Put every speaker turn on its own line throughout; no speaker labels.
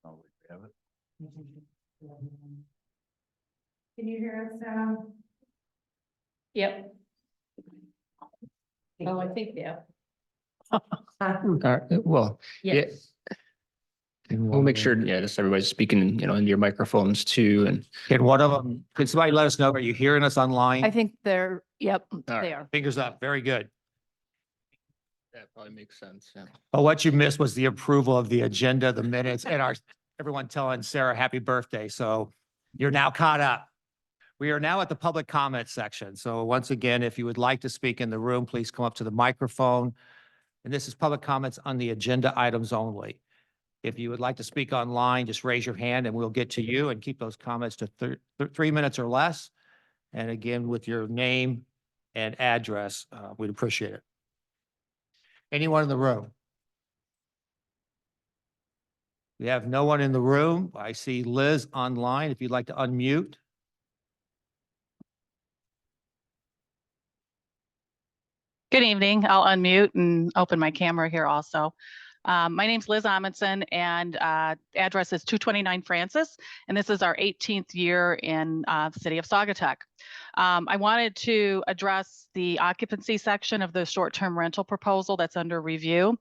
Oh, we have it.
Can you hear us now?
Yep. Oh, I think, yeah.
All right, well,
Yes.
we'll make sure, just everybody's speaking, into your microphones too. And can one of them, can somebody let us know, are you hearing us online?
I think they're, yep,
right.
they are.
Fingers up. Very good.
That probably makes sense. Yeah.
But what you missed was the approval of the agenda, the minutes, and everyone telling Sarah happy birthday. So you're now caught up. We are now at the public comment section. So once again, if you would like to speak in the room, please come up to the microphone. And this is public comments on the agenda items only. If you would like to speak online, just raise your hand and we'll get to you, and keep those comments to 3 minutes or less. And again, with your name and address, we'd appreciate it. Anyone in the room? We have no one in the room. I see Liz online. If you'd like to unmute.
Good evening. I'll unmute and open my camera here also. My name's Liz Amundson, and address is 229 Francis, and this is our 18th year in the city of Saugatuck. I wanted to address the occupancy section of the short-term rental proposal that's under review.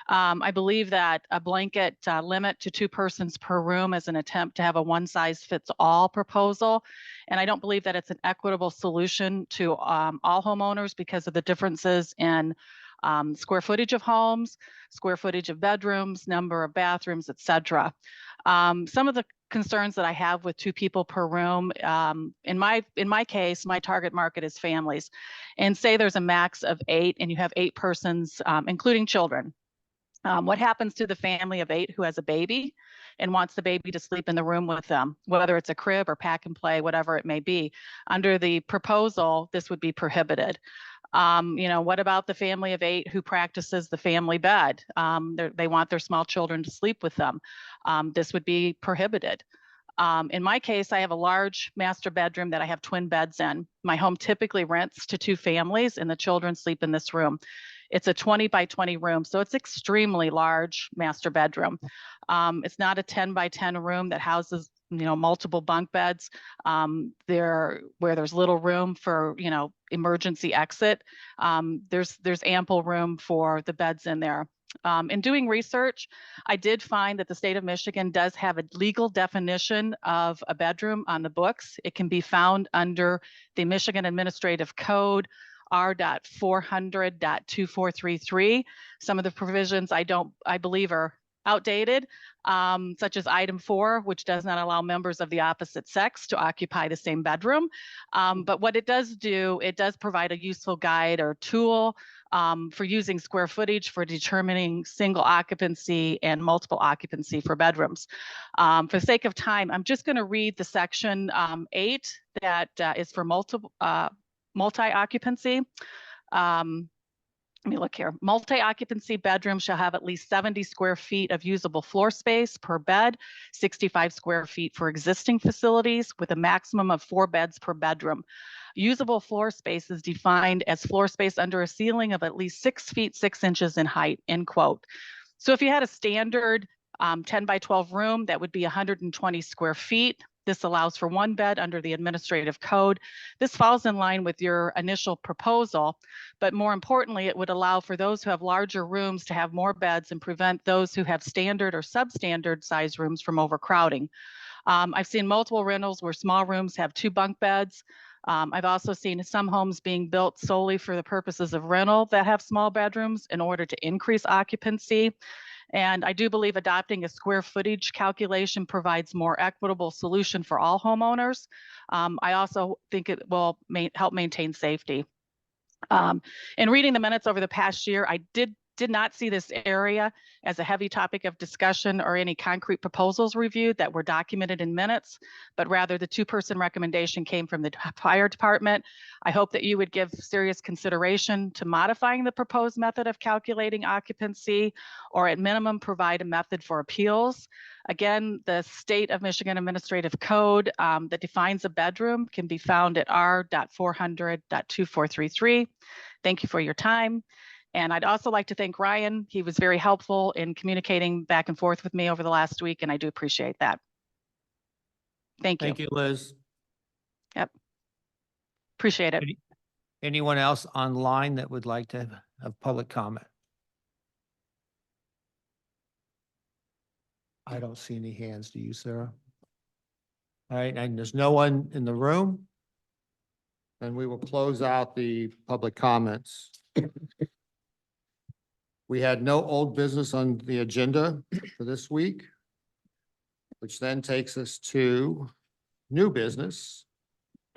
I believe that a blanket limit to 2 persons per room is an attempt to have a one-size-fits-all proposal. And I don't believe that it's an equitable solution to all homeowners because of the differences in square footage of homes, square footage of bedrooms, number of bathrooms, et cetera. Some of the concerns that I have with 2 people per room, in my case, my target market is families. And say there's a max of 8 and you have 8 persons, including children. What happens to the family of 8 who has a baby and wants the baby to sleep in the room with them, whether it's a crib or pack and play, whatever it may be? Under the proposal, this would be prohibited. What about the family of 8 who practices the family bed? They want their small children to sleep with them. This would be prohibited. In my case, I have a large master bedroom that I have twin beds in. My home typically rents to 2 families and the children sleep in this room. It's a 20 by 20 room, so it's extremely large master bedroom. It's not a 10 by 10 room that houses, multiple bunk beds. Where there's little room for, emergency exit. There's ample room for the beds in there. In doing research, I did find that the state of Michigan does have a legal definition of a bedroom on the books. It can be found under the Michigan Administrative Code R.400.2433. Some of the provisions I believe are outdated, such as item 4, which does not allow members of the opposite sex to occupy the same bedroom. But what it does do, it does provide a useful guide or tool for using square footage for determining single occupancy and multiple occupancy for bedrooms. For the sake of time, I'm just going to read the section 8 that is for multi-occupancy. Let me look here. Multi-occupancy bedroom shall have at least 70 square feet of usable floor space per bed, 65 square feet for existing facilities, with a maximum of 4 beds per bedroom. Usable floor space is defined as floor space under a ceiling of at least 6 feet 6 inches in height, end quote. So if you had a standard 10 by 12 room, that would be 120 square feet. This allows for 1 bed under the administrative code. This falls in line with your initial proposal, but more importantly, it would allow for those who have larger rooms to have more beds and prevent those who have standard or substandard size rooms from overcrowding. I've seen multiple rentals where small rooms have 2 bunk beds. I've also seen some homes being built solely for the purposes of rental that have small bedrooms in order to increase occupancy. And I do believe adopting a square footage calculation provides more equitable solution for all homeowners. I also think it will help maintain safety. In reading the minutes over the past year, I did did not see this area as a heavy topic of discussion or any concrete proposals reviewed that were documented in minutes, but rather the two-person recommendation came from the fire department. I hope that you would give serious consideration to modifying the proposed method of calculating occupancy, or at minimum provide a method for appeals. Again, the State of Michigan Administrative Code that defines a bedroom can be found at R.400.2433. Thank you for your time. And I'd also like to thank Ryan. He was very helpful in communicating back and forth with me over the last week, and I do appreciate that. Thank you.
Thank you, Liz.
Appreciate it.
Anyone else online that would like to have public comment? I don't see any hands. Do you, Sarah? All right, and there's no one in the room. Then we will close out the public comments. We had no old business on the agenda for this week, which then takes us to new business.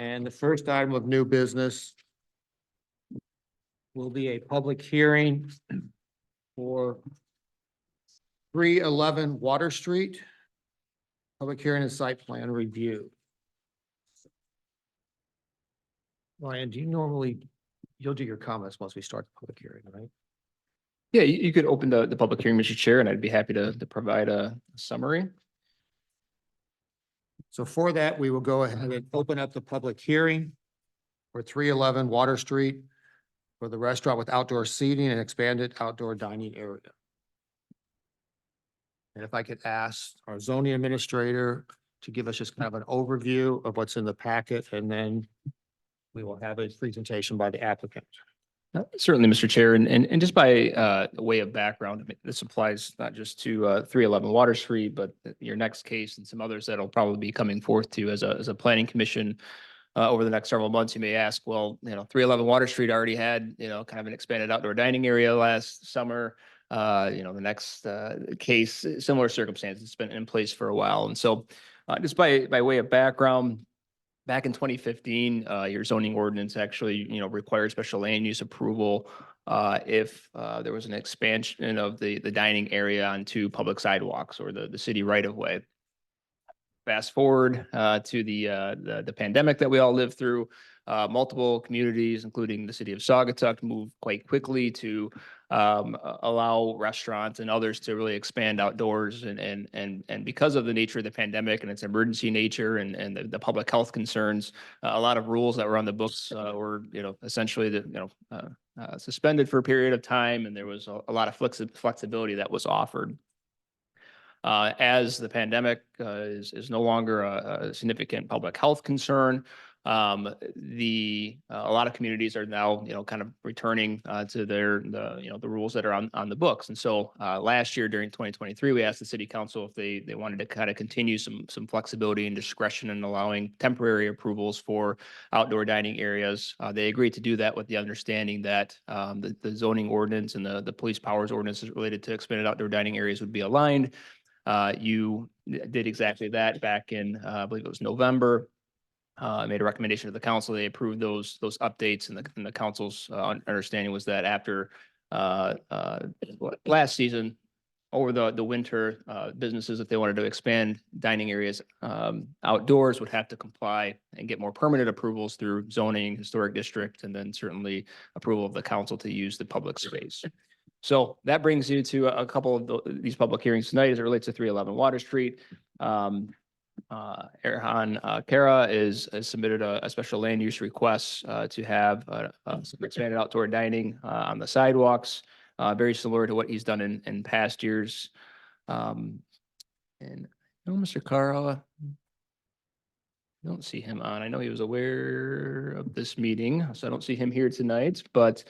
And the first item of new business will be a public hearing for 311 Water Street. Public hearing and site plan review. Ryan, do you normally, you'll do your comments once we start the public hearing, right?
Yeah, you could open the public hearing, Mr. Chair, and I'd be happy to provide a summary.
So for that, we will go ahead and open up the public hearing for 311 Water Street for the restaurant with outdoor seating and expanded outdoor dining area. And if I could ask our zoning administrator to give us just kind of an overview of what's in the packet, and then we will have a presentation by the applicant.
Certainly, Mr. Chair, and just by way of background, I mean, this applies not just to 311 Water Street, but your next case and some others that'll probably be coming forth to as a planning commission over the next several months. You may ask, well, 311 Water Street already had, kind of an expanded outdoor dining area last summer. The next case, similar circumstances, it's been in place for a while. And so just by way of background, back in 2015, your zoning ordinance actually, required special land use approval if there was an expansion of the dining area onto public sidewalks or the city right of way. Fast forward to the pandemic that we all lived through, multiple communities, including the city of Saugatuck, moved quite quickly to allow restaurants and others to really expand outdoors. And because of the nature of the pandemic and its emergency nature and the public health concerns, a lot of rules that were on the books were, essentially suspended for a period of time. And there was a lot of flexibility that was offered. As the pandemic is no longer a significant public health concern, a lot of communities are now, kind of returning to the rules that are on the books. And so last year during 2023, we asked the city council if they wanted to kind of continue some flexibility and discretion in allowing temporary approvals for outdoor dining areas. They agreed to do that with the understanding that the zoning ordinance and the police powers ordinances related to expanded outdoor dining areas would be aligned. You did exactly that back in, I believe it was November. Made a recommendation to the council. They approved those updates, and the council's understanding was that after last season, over the winter, businesses, if they wanted to expand dining areas outdoors, would have to comply and get more permanent approvals through zoning, historic district, and then certainly approval of the council to use the public space. So that brings you to a couple of these public hearings tonight as it relates to 311 Water Street. Erhan Kara has submitted a special land use request to have some expanded outdoor dining on the sidewalks, very similar to what he's done in past years. And Mr. Kara, I don't see him on. I know he was aware of this meeting, so I don't see him here tonight, but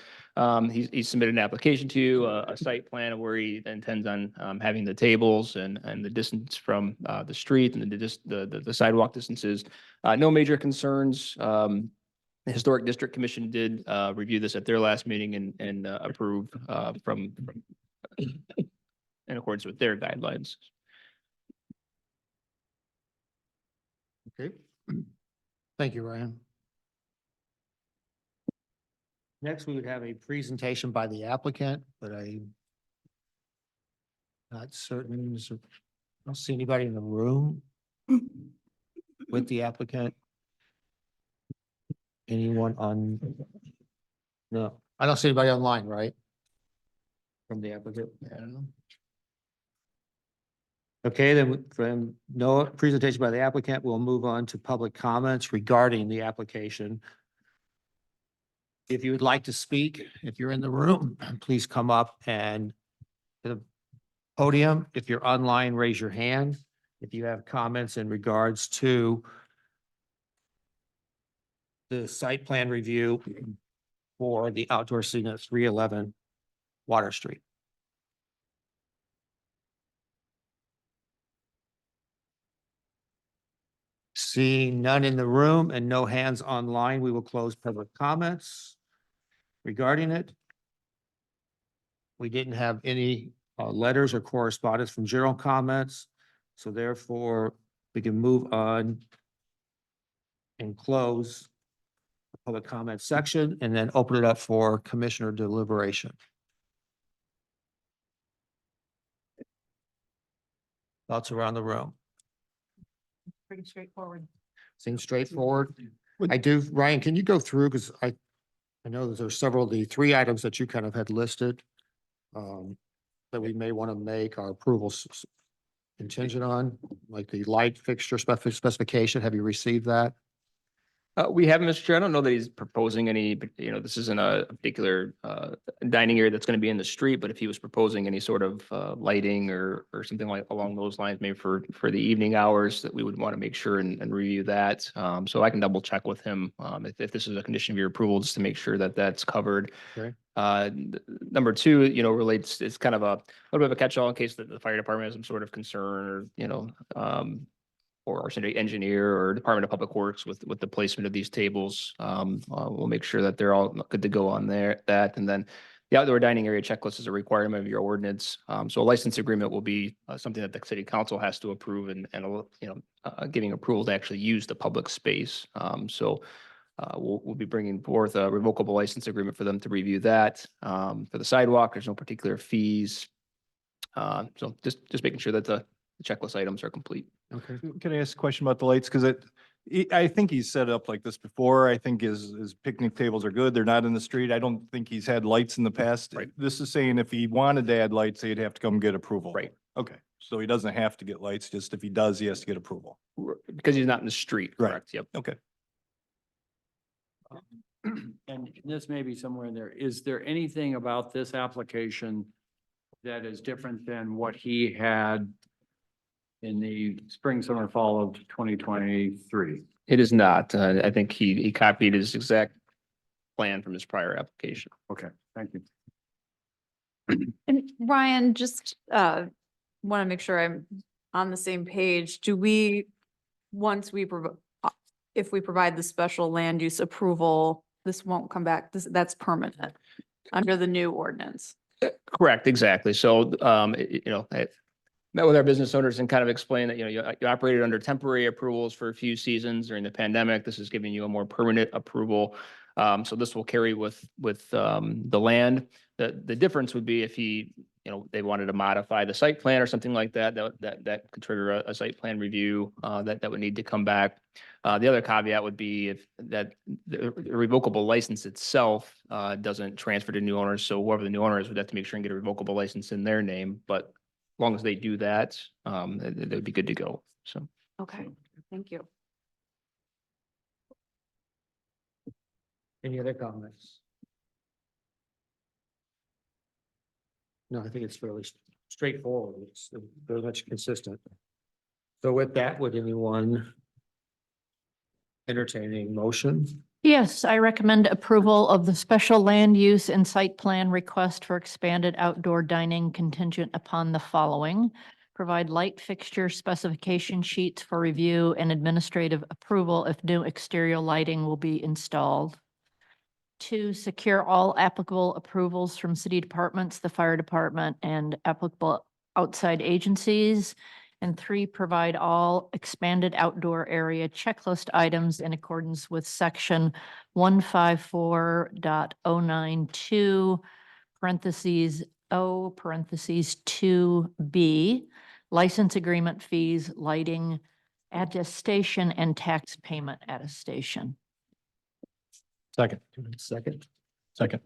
he submitted an application to you, a site plan where he intends on having the tables and the distance from the street and the sidewalk distances. No major concerns. The Historic District Commission did review this at their last meeting and approve from in accordance with their guidelines.
Okay. Thank you, Ryan. Next, we would have a presentation by the applicant, but I Not certain, I don't see anybody in the room with the applicant. Anyone on? No, I don't see anybody online, right? From the applicant?
I don't know.
Okay, then from no presentation by the applicant, we'll move on to public comments regarding the application. If you would like to speak, if you're in the room, please come up and to the podium. If you're online, raise your hand. If you have comments in regards to the site plan review for the outdoor scene at 311 Water Street. Seeing none in the room and no hands online, we will close public comments regarding it. We didn't have any letters or correspondence from general comments, so therefore we can move on and close the public comment section and then open it up for commissioner deliberation. Thoughts around the room?
Pretty straightforward.
Seems straightforward. I do, Ryan, can you go through, because I know that there's several of the three items that you kind of had listed that we may want to make our approvals contingent on, like the light fixture specification. Have you received that?
We have, Mr. Chair. I don't know that he's proposing any, but, this isn't a particular dining area that's going to be in the street, but if he was proposing any sort of lighting or something like along those lines, maybe for the evening hours, that we would want to make sure and review that. So I can double check with him if this is a condition of your approval, just to make sure that that's covered.
Okay.
Number two, relates, it's kind of a little bit of a catch-all in case that the fire department has some sort of concern or our city engineer or Department of Public Works with the placement of these tables. We'll make sure that they're all good to go on that. And then the outdoor dining area checklist is a requirement of your ordinance. So a license agreement will be something that the city council has to approve and giving approval to actually use the public space. We'll be bringing forth a revocable license agreement for them to review that. For the sidewalk, there's no particular fees. So just making sure that the checklist items are complete.
Okay.
Can I ask a question about the lights? Because I think he's set up like this before. I think his picnic tables are good. They're not in the street. I don't think he's had lights in the past.
Right.
This is saying if he wanted to add lights, he'd have to come get approval.
Right.
Okay, so he doesn't have to get lights, just if he does, he has to get approval.
Because he's not in the street,
Right.
correct? Yep.
Okay.
And this may be somewhere in there. Is there anything about this application that is different than what he had in the spring, summer, fall of 2023?
It is not. I think he copied his exact plan from his prior application.
Okay, thank you.
And Ryan, just want to make sure I'm on the same page. Do we, once we, if we provide the special land use approval, this won't come back, that's permanent under the new ordinance?
Correct, exactly. So, I met with our business owners and kind of explained that, you operated under temporary approvals for a few seasons during the pandemic. This is giving you a more permanent approval. So this will carry with the land. The difference would be if they wanted to modify the site plan or something like that, that could trigger a site plan review that would need to come back. The other caveat would be if that the revocable license itself doesn't transfer to new owners. So whoever the new owner is would have to make sure and get a revocable license in their name. But as long as they do that, they would be good to go. So.
Okay, thank you.
Any other comments? No, I think it's fairly straightforward. It's very much consistent. So with that, would anyone entertain a motion?
Yes, I recommend approval of the special land use and site plan request for expanded outdoor dining contingent upon the following. Provide light fixture specification sheets for review and administrative approval if new exterior lighting will be installed. 2, secure all applicable approvals from city departments, the fire department, and applicable outside agencies. And 3, provide all expanded outdoor area checklist items in accordance with section 154.092, parentheses, O parentheses 2B, license agreement fees, lighting, attestation, and tax payment attestation.
Second.
Second,
Second.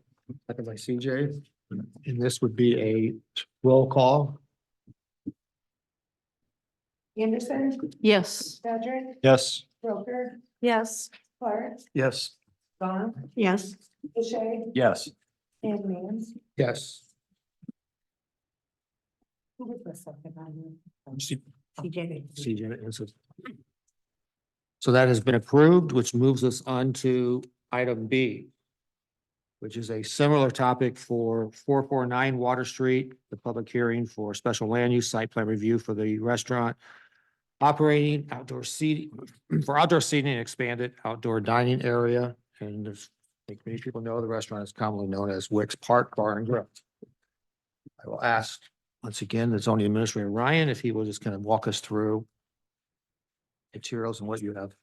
second by CJ. And this would be a roll call.
Anderson,
Yes.
Sedgwick,
Yes.
Broker,
Yes.
Clark,
Yes.
Gone,
Yes.
O'Shea,
Yes.
and Mans.
Yes.
Who was the second on
C-
CJ?
CJ is it. So that has been approved, which moves us on to item B, which is a similar topic for 449 Water Street, the public hearing for special land use site plan review for the restaurant operating outdoor seating, for outdoor seating and expanded outdoor dining area. And as I think many people know, the restaurant is commonly known as Wicks Park Bar and Grill. I will ask, once again, the zoning administrator Ryan, if he will just kind of walk us through materials and what you have.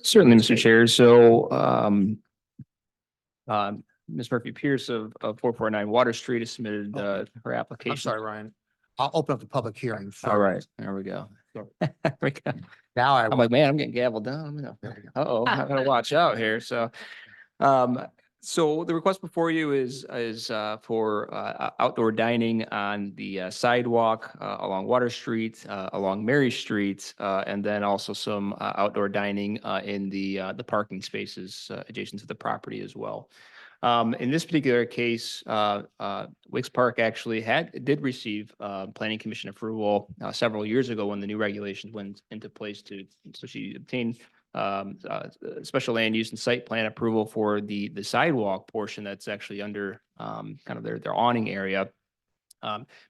Certainly, Mr. Chair. So, Ms. Murphy Pierce of 449 Water Street has submitted, her application.
I'm sorry, Ryan. I'll open up the public hearing.
All right, there we go. There we go.
Now
I'm like, man, I'm getting gavelled down. Uh-oh, I gotta watch out here. So, so the request before you is for outdoor dining on the sidewalk along Water Street, along Mary Street, and then also some outdoor dining in the parking spaces adjacent to the property as well. In this particular case, Wicks Park actually did receive planning commission approval several years ago when the new regulations went into place so she obtained special land use and site plan approval for the sidewalk portion that's actually under kind of their awning area.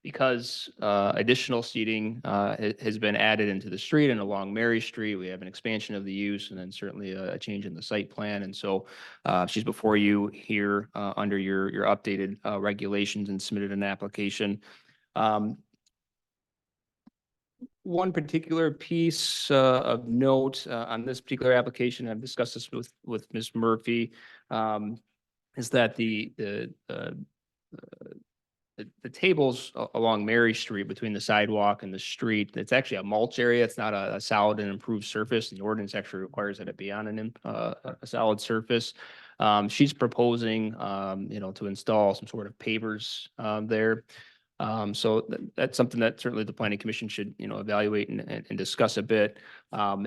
Because additional seating has been added into the street and along Mary Street, we have an expansion of the use and then certainly a change in the site plan. And so she's before you here under your updated regulations and submitted an application. One particular piece of note on this particular application, I've discussed this with Ms. Murphy, is that the tables along Mary Street between the sidewalk and the street, it's actually a mulch area. It's not a solid and improved surface. The ordinance actually requires that it be on a solid surface. She's proposing, to install some sort of pavers there. So that's something that certainly the planning commission should, evaluate and discuss a bit.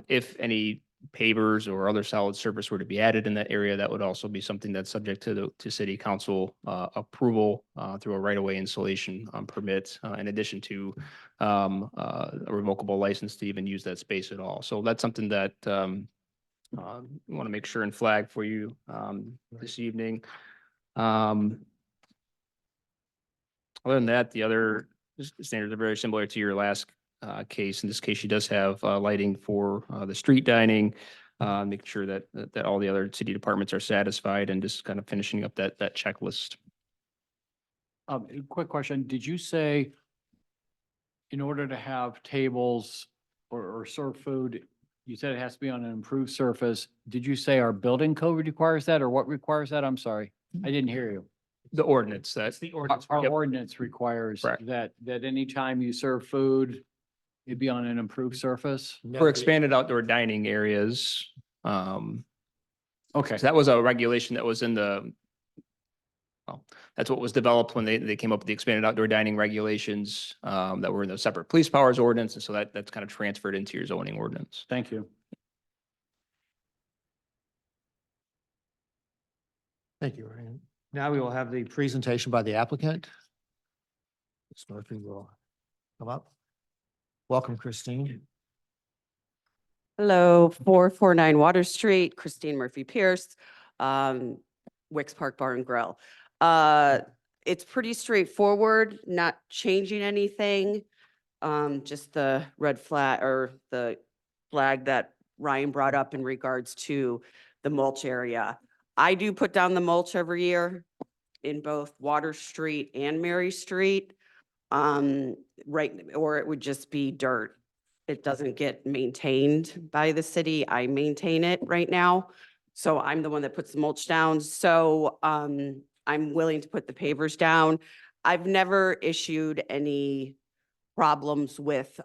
If any pavers or other solid surface were to be added in that area, that would also be something that's subject to city council approval through a right-of-way installation permit, in addition to a revocable license to even use that space at all. So that's something that we want to make sure and flag for you this evening. Other than that, the other standards are very similar to your last case. In this case, she does have lighting for the street dining, making sure that all the other city departments are satisfied and just kind of finishing up that checklist.
Quick question. Did you say in order to have tables or serve food, you said it has to be on an improved surface. Did you say our building code requires that or what requires that? I'm sorry. I didn't hear you.
The ordinance, that's the ordinance.
Our ordinance requires
Correct.
that anytime you serve food, it'd be on an improved surface.
For expanded outdoor dining areas.
Okay.
So that was a regulation that was that's what was developed when they came up with the expanded outdoor dining regulations that were in the separate police powers ordinance. And so that's kind of transferred into your zoning ordinance.
Thank you.
Thank you, Ryan. Now we will have the presentation by the applicant. Ms. Murphy will come up. Welcome, Christine.
Hello, 449 Water Street, Christine Murphy Pierce, Wicks Park Bar and Grill. It's pretty straightforward, not changing anything. Just the red flag or the flag that Ryan brought up in regards to the mulch area. I do put down the mulch every year in both Water Street and Mary Street. Right, or it would just be dirt. It doesn't get maintained by the city. I maintain it right now. So I'm the one that puts the mulch down. So I'm willing to put the pavers down. I've never issued any problems with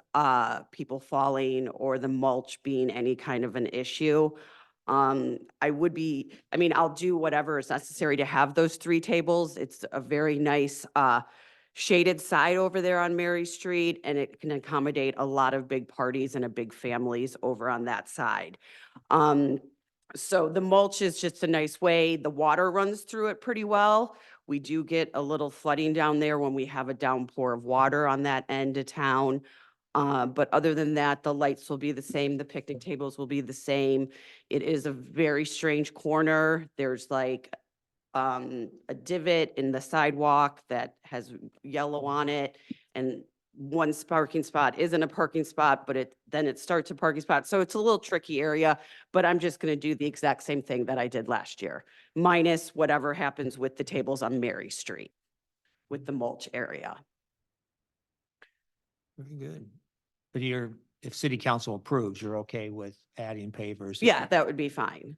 people falling or the mulch being any kind of an issue. I would be, I mean, I'll do whatever is necessary to have those 3 tables. It's a very nice shaded side over there on Mary Street, and it can accommodate a lot of big parties and a big families over on that side. So the mulch is just a nice way. The water runs through it pretty well. We do get a little flooding down there when we have a downpour of water on that end of town. But other than that, the lights will be the same, the picnic tables will be the same. It is a very strange corner. There's like a divot in the sidewalk that has yellow on it, and one parking spot isn't a parking spot, but then it starts a parking spot. So it's a little tricky area, but I'm just going to do the exact same thing that I did last year, minus whatever happens with the tables on Mary Street with the mulch area.
Very good. But if city council approves, you're okay with adding pavers?
Yeah, that would be fine.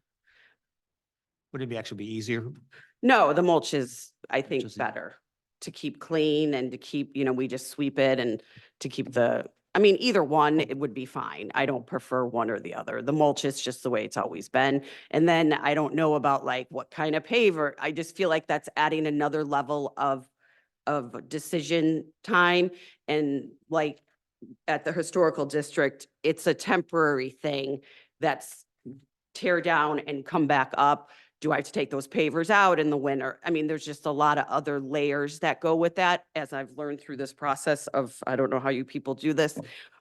Would it actually be easier?
No, the mulch is, I think,
is-
better to keep clean and to keep, we just sweep it and to keep I mean, either one, it would be fine. I don't prefer one or the other. The mulch is just the way it's always been. And then I don't know about like what kind of paver. I just feel like that's adding another level of decision time. And like at the historical district, it's a temporary thing that's tear down and come back up. Do I have to take those pavers out in the winter? I mean, there's just a lot of other layers that go with that, as I've learned through this process of, I don't know how you people do this,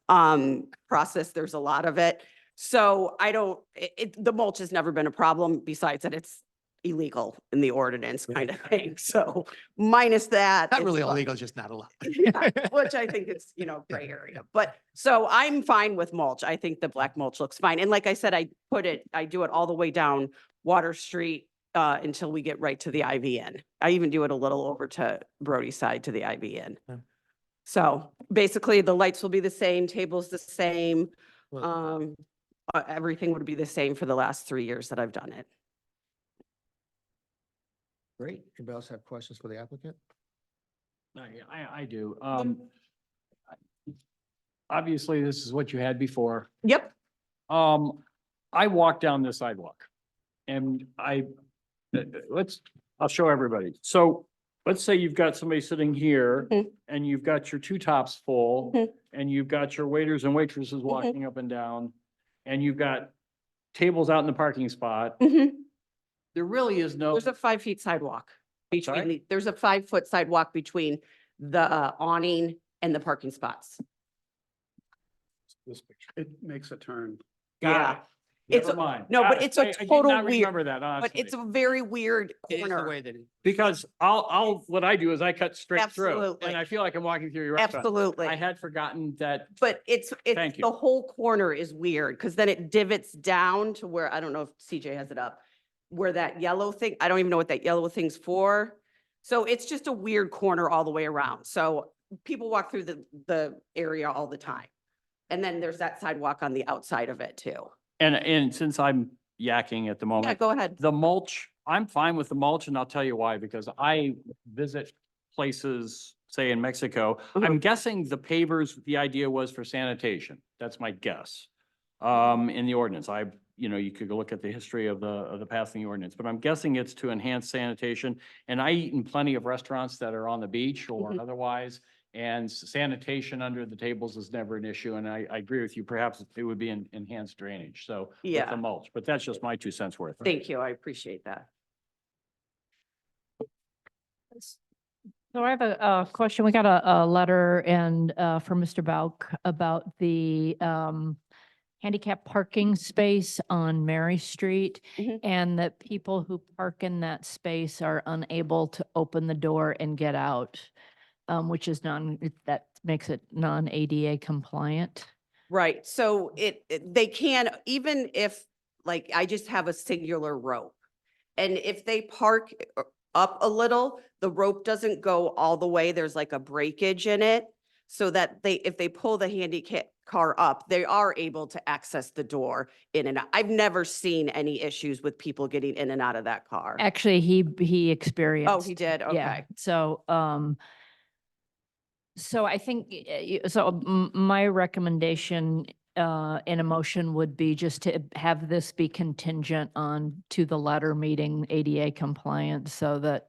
process, there's a lot of it. So the mulch has never been a problem, besides that it's illegal in the ordinance kind of thing. So minus that.
Not
it's
really
fine.
illegal, just not allowed.
Yeah, which I think is, gray area. But so I'm fine with mulch. I think the black mulch looks fine. And like I said, I do it all the way down Water Street until we get right to the IVN. I even do it a little over to Brody side to the IVN.
Yeah.
So basically the lights will be the same, tables the same.
Well-
Everything would be the same for the last 3 years that I've done it.
Great. Anybody else have questions for the applicant?
I do. Obviously, this is what you had before.
Yep.
I walked down the sidewalk and I'll show everybody. So let's say you've got somebody sitting here
Mhm.
and you've got your 2 tops full
Mhm.
and you've got your waiters and waitresses walking up and down and you've got tables out in the parking spot.
Mhm.
There really is no,
There's a 5 feet sidewalk
Sorry?
between, there's a 5-foot sidewalk between the awning and the parking spots.
This picture.
it makes a turn.
Yeah.
Got it.
It's
Never
a-
mind.
no,
Got
but
it.
it's a
I did
total
not
weird-
remember that,
But
honestly.
it's a very weird
It is the
corner.
way that it.
Because what I do is I cut straight through
Absolutely.
and I feel like I'm walking through your restaurant. I
Absolutely.
had forgotten that.
But
Thank you.
the whole corner is weird because then it divots down to where, I don't know if CJ has it up, where that yellow thing, I don't even know what that yellow thing's for. So it's just a weird corner all the way around. So people walk through the area all the time. And then there's that sidewalk on the outside of it too.
And since I'm yakking at the
Yeah,
moment,
go ahead.
the mulch, I'm fine with the mulch and I'll tell you why, because I visit places, say in Mexico. I'm guessing the pavers, the idea was for sanitation. That's my guess. In the ordinance, you could go look at the history of the passing ordinance, but I'm guessing it's to enhance sanitation. And I eat in plenty of restaurants that are on the beach or
Mhm.
otherwise. And sanitation under the tables is never an issue. And I agree with you, perhaps it would be an enhanced drainage. So with
Yeah.
the mulch, but that's just my 2 cents worth.
Thank you. I appreciate that.
So I have a question. We got a letter and from Mr. Bauk about the handicap parking space on Mary Street,
Mhm.
and that people who park in that space are unable to open the door and get out, which is that makes it non-ADA compliant.
Right, so they can, even if, like, I just have a singular rope. And if they park up a little, the rope doesn't go all the way, there's like a breakage in it. So that if they pull the handicap car up, they are able to access the door in and out. I've never seen any issues with people getting in and out of that car.
Actually, he experienced.
Oh, he did,
Yeah,
okay.
so, So I think, my recommendation in a motion would be just to have this be contingent on to the letter meeting ADA compliance so that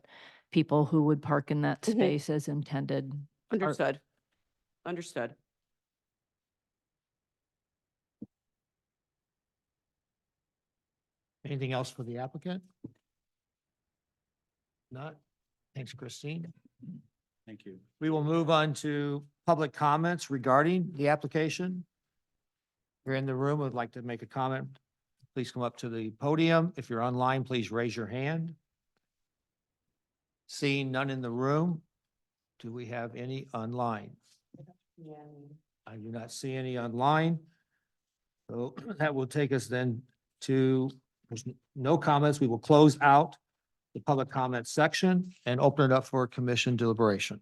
people who would park in that
Mhm.
space as intended.
Understood. Understood.
Anything else for the applicant? Not? Thanks, Christine.
Thank you.
We will move on to public comments regarding the application. If you're in the room, would like to make a comment, please come up to the podium. If you're online, please raise your hand. Seeing none in the room, do we have any online? I do not see any online. So that will take us then to, there's no comments. We will close out the public comment section and open it up for commission deliberation.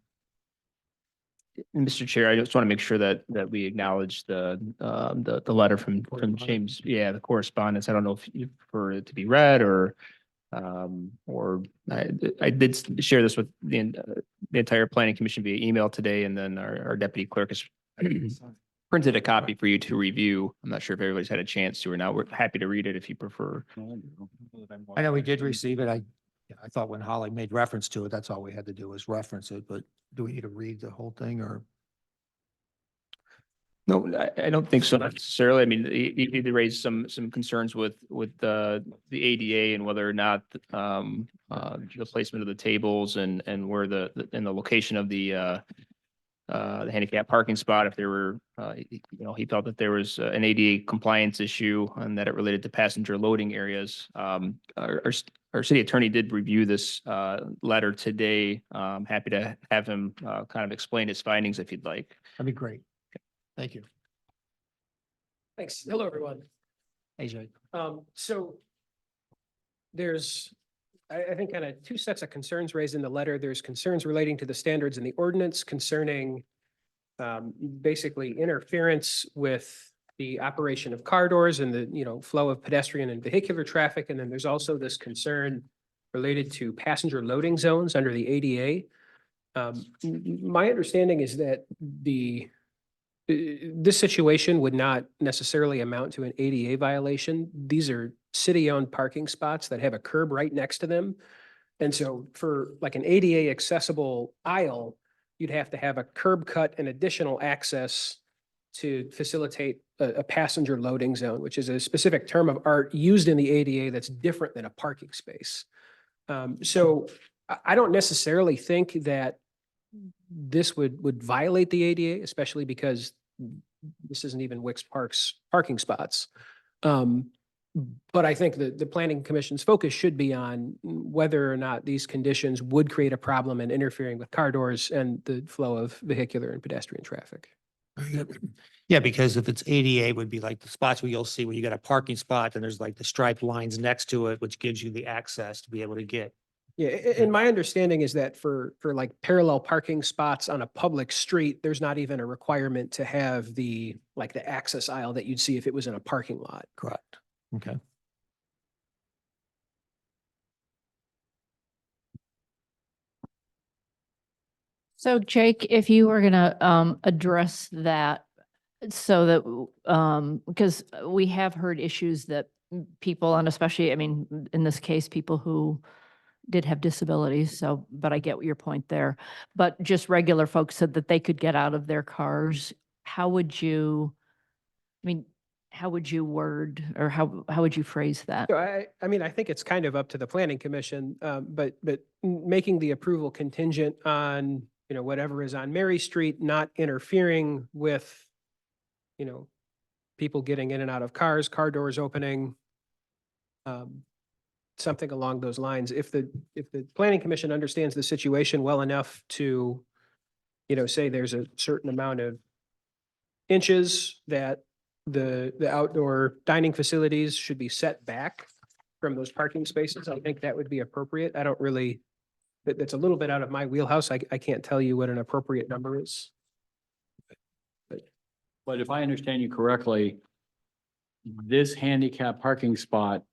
And Mr. Chair, I just want to make sure that we acknowledge the letter from James. Yeah, the correspondence. I don't know if you prefer it to be read or I did share this with the entire planning commission via email today, and then our deputy clerk has printed a copy for you to review. I'm not sure if everybody's had a chance to or not. We're happy to read it if you prefer.
I know we did receive it. I thought when Holly made reference to it, that's all we had to do was reference it, but do we need to read the whole thing or?
No, I don't think so necessarily. I mean, you need to raise some concerns with the ADA and whether or not the placement of the tables and where the location of the handicap parking spot, if there were, he felt that there was an ADA compliance issue and that it related to passenger loading areas. Our city attorney did review this letter today. I'm happy to have him kind of explain his findings if you'd like.
That'd be great. Thank you.
Thanks. Hello, everyone.
Hey, Jay.
So there's, I think, kind of two sets of concerns raised in the letter. There's concerns relating to the standards in the ordinance concerning basically interference with the operation of car doors and the, flow of pedestrian and vehicular traffic. And then there's also this concern related to passenger loading zones under the ADA. My understanding is that this situation would not necessarily amount to an ADA violation. These are city-owned parking spots that have a curb right next to them. And so for like an ADA accessible aisle, you'd have to have a curb cut and additional access to facilitate a passenger loading zone, which is a specific term of art used in the ADA that's different than a parking space. So I don't necessarily think that this would violate the ADA, especially because this isn't even Wicks Park's parking spots. But I think the planning commission's focus should be on whether or not these conditions would create a problem in interfering with car doors and the flow of vehicular and pedestrian traffic.
Yeah, because if it's ADA, it would be like the spots where you'll see where you got a parking spot and there's like the striped lines next to it, which gives you the access to be able to get.
Yeah, and my understanding is that for like parallel parking spots on a public street, there's not even a requirement to have the access aisle that you'd see if it was in a parking lot.
Correct. Okay.
So Jake, if you were gonna address that so that, because we have heard issues that people, and especially, I mean, in this case, people who did have disabilities, so, but I get your point there. But just regular folks said that they could get out of their cars. How would you, I mean, how would you word, or how would you phrase that?
So I mean, I think it's kind of up to the planning commission, but making the approval contingent on, whatever is on Mary Street, not interfering with, people getting in and out of cars, car doors opening, something along those lines. If the planning commission understands the situation well enough to, say there's a certain amount of inches that the outdoor dining facilities should be set back from those parking spaces, I think that would be appropriate. I don't really, that's a little bit out of my wheelhouse. I can't tell you what an appropriate number is.
But if I understand you correctly, this handicap parking spot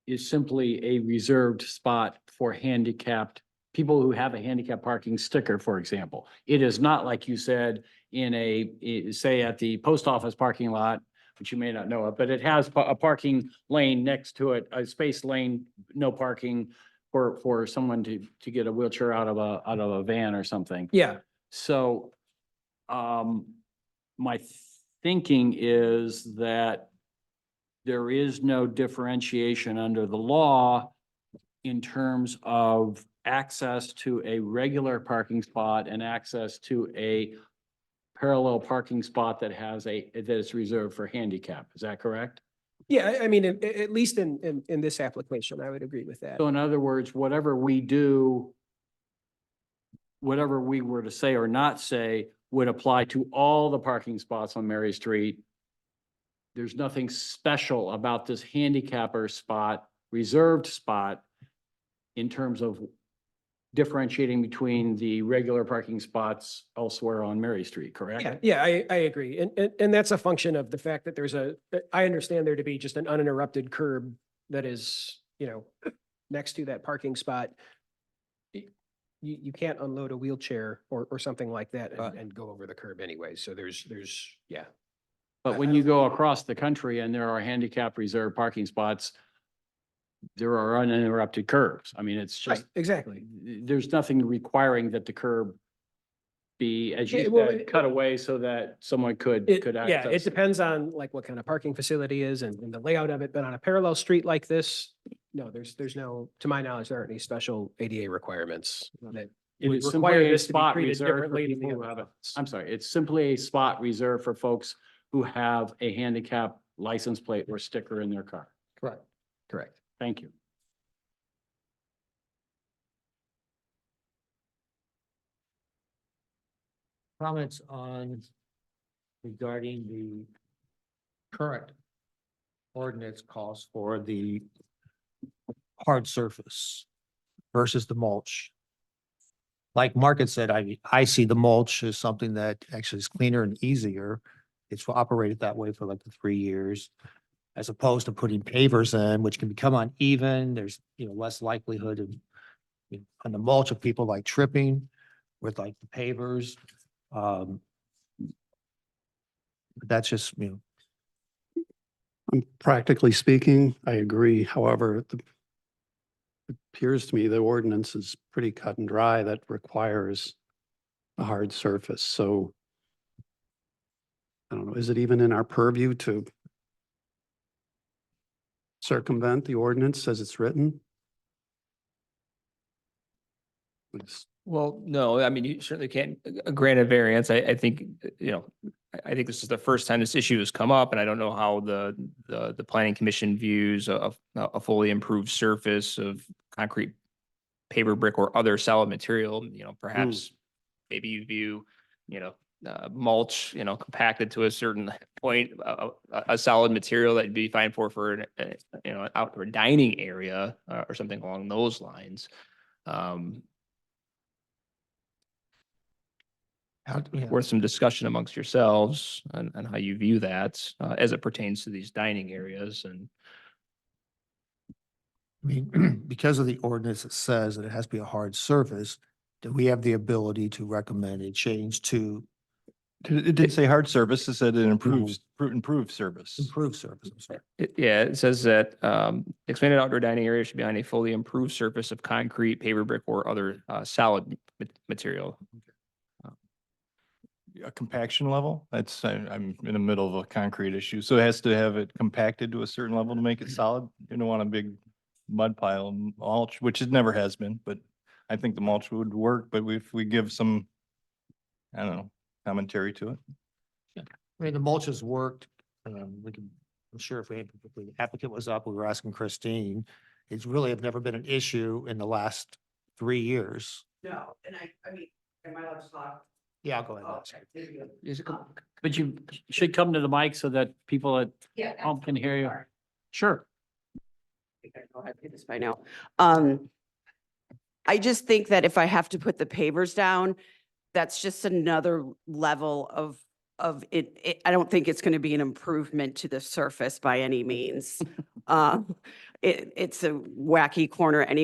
is simply a reserved spot for handicapped people who have a handicap parking sticker, for example. It is not like you said say at the post office parking lot, which you may not know of, but it has a parking lane next to it, a space lane, no parking for someone to get a wheelchair out of a van or something.
Yeah,
So, my thinking is that there is no differentiation under the law in terms of access to a regular parking spot and access to a parallel parking spot that is reserved for handicap. Is that correct?
yeah, I mean, at least in this application, I would agree with that.
So in other words, whatever we do, whatever we were to say or not say would apply to all the parking spots on Mary Street. There's nothing special about this handicapper spot, reserved spot, in terms of differentiating between the regular parking spots elsewhere on Mary Street, correct?
Yeah, I agree. And that's a function of the fact that I understand there to be just an uninterrupted curb that is, next to that parking spot. You can't unload a wheelchair or something like that and go over the curb anyway. So yeah.
But when you go across the country and there are handicap reserved parking spots, there are uninterrupted curbs. I mean, it's
Right,
just,
exactly.
there's nothing requiring that the curb be, as
Yeah,
you
well,
said, cut away so that someone could
Yeah, it
access.
depends on like what kind of parking facility is and the layout of it, but on a parallel street like this, no, there's no, to my knowledge, there aren't any special ADA requirements that
It
would
is
require
simply a
this to be
spot
treated
reserved for
differently than the
people who
other
have it.
spots.
I'm sorry, it's simply a spot reserved for folks who have a handicap license plate or sticker in their car.
Correct. Correct.
Thank you.
Comments on regarding the current ordinance calls for the hard surface versus the mulch. Like Mark had said, I see the mulch as something that actually is cleaner and easier. It's operated that way for like the 3 years. As opposed to putting pavers in, which can become uneven. There's, less likelihood of on the mulch of people like tripping with like the pavers. But that's just,
Practically speaking, I agree. However, it appears to me the ordinance is pretty cut and dry that requires a hard surface. So I don't know, is it even in our purview to circumvent the ordinance as it's written?
Well, no, I mean, you certainly can't grant a variance. I think, I think this is the first time this issue has come up, and I don't know how the planning commission views a fully improved surface of concrete, paver, brick, or other solid material. Perhaps maybe you view, mulch, compacted to a certain point, a solid material that'd be fine for an outdoor dining area or something along those lines. Worth some discussion amongst yourselves on how you view that as it pertains to these dining areas. And
I mean, because of the ordinance, it says that it has to be a hard surface. Do we have the ability to recommend a change to
It didn't say hard service, it said an improved service.
improved surface? I'm sorry.
it says that expanded outdoor dining area should be on a fully improved surface of concrete, paver, brick, or other solid material.
A compaction level, I'm in the middle of a concrete issue, so it has to have it compacted to a certain level to make it solid. You don't want a big mud pile of mulch, which it never has been, but I think the mulch would work, but if we give some, I don't know, commentary to it.
I mean, the mulch has worked. I'm sure if the applicant was up, we were asking Christine, it's really have never been an issue in the last 3 years.
No, and I mean, am I allowed to talk?
Yeah, I'll go ahead.
But you should come to the mic so that people at
Yeah.
home can hear you. Sure.
think I know how to do this by now. I just think that if I have to put the pavers down, that's just another level of it. I don't think it's going to be an improvement to the surface by any means. it's a wacky corner. And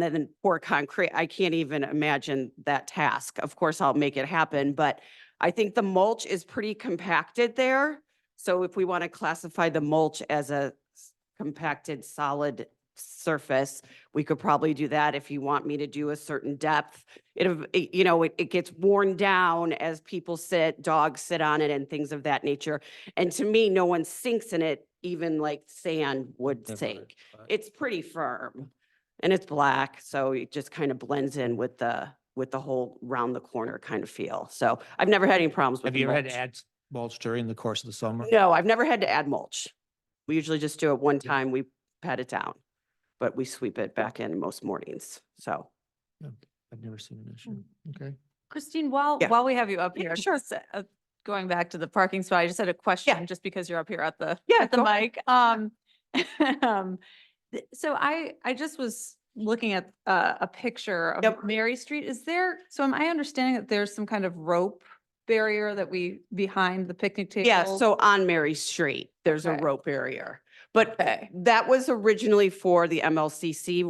then pour concrete. I can't even imagine that task. Of course, I'll make it happen, but I think the mulch is pretty compacted there. So if we want to classify the mulch as a compacted solid surface, we could probably do that. If you want me to do a certain depth, it gets worn down as people sit, dogs sit on it and things of that nature. And to me, no one sinks in it, even like sand would
Never,
sink.
but-
It's pretty firm and it's black, so it just kind of blends in with the whole round the corner kind of feel. So I've never had any problems with
Have
the
you ever had
mulch.
to add mulch during the course of the summer?
No, I've never had to add mulch. We usually just do it one time, we pat it down, but we sweep it back in most mornings, so.
I've never seen an issue. Okay.
Christine, while
Yeah.
while we have you up
Yeah,
here,
sure.
just, going back to the parking spot, I just had a question, just because you're up here at the
Yeah,
at the
go ahead.
mic. So I just was looking at a picture of
Yep.
Mary Street. So am I understanding that there's some kind of rope barrier that behind the picnic table?
Yeah, so on Mary Street, there's a
Okay.
rope barrier. But
Okay.
that was originally for the MLCC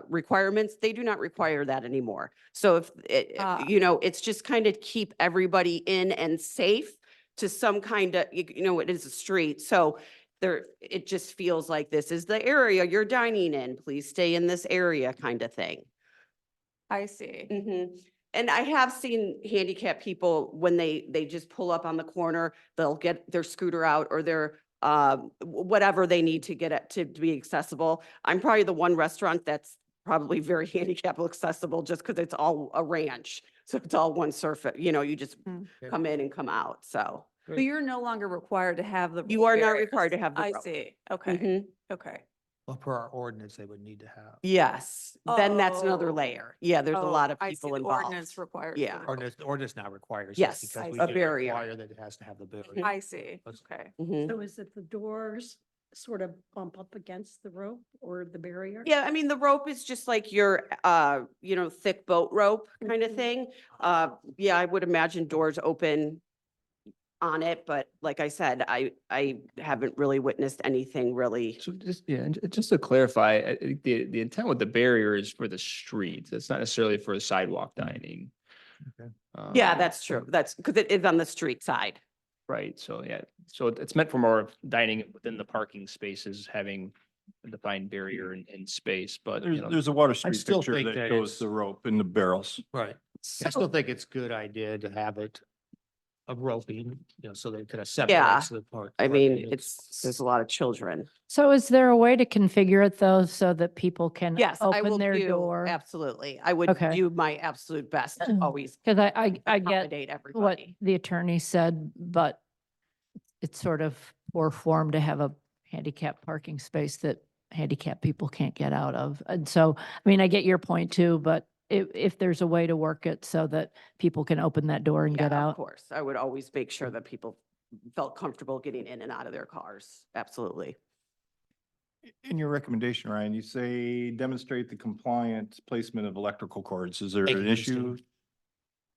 requirements. They do not require that anymore. So if,
Ah.
it's just kind of keep everybody in and safe to some kind of, it is a street. So it just feels like this is the area you're dining in. Please stay in this area kind of thing.
I see.
And I have seen handicapped people when they just pull up on the corner, they'll get their scooter out or their whatever they need to get it to be accessible. I'm probably the one restaurant that's probably very handicap accessible just because it's all a ranch. So it's all one surface, you just
Mm.
come in and come out. So
But you're no longer required to have the.
you
rope
are not
barriers.
required to have the
I
rope.
see. Okay,
Mhm.
okay.
Well, per our ordinance, they would need to have.
Yes, then that's another
Oh.
layer. Yeah, there's a lot of
I see.
people
The
involved.
Ordinance requires.
Yeah.
the rope.
Ordinance now requires. it
Yes,
because we
a
do
barrier.
require that it has to have the barrier.
I see.
Let's-
Okay.
Mhm.
So is it the doors sort of bump up against the rope or the barrier?
Yeah, the rope is just like your, thick boat rope kind of
Mhm.
thing. Yeah, I would imagine doors open on it, but like I said, I haven't really witnessed anything really.
So just to clarify, I think the intent with the barrier is for the street. It's not necessarily for sidewalk dining.
Okay.
Yeah,
Um,
that's true. That's because it is on the street side.
Right, so so it's meant for more of dining within the parking spaces, having a defined barrier and space, but
There's a Water Street
still
picture
think
that
that
shows
it's-
the rope in the barrels.
Right. I still think it's a good idea to have it a roping, so they could have
Yeah.
separates the part.
I mean, there's a lot of children.
So is there a way to configure it though, so that people can
Yes, I will
open their
do,
door?
absolutely. I would
Okay.
do my absolute best to always
Because I get
accommodate
what
everybody.
the attorney said, but it's sort of poor form to have a handicap parking space that handicapped people can't get out of. And so, I get your point too, but if there's a way to work it so that people can open that door and get
Yeah, of
out.
course. I would always make sure that people felt comfortable getting in and out of their cars. Absolutely.
In your recommendation, Ryan, you say demonstrate the compliant placement of electrical cords. Is there
Thank
an
you,
issue?
Christine.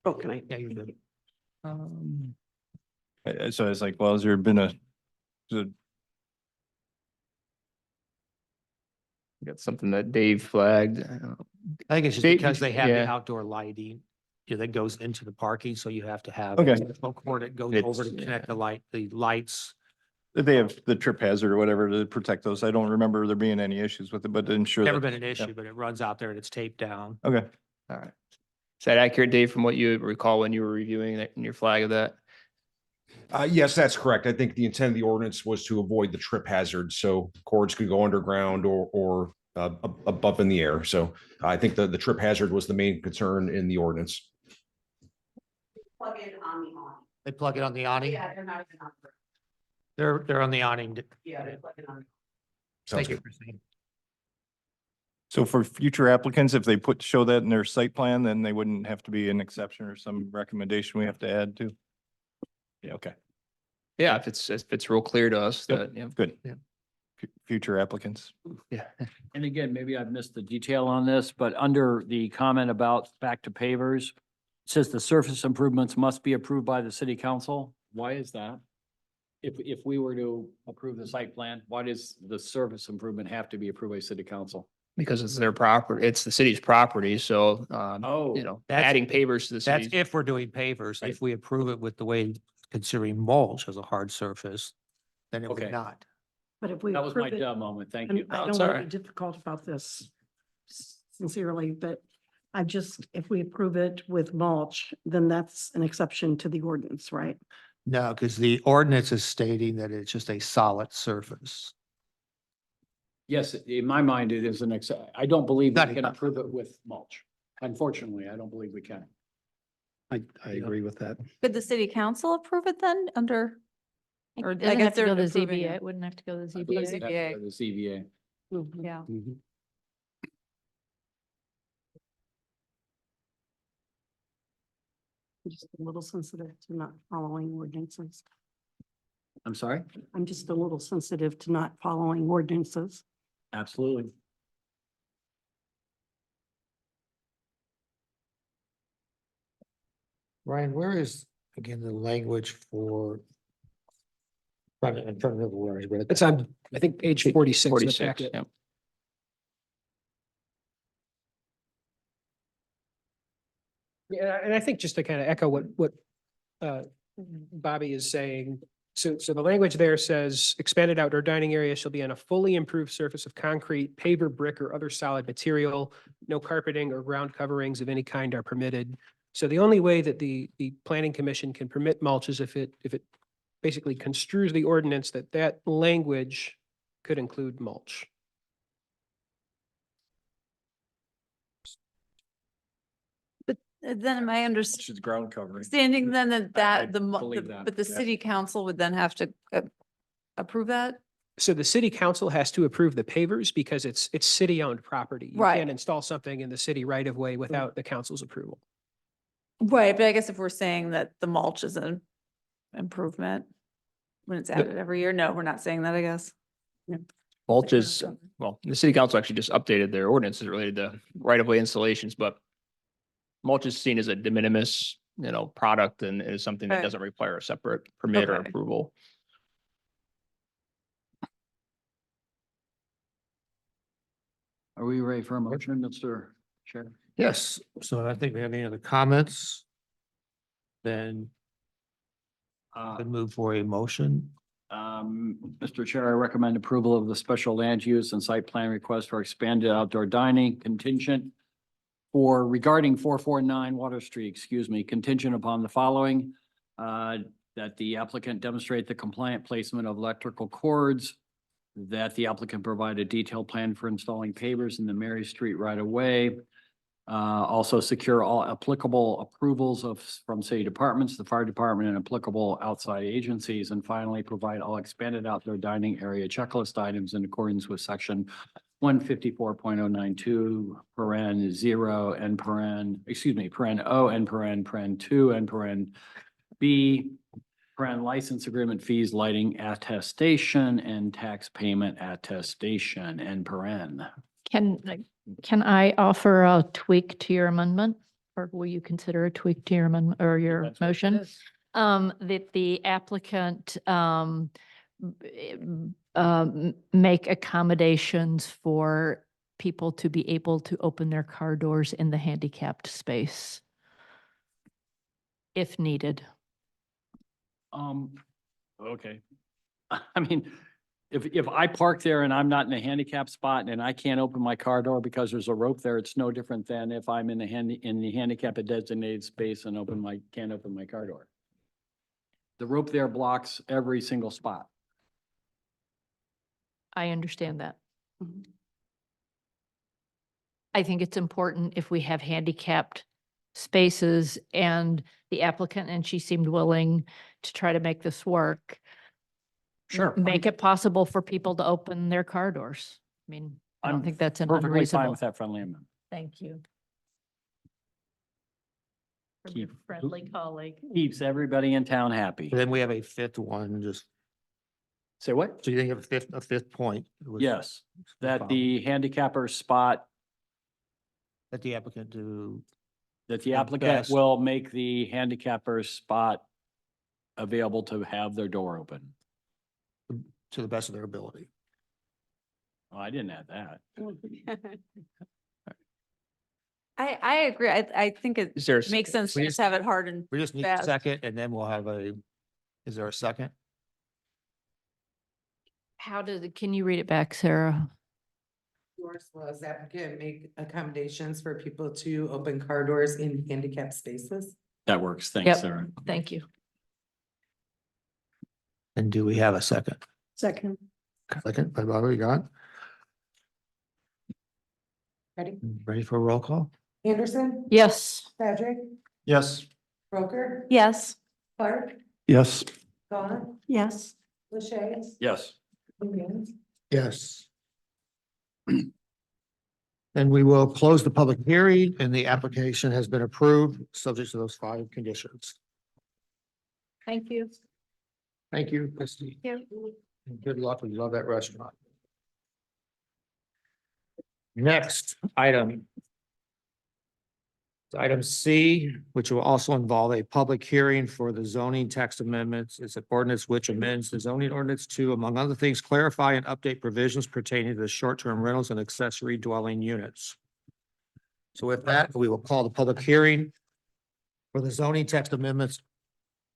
Oh, can I?
Yeah, you're good.
So I was like, well, has there been
got something that Dave flagged.
I think it's just
They-
because they have the
yeah.
outdoor lighting, that goes into the parking, so you have to have.
Okay.
a cord that goes
It's-
over to connect the lights.
They have the trip hazard or whatever to protect those. I don't remember there being any issues with it, but ensure.
Never
that-
been an issue, but it runs out there and it's taped down.
Okay.
All right. Is that accurate, Dave, from what you recall when you were reviewing that in your flag of that?
Yes, that's correct. I think the intent of the ordinance was to avoid the trip hazard, so cords could go underground or up in the air. So I think the trip hazard was the main concern in the ordinance.
Plug in on the awning.
They plug it on the awning.
Yeah, they're not even on.
They're on the awning.
Yeah, they're plugging on.
Sounds
Thank you,
good.
Christine.
So for future applicants, if they show that in their site plan, then they wouldn't have to be an exception or some recommendation we have to add to? Yeah, okay,
Yeah, if it's real clear to us
Yep.
that, yeah.
good.
Yeah.
Future applicants.
Yeah.
And again, maybe I've missed the detail on this, but under the comment about back to pavers, it says the surface improvements must be approved by the city council. Why is that? if we were to approve the site plan, why does the surface improvement have to be approved by city council?
Because it's their property, it's the city's property, so,
Oh,
you know,
that's-
adding pavers to the
That's
city's.
if we're doing pavers.
Right.
If we approve it with the way considering mulch as a hard surface, then it
Okay.
would not.
But if we
That was my
approve it,
dumb moment. Thank
and
you.
I
No,
don't
it's
want to
alright.
be difficult about this sincerely, but if we approve it with mulch, then that's an exception to the ordinance, right?
No, because the ordinance is stating that it's just a solid surface.
Yes, in my mind, it is I don't believe we
Not-
can approve it with mulch. Unfortunately, I don't believe we can.
I agree with that.
Could the city council approve it then under? Or
It
I
doesn't
guess
have to
they're
go to
approving
ZBA.
it.
It wouldn't have to go to the
I believe
ZBA.
that's
ZBA.
by The ZBA.
Yeah.
Mhm.
I'm just a little sensitive to not following ordinances.
I'm sorry?
I'm just a little sensitive to not following ordinances.
Absolutely.
Ryan, where is, again, the language for in front of where I read
It's on, I think, page 46 in the
46,
packet.
yeah.
Yeah, and I think just to kind of echo what Bobby is saying. So the language there says expanded outdoor dining area shall be on a fully improved surface of concrete, paver, brick, or other solid material. No carpeting or ground coverings of any kind are permitted. So the only way that the planning commission can permit mulch is if it basically construes the ordinance that language could include mulch.
Then my
She's ground covering.
understanding then that
I
that the,
believe that,
but the
yeah.
city council would then have to approve that?
So the city council has to approve the pavers because it's city-owned property. You
Right.
can't install something in the city right of way without the council's approval.
Right, but I guess if we're saying that the mulch is an improvement when it's added every year, no, we're not saying that, I guess.
Mulch is, well, the city council actually just updated their ordinances related to right-of-way installations, but mulch is seen as a de minimis, you know, product and is something that
Okay.
doesn't require a separate permit or
Okay.
approval.
Are we ready for a motion, Mr. Chair?
Yes, so I think we have any other comments? Then we move for a motion.
Mr. Chair, I recommend approval of the special land use and site plan request for expanded outdoor dining contingent regarding 449 Water Street, contingent upon the following. That the applicant demonstrate the compliant placement of electrical cords, that the applicant provide a detailed plan for installing pavers in the Mary Street right of way. Also secure all applicable approvals from city departments, the fire department, and applicable outside agencies. And finally, provide all expanded outdoor dining area checklist items in accordance with section 154.092, paren 0 and paren O and paren 2 and paren B, paren license agreement fees, lighting attestation, and tax payment attestation, and paren.
Can I offer a tweak to your amendment? Or will you consider a tweak to your amendment or your
That's what it
motion?
is.
That the applicant make accommodations for people to be able to open their car doors in the handicapped space if needed.
Okay. I mean, if I park there and I'm not in a handicap spot and I can't open my car door because there's a rope there, it's no different than if I'm in the handicap designated space and can't open my car door. The rope there blocks every single spot.
I understand that.
Mhm.
I think it's important if we have handicapped spaces and the applicant, and she seemed willing to try to make this work.
Sure.
Make it possible for people to open their car doors. I mean, I don't
I'm
think that's an
Perfectly fine
unreasonable.
with that friendly amendment.
Thank you. From
Keep-
your friendly colleague.
Keeps everybody in town happy.
Then we have a fifth one, just,
Say what?
so you think of a fifth point? was
Yes, that the handicapper spot,
That the applicant do,
that the
The
applicant
best.
will make the handicapper spot available to have their door open.
to the best of their ability.
Oh, I didn't add that.
I agree. I think it
Is there, a
makes sense to
we
just
just-
have it hard and
We just need a
fast.
second and then we'll have is there a second?
Can you read it back, Sarah?
Yours was applicant make accommodations for people to open car dors in handicapped spaces.
That works.
Yep.
Thanks, Sarah.
Thank you.
And do we have a second?
Second.
Second, by Bobby, you got?
Ready?
Ready for a roll call?
Anderson,
Yes.
Patrick,
Yes.
Roker,
Yes.
Clark,
Yes.
Vaughn,
Yes.
Lachey,
Yes.
Williams.
Yes. Then we will close the public hearing and the application has been approved, subject to those 5 conditions.
Thank you.
Thank you, Christie.
Thank
And good luck. We love that restaurant. Next item. Item C, which will also involve a public hearing for the zoning text amendments. It's an ordinance which amends the zoning ordinance to, among other things, clarify and update provisions pertaining to the short-term rentals and accessory dwelling units. So with that, we will call the public hearing for the zoning text amendments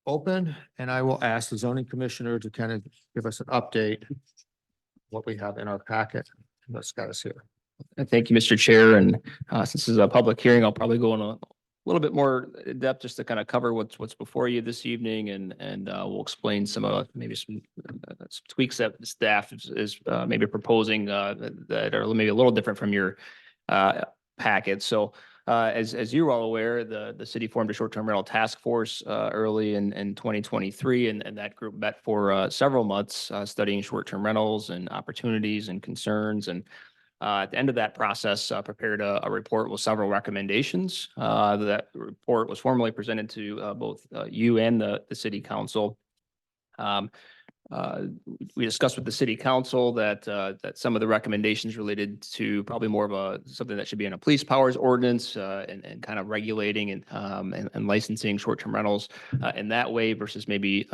open, and I will ask the zoning commissioner to kind of give us an update what we have in our packet. Let's get us here.
Thank you, Mr. Chair. And since this is a public hearing, I'll probably go in a little bit more depth just to kind of cover what's before you this evening, and we'll explain some maybe some tweaks that the staff is maybe proposing that are maybe a little different from your packet. So as you're all aware, the city formed a short-term rental task force early in 2023, and that group met for several months studying short-term rentals and opportunities and concerns. And at the end of that process, prepared a report with several recommendations. That report was formally presented to both you and the city council. We discussed with the city council that some of the recommendations related to probably more of something that should be in a police powers ordinance and kind of regulating and licensing short-term rentals in that way versus maybe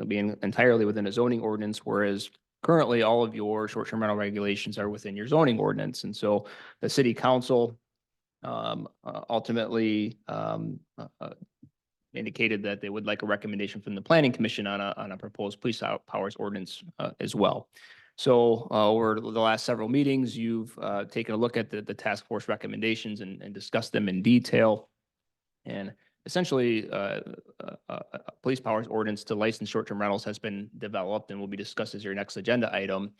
being entirely within a zoning ordinance, whereas currently all of your short-term rental regulations are within your zoning ordinance. And so the city council ultimately indicated that they would like a recommendation from the planning commission on a proposed police powers ordinance as well. So over the last several meetings, you've taken a look at the task force recommendations and discussed them in detail. And essentially, a police powers ordinance to license short-term rentals has been developed and will be discussed as your next agenda item.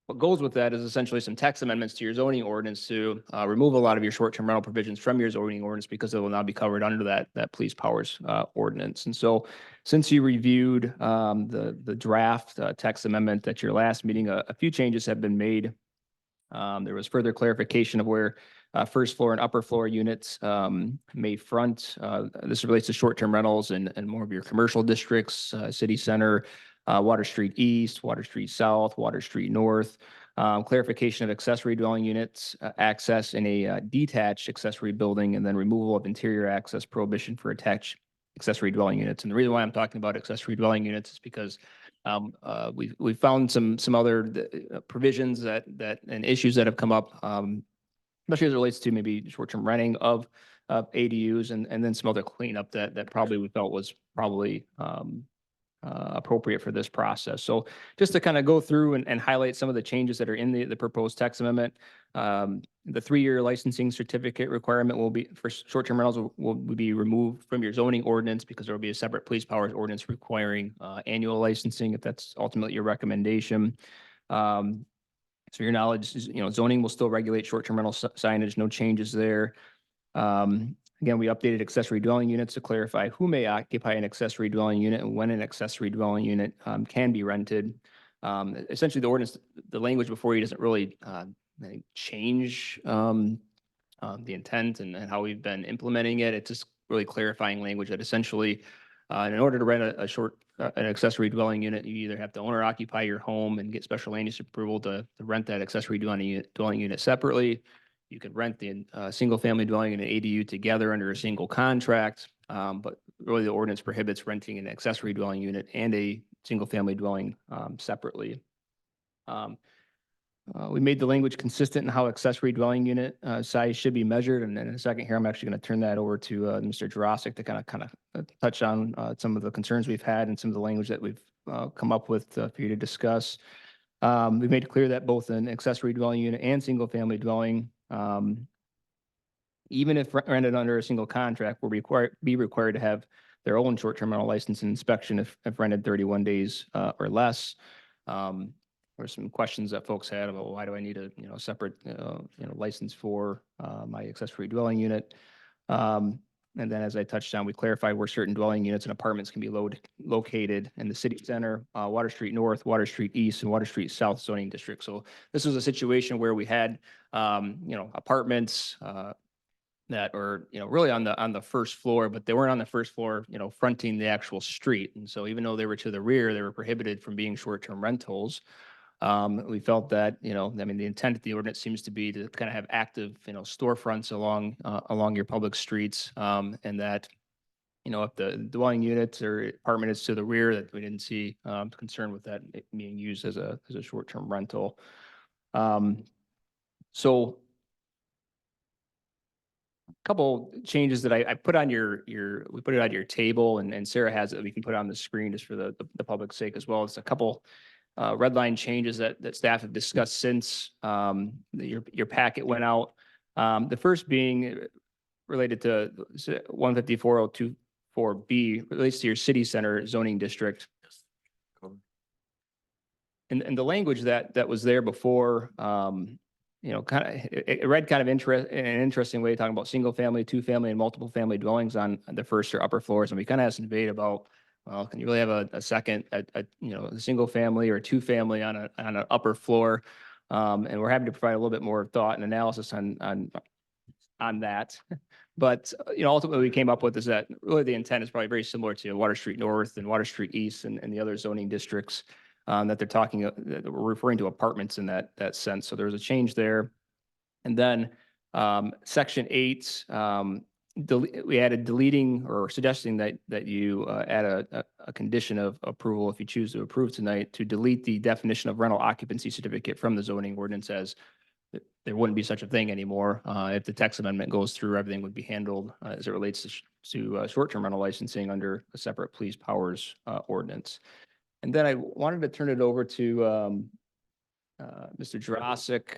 What goes with that is essentially some text amendments to your zoning ordinance to remove a lot of your short-term rental provisions from your zoning ordinance because it will now be covered under that police powers ordinance. And so since you reviewed the draft text amendment at your last meeting, a few changes have been made. There was further clarification of where first floor and upper floor units may front. This relates to short-term rentals and more of your commercial districts, city center, Water Street East, Water Street South, Water Street North. Clarification of accessory dwelling units, access in a detached accessory building, and then removal of interior access prohibition for attached accessory dwelling units. And the reason why I'm talking about accessory dwelling units is because we found some other provisions that and issues that have come up, especially as it relates to maybe short-term renting of ADUs, and then some other cleanup that probably we felt was probably appropriate for this process. So just to kind of go through and highlight some of the changes that are in the proposed text amendment. The 3-year licensing certificate requirement will be for short-term rentals will be removed from your zoning ordinance because there will be a separate police powers ordinance requiring annual licensing if that's ultimately your recommendation. So your knowledge is, zoning will still regulate short-term rental signage, no changes there. Again, we updated accessory dwelling units to clarify who may occupy an accessory dwelling unit and when an accessory dwelling unit can be rented. Essentially, the ordinance, the language before you doesn't really change the intent and how we've been implementing it. It's just really clarifying language that essentially, in order to rent an accessory dwelling unit, you either have to own or occupy your home and get special land use approval to rent that accessory dwelling unit separately. You could rent the single family dwelling and an ADU together under a single contract, But really the ordinance prohibits renting an accessory dwelling unit and a single-family dwelling separately. We made the language consistent in how accessory dwelling unit size should be measured. And then in a second here, I'm actually going to turn that over to Mr. Jurasik to kind of touch on some of the concerns we've had and some of the language that we've come up with for you to discuss. We made it clear that both an accessory dwelling unit and single-family dwelling, even if rented under a single contract, will be required to have their own short-term rental license and inspection if rented 31 days or less. There were some questions that folks had about why do I need a separate license for my accessory dwelling unit. And then as I touched on, we clarified where certain dwelling units and apartments can be located in the city center, Water Street North, Water Street East, and Water Street South zoning district. So this was a situation where we had apartments that are really on the first floor, but they weren't on the first floor fronting the actual street. And so even though they were to the rear, they were prohibited from being short-term rentals. We felt that, the intent of the ordinance seems to be to kind of have active, storefronts along your public streets. And that, if the dwelling units or apartment is to the rear, that we didn't see concern with that being used as a short-term rental. So a couple changes that I put on we put it on your table, and Sarah has it, we can put it on the screen just for the public's sake as well. It's a couple red line changes that staff have discussed since your packet went out. The first being related to 154.024B, relates to your city center zoning district. And the language that was there before, it read kind of in an interesting way, talking about single family, two family, and multiple family dwellings on the first or upper floors. And we kind of had some debate about, well, can you really have a second, a single family or a two family on an upper floor? And we're happy to provide a little bit more thought and analysis on that. But, ultimately we came up with is that really the intent is probably very similar to Water Street North and Water Street East and the other zoning districts that they're talking, that we're referring to apartments in that sense. So there's a change there. And then section 8, we added deleting or suggesting that you add a condition of approval if you choose to approve tonight, to delete the definition of rental occupancy certificate from the zoning ordinance, as there wouldn't be such a thing anymore. If the text amendment goes through, everything would be handled as it relates to short-term rental licensing under a separate police powers ordinance. And then I wanted to turn it over to Mr. Jurasik,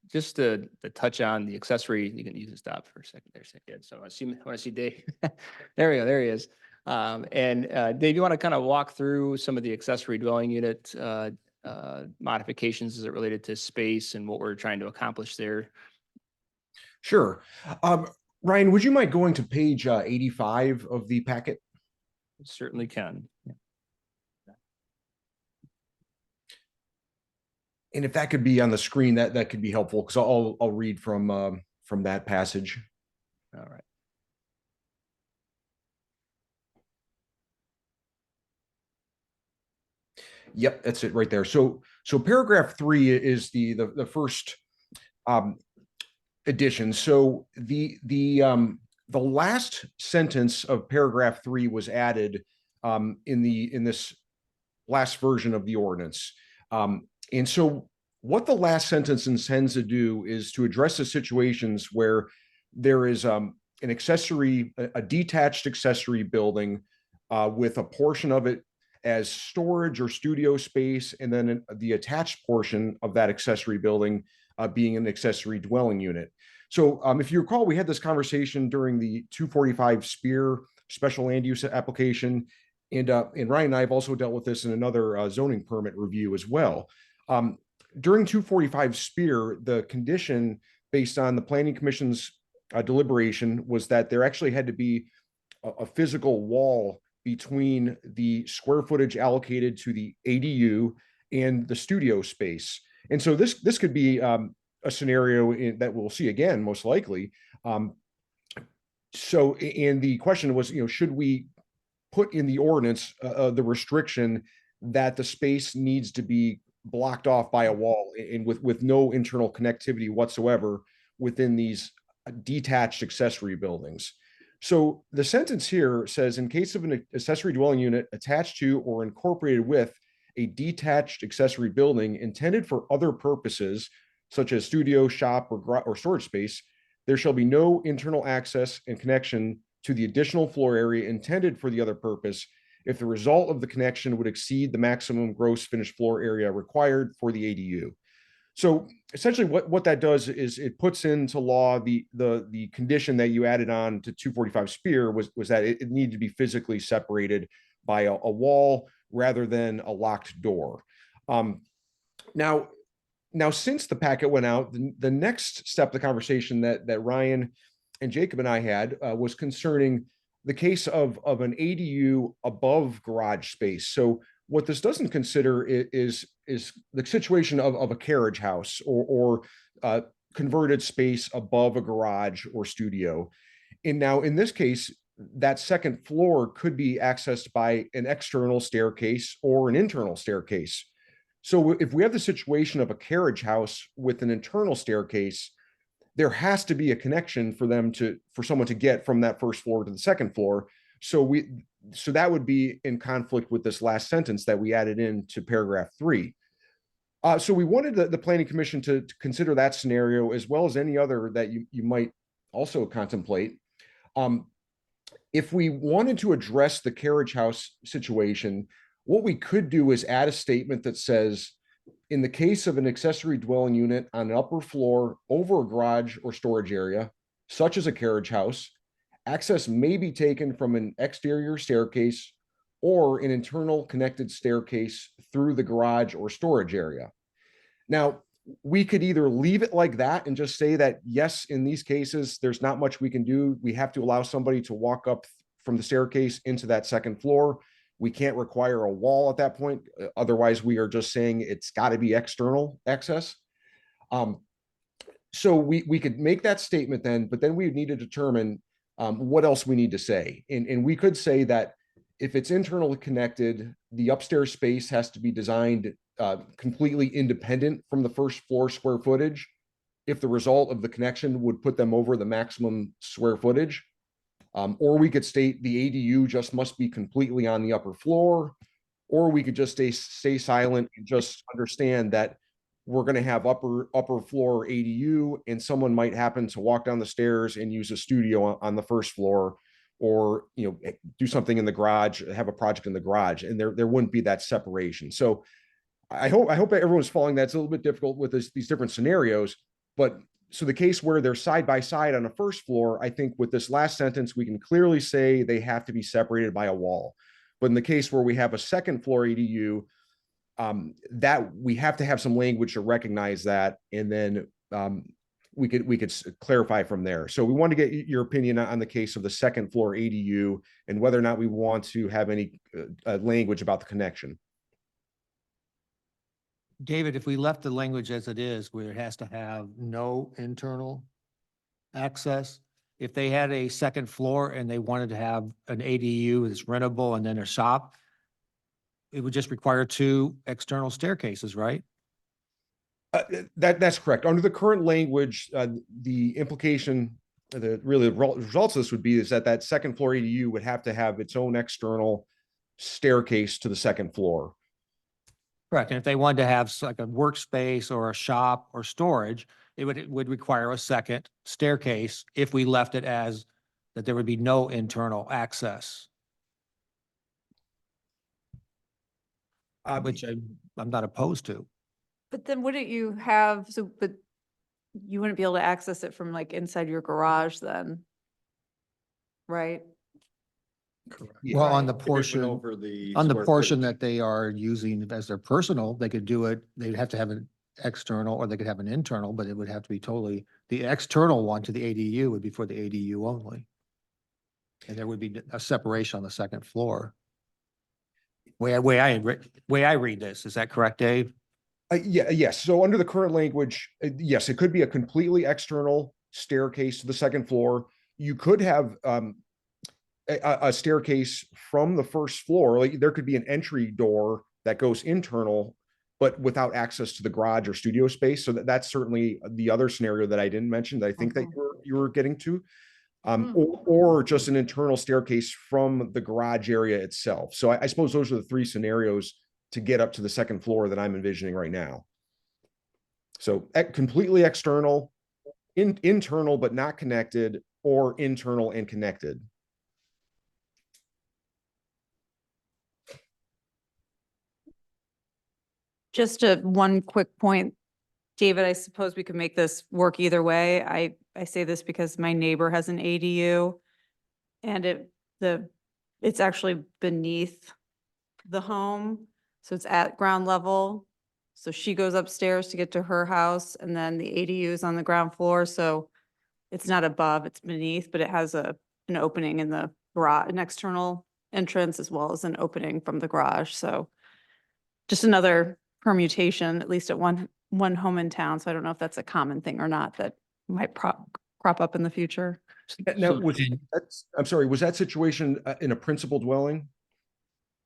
just to touch on the accessory. You can stop for a second there. So I want to see Dave. There we go. There he is. And Dave, you want to kind of walk through some of the accessory dwelling unit modifications as it related to space and what we're trying to accomplish there?
Sure. Ryan, would you mind going to page 85 of the packet?
Certainly can. Yeah.
And if that could be on the screen, that could be helpful, because I'll read from that passage.
All right.
Yep, that's it right there. So paragraph 3 is the first addition. So the last sentence of paragraph 3 was added in this last version of the ordinance. And so what the last sentence intends to do is to address the situations where there is a detached accessory building with a portion of it as storage or studio space, and then the attached portion of that accessory building being an accessory dwelling unit. So if you recall, we had this conversation during the 245 Spear special land use application, and Ryan and I have also dealt with this in another zoning permit review as well. During 245 Spear, the condition based on the Planning Commission's deliberation was that there actually had to be a physical wall between the square footage allocated to the ADU and the studio space. And so this could be a scenario that we'll see again, most likely. So, and the question was, should we put in the ordinance the restriction that the space needs to be blocked off by a wall and with no internal connectivity whatsoever within these detached accessory buildings? So the sentence here says, in case of an accessory dwelling unit attached to or incorporated with a detached accessory building intended for other purposes, such as studio, shop, or storage space, there shall be no internal access and connection to the additional floor area intended for the other purpose if the result of the connection would exceed the maximum gross finished floor area required for the ADU. So essentially what that does is it puts into law the condition that you added on to 245 Spear was that it needed to be physically separated by a wall rather than a locked door. Now, since the packet went out, the next step of the conversation that Ryan and Jacob and I had was concerning the case of an ADU above garage space. So what this doesn't consider is the situation of a carriage house or converted space above a garage or studio. And now in this case, that second floor could be accessed by an external staircase or an internal staircase. So if we have the situation of a carriage house with an internal staircase, there has to be a connection for someone to get from that first floor to the second floor. So that would be in conflict with this last sentence that we added into paragraph 3. So we wanted the Planning Commission to consider that scenario as well as any other that you might also contemplate. If we wanted to address the carriage house situation, what we could do is add a statement that says, in the case of an accessory dwelling unit on an upper floor over a garage or storage area, such as a carriage house, access may be taken from an exterior staircase or an internal connected staircase through the garage or storage area. Now, we could either leave it like that and just say that, yes, in these cases, there's not much we can do. We have to allow somebody to walk up from the staircase into that second floor. We can't require a wall at that point. Otherwise, we are just saying it's got to be external access. So we could make that statement then, but then we would need to determine what else we need to say. And we could say that if it's internally connected, the upstairs space has to be designed completely independent from the first floor square footage if the result of the connection would put them over the maximum square footage. Or we could state the ADU just must be completely on the upper floor, or we could just stay silent and just understand that we're going to have upper floor ADU, and someone might happen to walk down the stairs and use a studio on the first floor, or do something in the garage, have a project in the garage, and there wouldn't be that separation. So I hope everyone's following that. It's a little bit difficult with these different scenarios, but so the case where they're side by side on a first floor, I think with this last sentence, we can clearly say they have to be separated by a wall. But in the case where we have a second floor ADU, that we have to have some language to recognize that, and then we could clarify from there. So we want to get your opinion on the case of the second floor ADU and whether or not we want to have any language about the connection.
David, if we left the language as it is, where it has to have no internal access, if they had a second floor and they wanted to have an ADU that's rentable and then a shop, it would just require 2 external staircases, right?
That's correct. Under the current language, the implication, the results of this would be is that second floor ADU would have to have its own external staircase to the second floor.
Correct. And if they wanted to have like a workspace or a shop or storage, it would require a second staircase if we left it as that there would be no internal access. Which I'm not opposed to.
But then wouldn't you have, but you wouldn't be able to access it from like inside your garage then, right?
Well, on the
If it went
portion,
over the
on the
square
portion
footage.
that they are using as their personal, they could do it, they'd have to have an external or they could have an internal, but it would have to be totally, the external one to the ADU would be for the ADU only. And there would be a separation on the second floor. Way I read this, is that correct, Dave?
Yes. So under the current language, yes, it could be a completely external staircase to the second floor. You could have a staircase from the first floor. Like there could be an entry door that goes internal, but without access to the garage or studio space. So that's certainly the other scenario that I didn't mention that I think that you were getting to. or just an internal staircase from the garage area itself. So I suppose those are the three scenarios to get up to the second floor that I'm envisioning right now. So completely external, internal but not connected, or internal and connected.
Just one quick point, David, I suppose we could make this work either way. I say this because my neighbor has an ADU and it's actually beneath the home. So it's at ground level. So she goes upstairs to get to her house and then the ADU is on the ground floor. So it's not above, it's beneath, but it has an opening in the garage, an external entrance as well as an opening from the garage. So just another permutation, at least at one home in town. So I don't know if that's a common thing or not that might crop up in the future.
Now, I'm sorry, was that situation in a principal dwelling?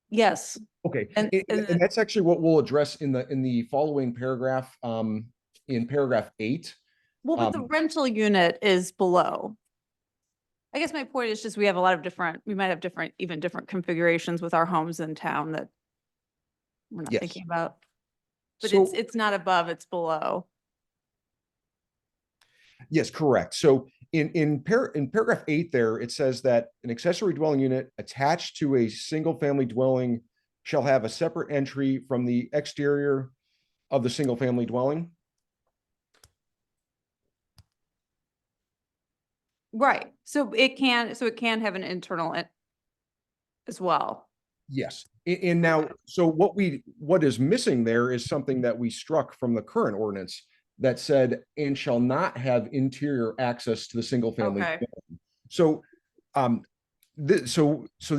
Yes.
Okay,
And-
and that's actually what we'll address in the following paragraph, in paragraph 8.
Well, but the rental unit is below. I guess my point is just we have a lot of we might have even different configurations with our homes in town that we're not
Yes.
thinking about. But
So-
it's not above, it's below.
Yes, correct. So in paragraph 8 there, it says that an accessory dwelling unit attached to a single family dwelling shall have a separate entry from the exterior of the single family dwelling.
Right. So it can have an internal as well.
Yes. And now, so what is missing there is something that we struck from the current ordinance that said, and shall not have interior access to the single family.
Okay.
dwelling." So,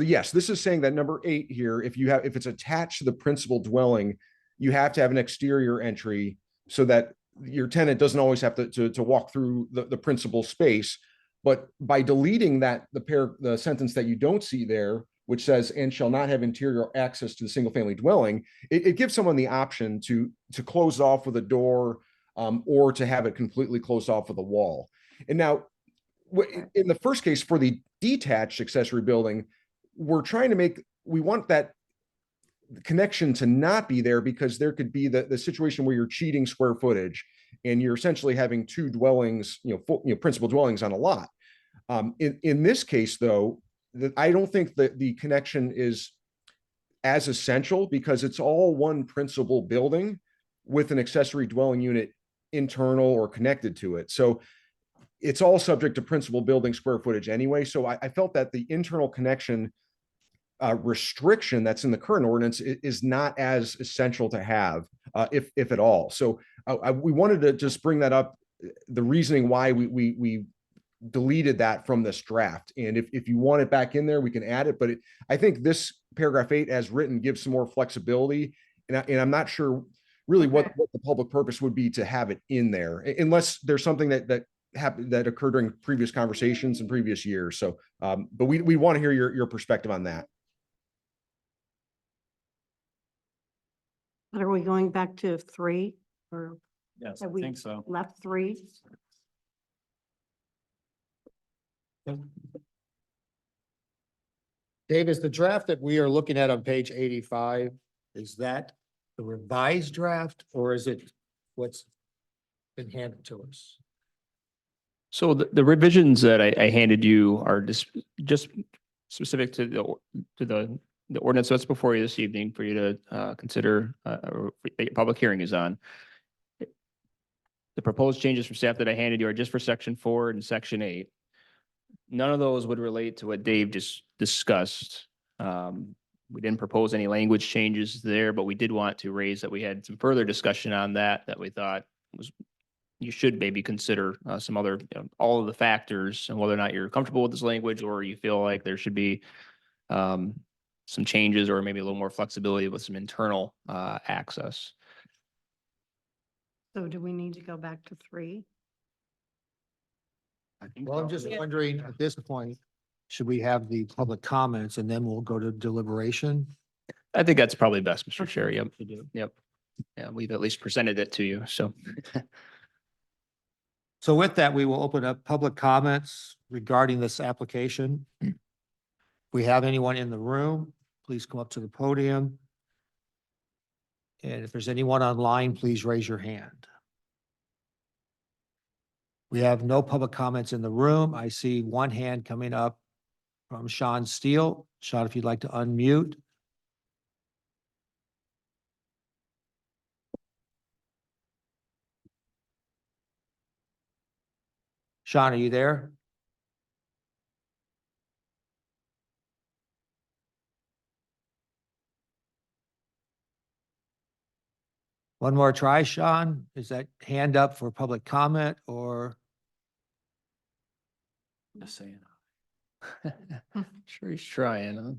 yes, this is saying that number 8 here, if it's attached to the principal dwelling, you have to have an exterior entry so that your tenant doesn't always have to walk through the principal space. But by deleting the sentence that you don't see there, which says, and shall not have interior access to the single family dwelling, it gives someone the option to close off with a door, or to have it completely closed off with a wall. And now, in the first case, for the detached accessory building, we want that connection to not be there because there could be the situation where you're cheating square footage and you're essentially having two dwellings, principal dwellings on a lot. In this case, though, I don't think that the connection is as essential because it's all one principal building with an accessory dwelling unit internal or connected to it. So it's all subject to principal building square footage anyway. So I felt that the internal connection restriction that's in the current ordinance is not as essential to have, if at all. So we wanted to just bring that up, the reasoning why we deleted that from this draft. And if you want it back in there, we can add it. But I think this paragraph 8 as written gives some more flexibility. And I'm not sure really what the public purpose would be to have it in there, unless there's something that happened that occurred during previous conversations in previous years. So, but we want to hear your perspective on that.
But are we going back to 3 or
Yes,
have
I
we
think so.
left 3?
Dave, is the draft that we are looking at on page 85, is that the revised draft or is it what's been handed to us?
So the revisions that I handed you are just specific to the ordinance that's before you this evening for you to consider, or that your public hearing is on. The proposed changes from staff that I handed you are just for section 4 and section 8. None of those would relate to what Dave just discussed. We didn't propose any language changes there, but we did want to raise that we had some further discussion on that we thought you should maybe consider some other, all of the factors and whether or not you're comfortable with this language or you feel like there should be some changes or maybe a little more flexibility with some internal access.
So do we need to go back to 3?
Well, I'm just wondering at this point, should we have the public comments and then we'll go to deliberation?
I think that's probably best, Mr. Chair. Yep. Yep. Yeah, we've at least presented it to you. So
So with that, we will open up public comments. regarding this application. If we have anyone in the room, please come up to the podium. And if there's anyone online, please raise your hand. We have no public comments in the room. I see one hand coming up from Sean Steele. Sean, if you'd like to unmute. Sean, are you there? One more try, Sean. Is that hand up for public comment or?
Just saying.
Sure he's trying, huh?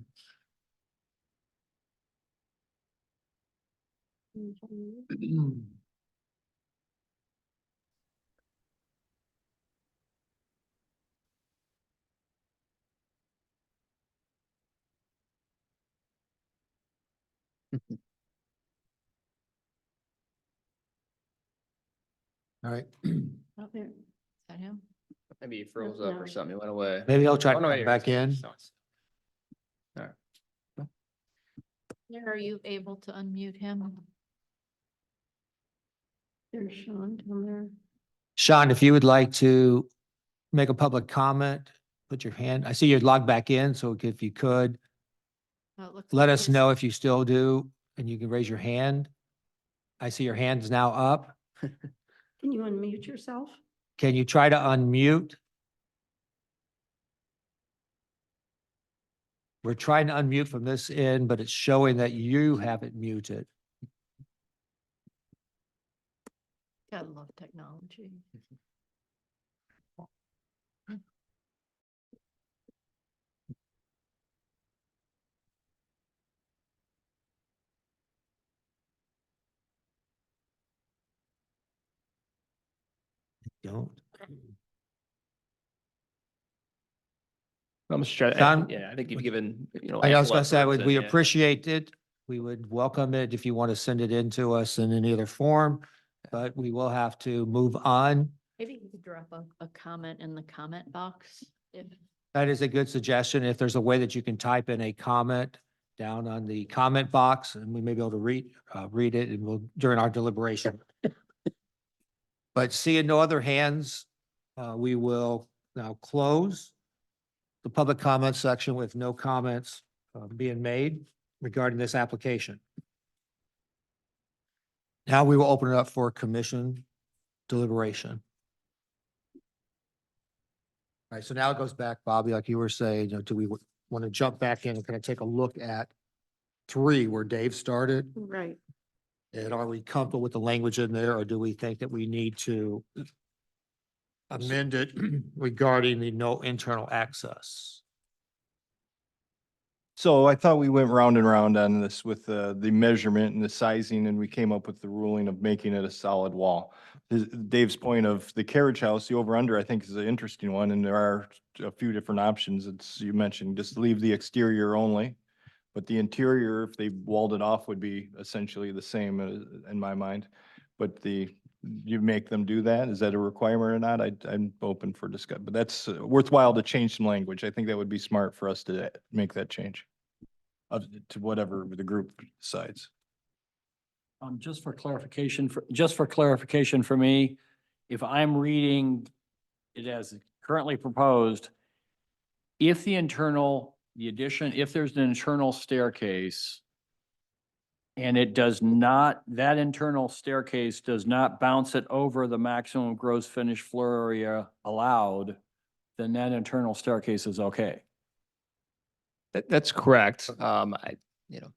All right.
Oh, there. Is that him?
Maybe he froze up or something, he went away.
Maybe I'll try
Oh,
to
no,
come
here
back
he
in.
is. No, it's- All right.
Claire, are you able to unmute him?
There's Sean down there.
Sean, if you would like to make a public comment, put your hand, I see you're logged back in, so if you could,
Oh, it looks
let
like
us
his-
know if you still do, and you can raise your hand. I see your hand's now up.
Can you unmute yourself?
Can you try to unmute? We're trying to unmute from this end, but it's showing that you have it muted.
Gotta love technology.
Don't.
Well, Mr. Chair,
Sean?
yeah, I think you've given, you know.
I was
ample
gonna say,
efforts
we
and, yeah.
appreciate it. We would welcome it if you want to send it in to us in any other form, but we will have to move on.
Maybe you could drop a comment in the comment box if.
That is a good suggestion. If there's a way that you can type in a comment down on the comment box, and we may be able to read it and we'll, during our deliberation. But seeing no other hands, we will now close the public comment section with no comments being made regarding this application. Now we will open it up for commission deliberation. All right, so now it goes back, Bobby, like you were saying, do we want to jump back in and kind of take a look at 3 where Dave started?
Right.
And are we comfortable with the language in there, or do we think that we need to amend it regarding the no internal access?
So I thought we went round and round on this with the measurement and the sizing, and we came up with the ruling of making it a solid wall. Dave's point of the carriage house, the over-under, I think is an interesting one, and there are a few different options. It's, you mentioned, just leave the exterior only. But the interior, if they walled it off, would be essentially the same in my mind. But you make them do that? Is that a requirement or not? I'm open for discussion, but that's worthwhile to change some language. I think that would be smart for us to make that change to whatever the group decides.
Just for clarification, for me, if I'm reading it as currently proposed, if the addition, if there's an internal staircase and it does not, that internal staircase does not bounce it over the maximum gross finished floor area allowed, then that internal staircase is okay.
That's correct. Yep.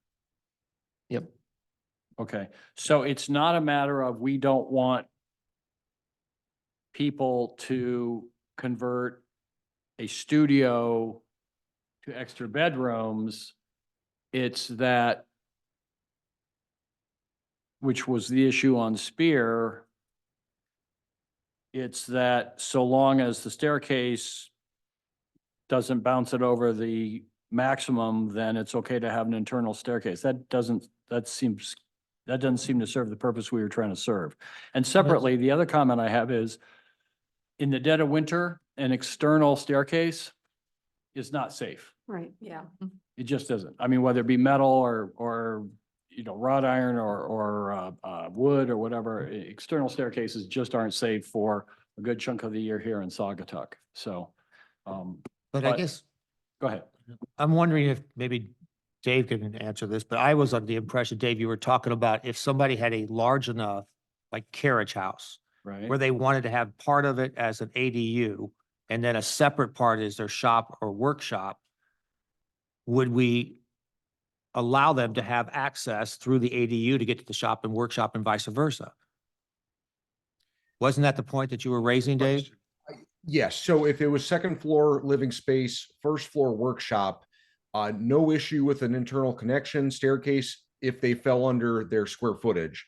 Okay, so it's not a matter of we don't want people to convert a studio to extra bedrooms. It's that, which was the issue on Spear. It's that so long as the staircase doesn't bounce it over the maximum, then it's okay to have an internal staircase. That doesn't seem to serve the purpose we were trying to serve. And separately, the other comment I have is, in the dead of winter, an external staircase is not safe.
Right.
Yeah.
It just isn't. I mean, whether it be metal or, wrought iron or wood or whatever, external staircases just aren't safe for a good chunk of the year here in Saugatuck. So,
But I guess
go ahead.
I'm wondering if maybe Dave can answer this, but I was under the impression, Dave, you were talking about if somebody had a large enough, like carriage house,
Right.
where they wanted to have part of it as an ADU and then a separate part is their shop or workshop, would we allow them to have access through the ADU to get to the shop and workshop and vice versa? Wasn't that the point that you were raising, Dave?
Yes, so if it was second floor living space, first floor workshop, no issue with an internal connection staircase if they fell under their square footage.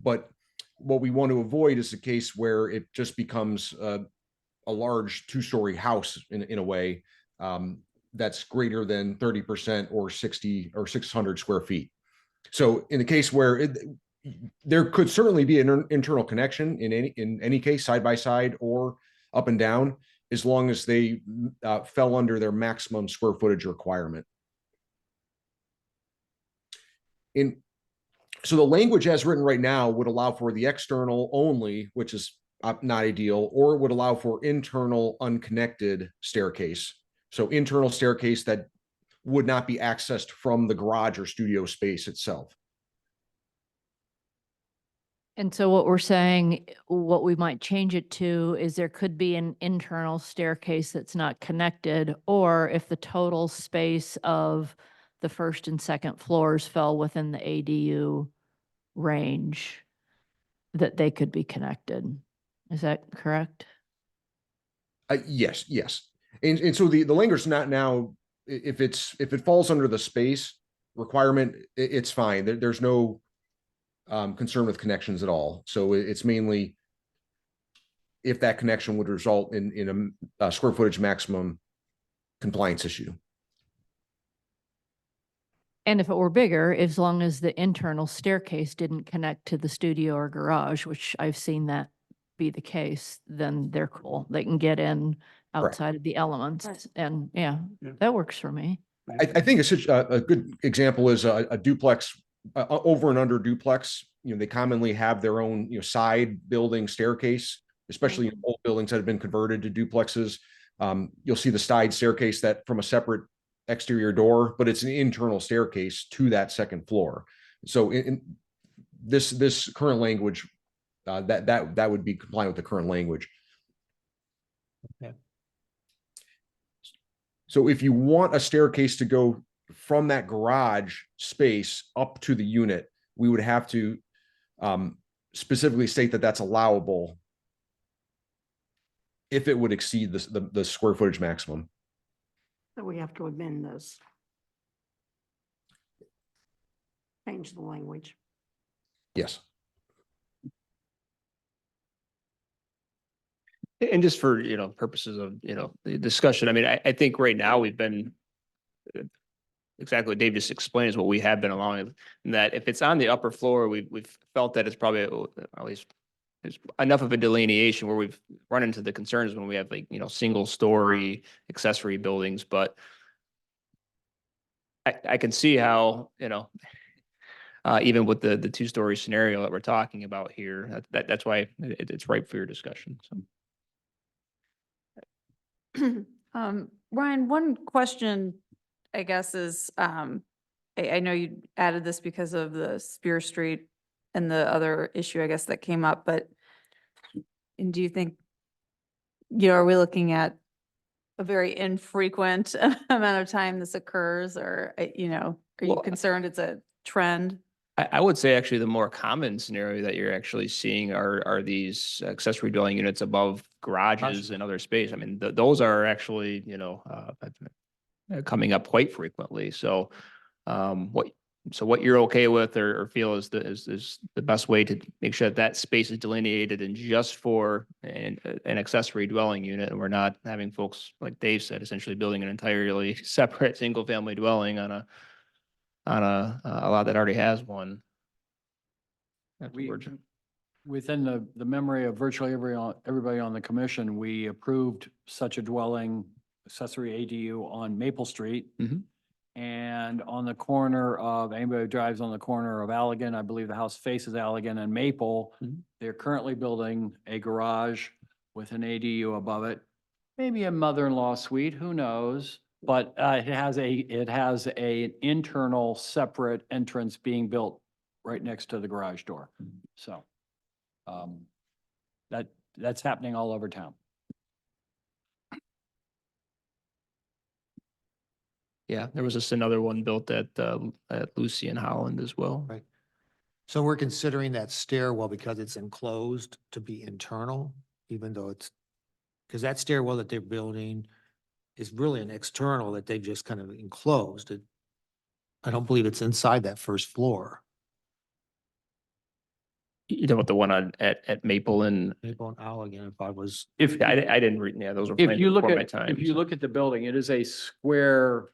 But what we want to avoid is the case where it just becomes a large two-story house in a way that's greater than 30% or 60 or 600 square feet. So in the case where there could certainly be an internal connection in any case, side by side or up and down, as long as they fell under their maximum square footage requirement. So the language as written right now would allow for the external only, which is not ideal, or it would allow for internal unconnected staircase. So internal staircase that would not be accessed from the garage or studio space itself.
And so what we're saying, what we might change it to is there could be an internal staircase that's not connected, or if the total space of the first and second floors fell within the ADU range, that they could be connected. Is that correct?
Yes. And so the language is not now, if it falls under the space requirement, it's fine. There's no concern with connections at all. So it's mainly if that connection would result in a square footage maximum compliance issue.
And if it were bigger, as long as the internal staircase didn't connect to the studio or garage, which I've seen that be the case, then they're cool. They can get in outside of the elements.
Right.
And yeah,
Yeah.
that works for me.
I think a good example is a duplex, over and under duplex. They commonly have their own side building staircase, especially in old buildings that have been converted to duplexes. You'll see the side staircase that from a separate exterior door, but it's an internal staircase to that second floor. So in this current language, that would be compliant with the current language.
Okay.
So if you want a staircase to go from that garage space up to the unit, we would have to specifically state that that's allowable if it would exceed the square footage maximum.
So we have to amend this. Change the language.
Yes.
And just for, purposes of, the discussion, I mean, I think right now we've been exactly what Dave just explained is what we have been allowing, and that if it's on the upper floor, we've felt that it's probably at least there's enough of a delineation where we've run into the concerns when we have single story accessory buildings, but I can see how, even with the two-story scenario that we're talking about here, that's why it's ripe for your discussion. So.
Ryan, one question, I guess, is, I know you added this because of the Spear Street and the other issue, I guess, that came up, but do you think, are we looking at a very infrequent amount of time this occurs, or, are you concerned it's a trend?
I would say actually the more common scenario that you're actually seeing are these accessory dwelling units above garages and other space. I mean, those are actually, coming up quite frequently. So what you're okay with or feel is the best way to make sure that space is delineated and just for an accessory dwelling unit, and we're not having folks, like Dave said, essentially building an entirely separate single family dwelling on a lot that already has one.
We Within the memory of virtually everybody on the commission, we approved such a dwelling accessory ADU on Maple Street.
Mhm.
And on the corner of, anybody who drives on the corner of Allegan, I believe the house faces Allegan and Maple.
Mhm.
They're currently building a garage with an ADU above it. Maybe a mother-in-law suite, who knows? But it has a internal separate entrance being built right next to the garage door. So that's happening all over town.
Yeah, there was just another one built at Lucy in Holland as well.
Right. So we're considering that stairwell because it's enclosed to be internal, even though it's, because that stairwell that they're building is really an external that they've just kind of enclosed. I don't believe it's inside that first floor.
You know what, the one at Maple and,
Maple and Allegan, if I was,
If,
I didn't read, yeah, those were
if
planned
you look
before my
at,
time.
if you
so.
look at the building, it is a square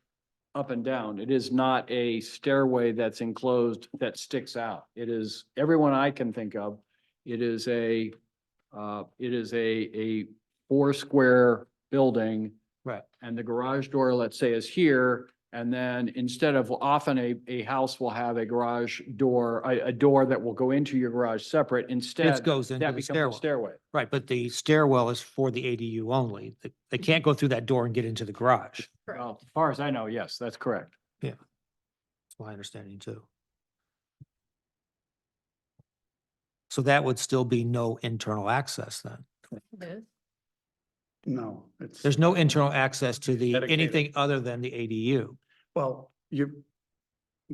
up and down. It is not a stairway that's enclosed that sticks out. It is, everyone I can think of, it is a 4 square building.
right,
And the garage door, let's say, is here. And then instead of, often a house will have a garage door, a door that will go into your garage separate. Instead,
it goes into
that
the
becomes a
stairwell.
stairway.
Right, but the stairwell is for the ADU only. They can't go through that door and get into the garage.
Well, as far as I know, yes, that's correct.
That's my understanding too. So that would still be no internal access then.
No, it's.
There's no internal access to the,
Dedicated.
anything other than the ADU.
Well, you.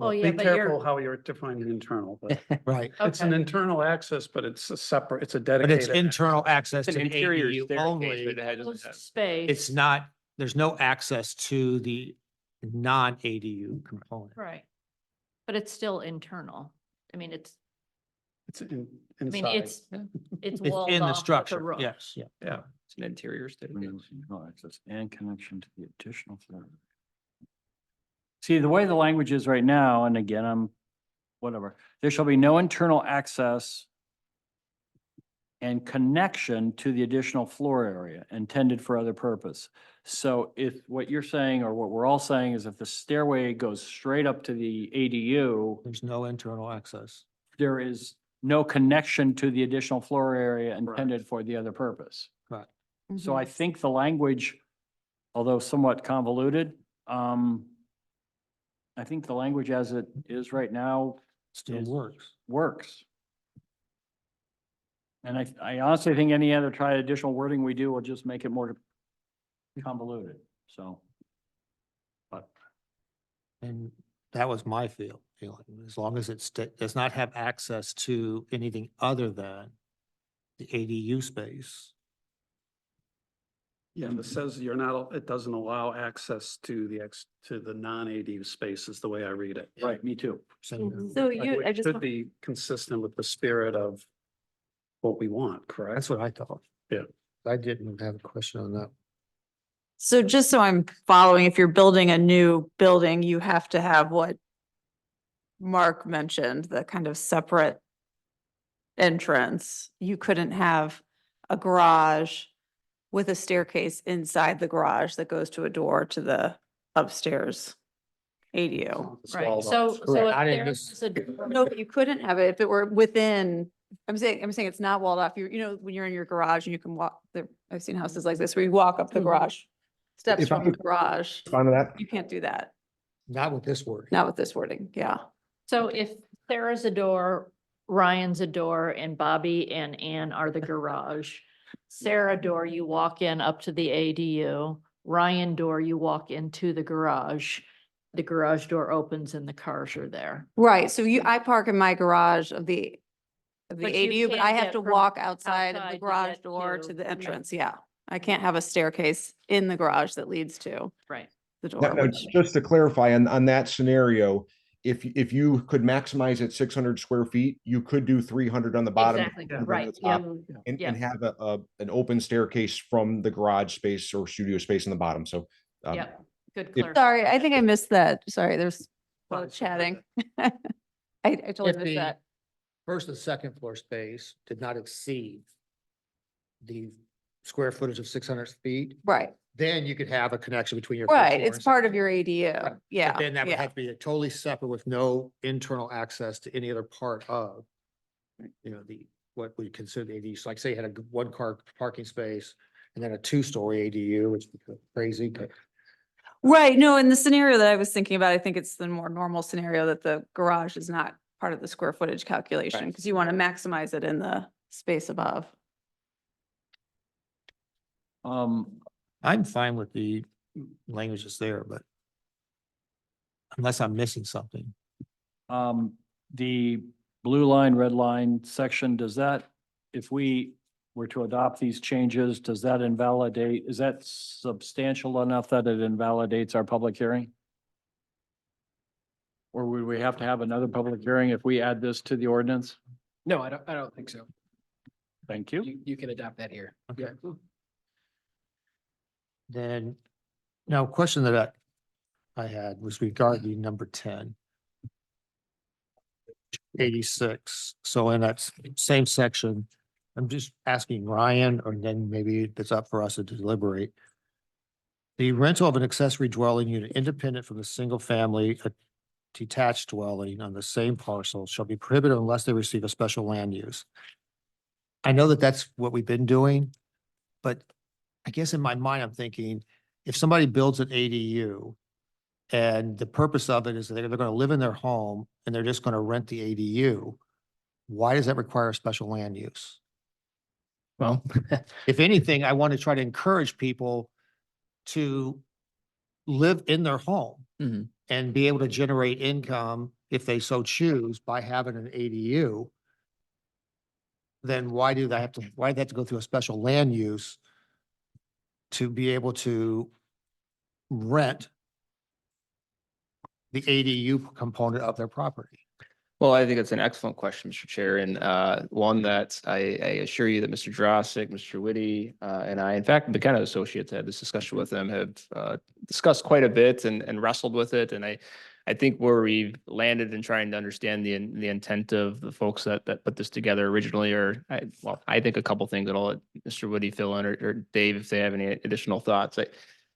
Oh,
Well,
yeah,
be
but you're-
careful how you're defining internal, but
Right.
it's an
Okay.
internal access, but it's a separate, it's a
But
dedicated.
it's internal access
It's
to
an
the
interior
ADU
staircase,
only.
but it doesn't
Closed
have-
space.
It's not, there's no access to the non-ADU component.
Right. But it's still internal. I mean, it's,
It's
I mean,
inside.
it's
It's
walled
in
off
the
with a
structure,
roof.
yes, yeah.
Yeah.
It's an interior staircase.
Access and connection to the additional floor. See, the way the language is right now, and again, whatever, there shall be no internal access and connection to the additional floor area intended for other purpose. So if what you're saying, or what we're all saying, is if the stairway goes straight up to the ADU,
There's no internal access.
there is no connection to the additional floor area intended for the other purpose.
Right.
So I think the language, although somewhat convoluted, I think the language as it is right now
Still
Is-
works.
works. And I honestly think any other additional wording we do will just make it more convoluted, so. But
And that was my feeling, as long as it does not have access to anything other than the ADU space.
Yeah, and it says you're not, it doesn't allow access to the non-ADU spaces, the way I read it.
right, me too.
So
Like,
you,
which
I just,
should be consistent with the spirit of what we want, correct?
That's what I thought.
Yeah.
I didn't have a question on that.
So just so I'm following, if you're building a new building, you have to have what Mark mentioned, the kind of separate entrance. You couldn't have a garage with a staircase inside the garage that goes to a door to the upstairs ADU.
It's
Right,
walled
so,
off.
so
I
if
didn't
there's a.
No, but you couldn't have it if it were within, I'm saying it's not walled off. You know, when you're in your garage and you can walk there, I've seen houses like this where you walk up the
Mhm.
garage, steps
If I
from the
could-
garage.
Fine with that?
You can't do that.
Not with this word.
Not with this wording. Yeah.
So if Sarah's a door, Ryan's a door, and Bobby and Ann are the garage. Sarah door, you walk in up to the ADU. Ryan door, you walk into the garage. The garage door opens and the cars are there.
Right. So I park in my garage of the
But you
ADU, but I
can't
have
get
to
from
walk outside of
outside
the
to
garage
get
door
to-
to the
okay.
entrance. Yeah. I can't have a staircase in the garage that leads to
Right.
the
Now,
door.
now,
which-
just to clarify on that scenario, if you could maximize at 600 square feet, you could do 300 on the bottom.
Exactly,
300 on
right,
the top,
yep.
And,
yeah.
and have an open staircase from the garage space or studio space in the bottom. So
Yep, good
if-
clarification.
Sorry, I think I missed that. Sorry, there's a lot of chatting. I totally
If
missed
the-
that.
first and second floor space did not exceed the square footage of 600 feet,
Right,
then you could have a connection between your. first
right.
floor
It's
and
part
second
of your
floor.
ADU.
Right.
Yeah.
But then that would
yeah.
have to be totally separate with no internal access to any other part of, what we consider the ADU. So like say you had a one car parking space and then a two-story ADU, which would be crazy, but
Right, no, in the scenario that I was thinking about, I think it's the more normal scenario that the garage is not part of the square footage calculation, because you want to maximize it in the space above.
I'm fine with the language that's there, but unless I'm missing something.
The blue line, red line section, does that, if we were to adopt these changes, does that invalidate, is that substantial enough that it invalidates our public hearing? Or would we have to have another public hearing if we add this to the ordinance?
No, I don't think so.
Thank you.
You can adopt that here.
Okay.
Yeah.
Then, now, a question that I had was regarding number 10. 86. So in that same section, I'm just asking Ryan, or then maybe it's up for us to deliberate. The rental of an accessory dwelling unit independent from the single family detached dwelling on the same parcel shall be prohibited unless they receive a special land use. I know that that's what we've been doing, but I guess in my mind, I'm thinking, if somebody builds an ADU and the purpose of it is that they're going to live in their home and they're just going to rent the ADU, why does that require a special land use?
Well,
If anything, I want to try to encourage people to live in their home
Mhm.
and be able to generate income if they so choose by having an ADU. Then why do they have to go through a special land use to be able to rent the ADU component of their property?
Well, I think it's an excellent question, Mr. Chair, and one that I assure you that Mr. Drossik, Mr. Whitty, and I, in fact, the kind of associates had this discussion with them, have discussed quite a bit and wrestled with it. And I think where we've landed in trying to understand the intent of the folks that put this together originally are, I think a couple things that I'll let Mr. Whitty fill in, or Dave, if they have any additional thoughts. I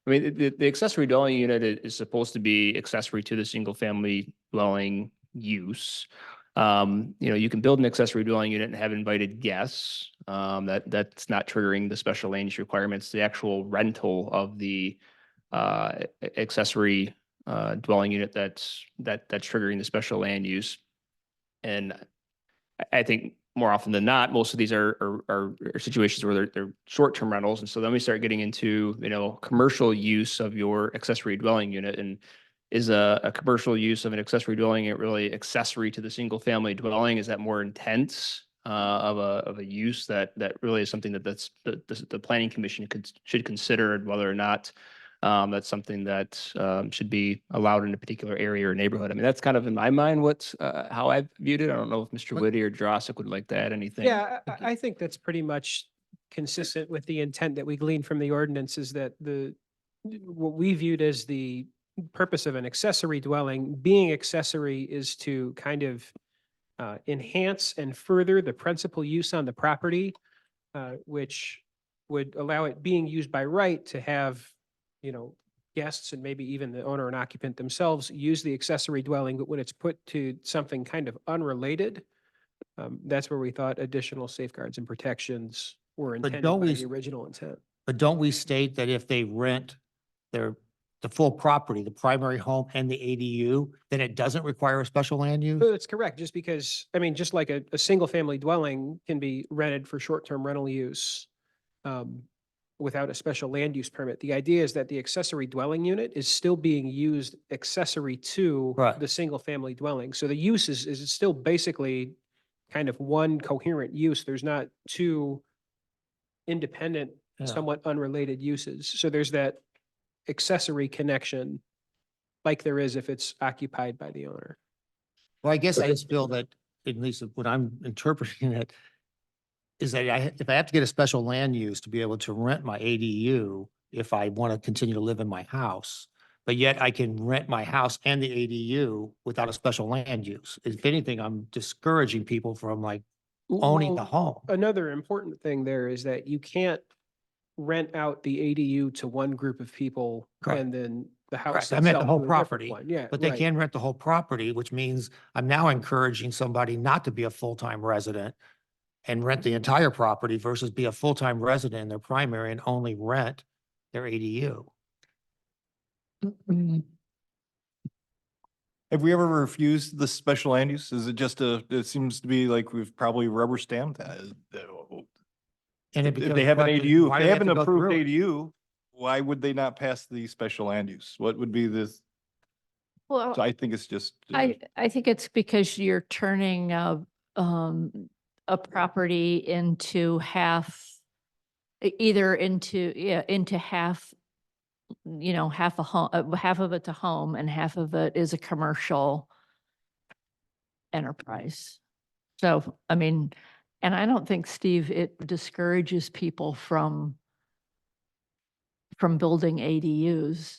mean, the accessory dwelling unit is supposed to be accessory to the single family dwelling use. You can build an accessory dwelling unit and have invited guests. That's not triggering the special land use requirements. The actual rental of the accessory dwelling unit that's triggering the special land use. And I think more often than not, most of these are situations where they're short-term rentals. And so then we start getting into, commercial use of your accessory dwelling unit. And is a commercial use of an accessory dwelling unit really accessory to the single family dwelling? Is that more intense of a use that really is something that's the planning commission should consider whether or not that's something that should be allowed in a particular area or neighborhood? I mean, that's kind of in my mind how I've viewed it. I don't know if Mr. Whitty or Drossik would like to add anything.
Yeah, I think that's pretty much consistent with the intent that we gleaned from the ordinance, is that what we viewed as the purpose of an accessory dwelling, being accessory, is to kind of enhance and further the principal use on the property, which would allow it being used by right to have, guests and maybe even the owner and occupant themselves use the accessory dwelling. But when it's put to something kind of unrelated, that's where we thought additional safeguards and protections were intended
don't
by
we
the original intent.
But don't we state that if they rent the full property, the primary home and the ADU, then it doesn't require a special land use?
That's correct. Just because, just like a single family dwelling can be rented for short-term rental use without a special land use permit. The idea is that the accessory dwelling unit is still being used accessory to
Right.
the single family dwelling. So the use is still basically kind of one coherent use. There's not two independent,
Yeah.
somewhat unrelated uses. So there's that accessory connection like there is if it's occupied by the owner.
Well, I guess I just feel that, at least when I'm interpreting it, is that if I have to get a special land use to be able to rent my ADU, if I want to continue to live in my house, but yet I can rent my house and the ADU without a special land use. If anything, I'm discouraging people from like owning the
Well,
home.
Another important thing there is that you can't rent out the ADU to one group of people
Correct.
and then the house
Correct. I meant the
itself
whole
to a different
property,
one. Yeah,
but they
right.
can rent the whole property, which means I'm now encouraging somebody not to be a full-time resident and rent the entire property versus be a full-time resident in their primary and only rent their ADU.
Have we ever refused the special land use? Is it just it seems to be like we've probably rubber stamped that.
And it
If
becomes
they have an
question,
ADU,
why
if
do
they have
have
an
to go
approved
through it?
ADU, why would they not pass the special land use? What would be this?
Well,
So I think it's just.
I think it's because you're turning a property into half, either into, yeah, into half, you know, half a home, half of it's a home and half of it is a commercial enterprise. So, I mean, and I don't think, Steve, it discourages people from building ADUs.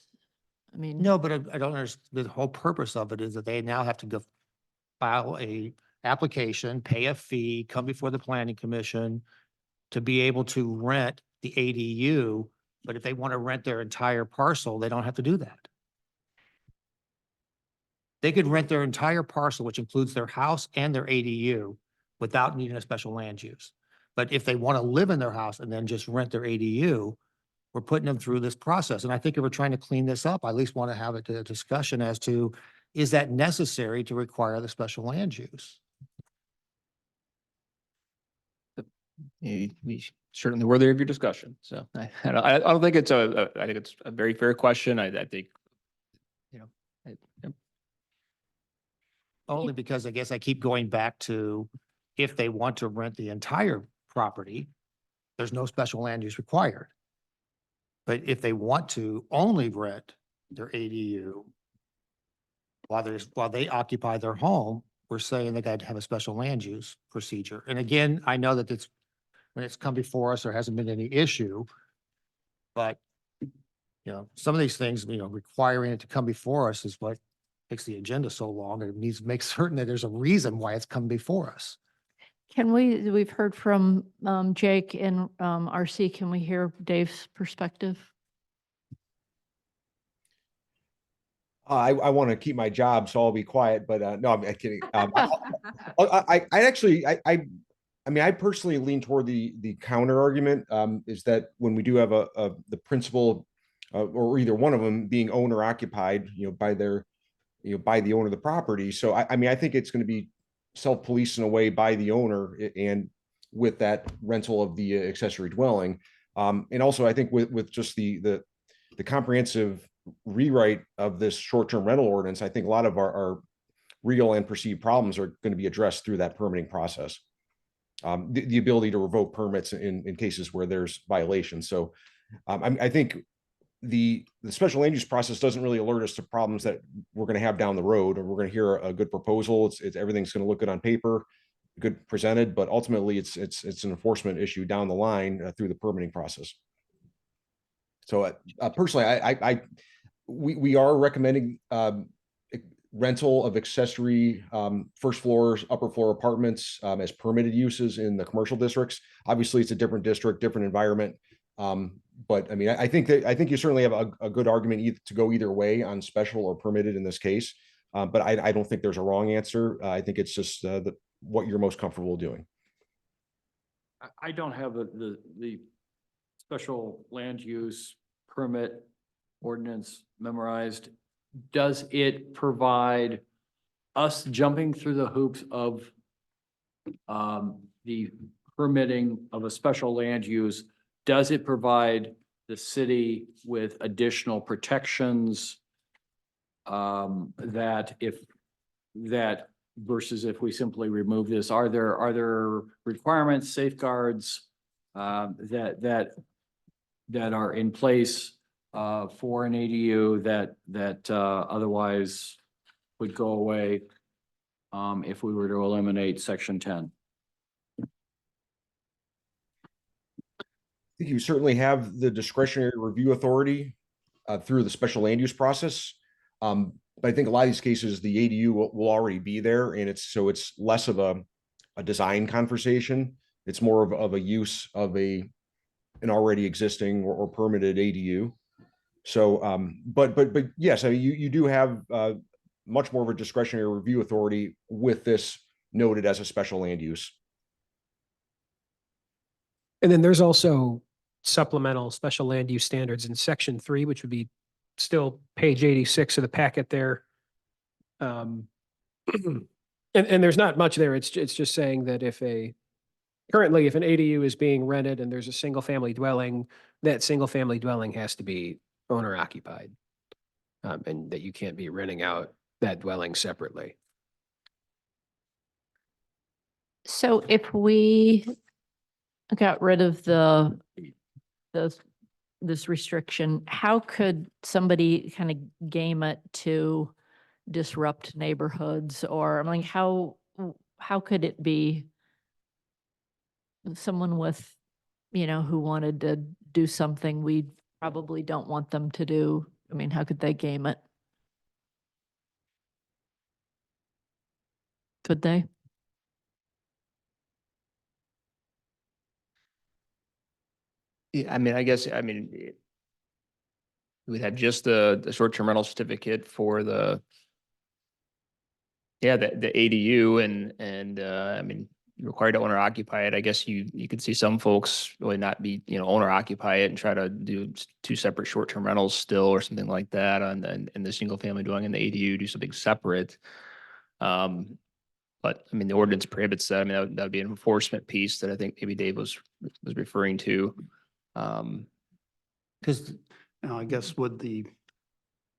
I mean.
No, but I don't understand. The whole purpose of it is that they now have to go file a application, pay a fee, come before the planning commission to be able to rent the ADU. But if they want to rent their entire parcel, they don't have to do that. They could rent their entire parcel, which includes their house and their ADU, without needing a special land use. But if they want to live in their house and then just rent their ADU, we're putting them through this process. And I think if we're trying to clean this up, I at least want to have a discussion as to, is that necessary to require the special land use?
We certainly worthy of your discussion. So I don't think it's I think it's a very fair question. I think, you know, yeah.
Only because I guess I keep going back to, if they want to rent the entire property, there's no special land use required. But if they want to only rent their ADU while they occupy their home, we're saying they got to have a special land use procedure. And again, I know that it's, when it's come before us, there hasn't been any issue. But, you know, some of these things, you know, requiring it to come before us is what makes the agenda so long. And it needs to make certain that there's a reason why it's come before us.
We've heard from Jake and RC. Can we hear Dave's perspective?
I want to keep my job, so I'll be quiet, but no, I'm kidding. I actually, I mean, I personally lean toward the counter argument, is that when we do have the principal or either one of them being owner occupied, you know, by their, you know, by the owner of the property. So I mean, I think it's going to be self-policed in a way by the owner and with that rental of the accessory dwelling. And also I think with just the comprehensive rewrite of this short-term rental ordinance, I think a lot of our real and perceived problems are going to be addressed through that permitting process. The ability to revoke permits in cases where there's violations. So I think the special land use process doesn't really alert us to problems that we're going to have down the road, or we're going to hear a good proposal. It's everything's going to look good on paper, good presented, but ultimately it's an enforcement issue down the line through the permitting process. So personally, we are recommending rental of accessory first floors, upper floor apartments as permitted uses in the commercial districts. Obviously, it's a different district, different environment. But I mean, I think you certainly have a good argument to go either way on special or permitted in this case. But I don't think there's a wrong answer. I think it's just what you're most comfortable doing.
I don't have the special land use permit ordinance memorized. Does it provide us jumping through the hoops of the permitting of a special land use? Does it provide the city with additional protections that versus if we simply remove this? Are there requirements, safeguards that are in place for an ADU that otherwise would go away if we were to eliminate section 10?
I think you certainly have the discretionary review authority through the special land use process. But I think a lot of these cases, the ADU will already be there, and it's less of a design conversation. It's more of a use of an already existing or permitted ADU. So, but yes, I mean, you do have much more of a discretionary review authority with this noted as a special land use.
And then there's also supplemental special land use standards in section 3, which would be still page 86 of the packet there. And there's not much there. It's just saying that currently if an ADU is being rented and there's a single family dwelling, that single family dwelling has to be owner occupied. And that you can't be renting out that dwelling separately.
So if we got rid of this restriction, how could somebody kind of game it to disrupt neighborhoods? Or I mean, how could it be someone with, who wanted to do something we probably don't want them to do? I mean, how could they game it? Could they?
Yeah, I mean, we'd have just the short-term rental certificate for the ADU and I mean, required to owner occupy it. I guess you could see some folks really not be, owner occupy it and try to do 2 separate short-term rentals still or something like that in the single family dwelling, in the ADU, do something separate. But I mean, the ordinance prohibits that. I mean, that would be an enforcement piece that I think maybe Dave was referring to.
Because I guess would the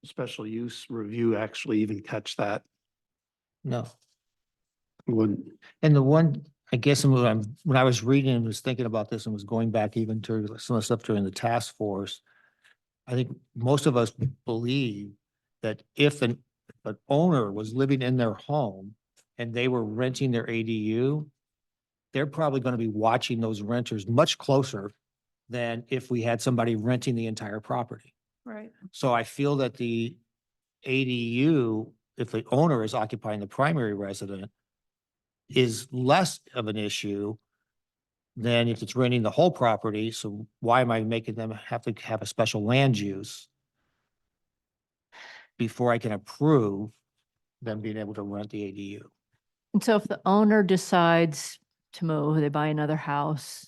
special use review actually even catch that?
No.
Wouldn't.
And the one, I guess, when I was reading and was thinking about this and was going back even to some of the stuff during the task force, I think most of us believe that if an owner was living in their home and they were renting their ADU, they're probably going to be watching those renters much closer than if we had somebody renting the entire property.
Right.
So I feel that the ADU, if the owner is occupying the primary resident, is less of an issue than if it's renting the whole property. So why am I making them have to have a special land use before I can approve them being able to rent the ADU?
And so if the owner decides to move, they buy another house,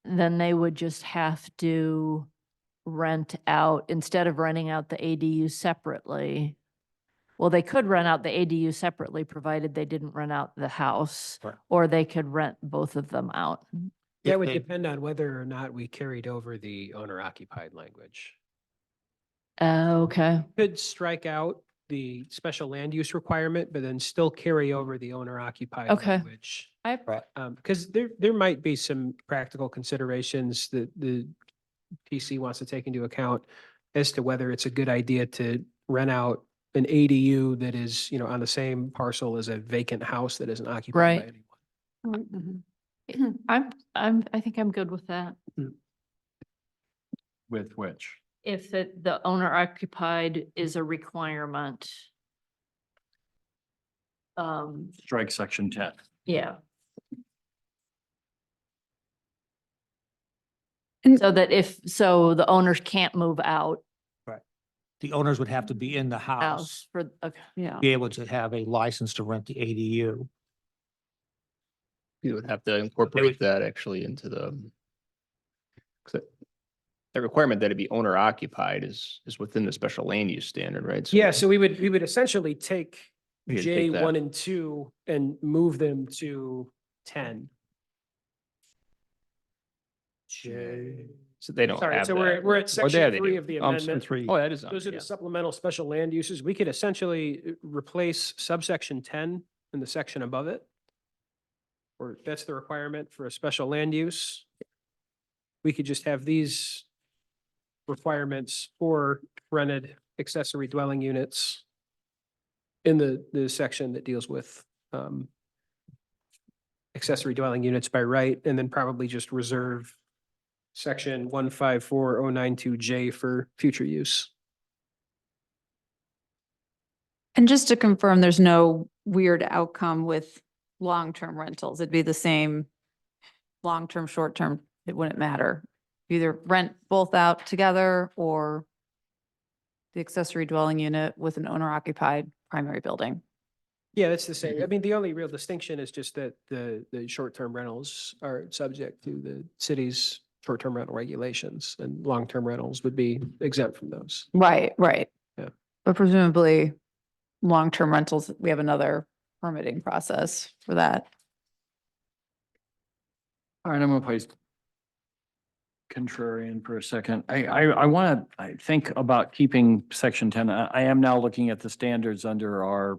then they would just have to rent out, instead of renting out the ADU separately. Well, they could rent out the ADU separately, provided they didn't rent out the house,
Right.
or they could rent both of them out.
That
If
would
they-
depend on whether or not we carried over the owner occupied language.
Okay.
Could strike out the special land use requirement, but then still carry over the owner occupied
Okay.
language.
Right.
Because there might be some practical considerations that the PC wants to take into account as to whether it's a good idea to rent out an ADU that is, on the same parcel as a vacant house that isn't occupied by
Right.
anyone.
I think I'm good with that.
With which?
If the owner occupied is a requirement.
Strike section 10.
Yeah.
And-
So that so the owners can't move out
The owners would have to be in the house,
for, okay.
Yeah.
be able to have a license to rent the ADU.
You would have to incorporate that actually into the. 'Cause the requirement that it be owner occupied is within the special land use standard, right?
Yeah, so we would essentially take
We could
J
take that.
1 and 2 and move them to 10.
So they don't
Sorry,
have
so
that.
we're at
Or
section
there they
3
do.
of the
Oh, I'm sorry.
amendment.
Three.
Oh, that is.
Those are
yeah.
the supplemental special land uses. We could essentially replace subsection 10 in the section above it. Or that's the requirement for a special land use. We could just have these requirements for rented accessory dwelling units in the section that deals with accessory dwelling units by right, and then probably just reserve section 154092J for future use.
And just to confirm, there's no weird outcome with long-term rentals. It'd be the same long-term, short-term. It wouldn't matter. Either rent both out together or the accessory dwelling unit with an owner occupied primary building.
Yeah, that's the same. I mean, the only real distinction is just that the short-term rentals are subject to the city's short-term rental regulations, and long-term rentals would be exempt from those.
Right, right.
Yeah.
But presumably, long-term rentals, we have another permitting process for that.
All right, I'm gonna play contrarian for a second. I want to think about keeping section 10. I am now looking at the standards under our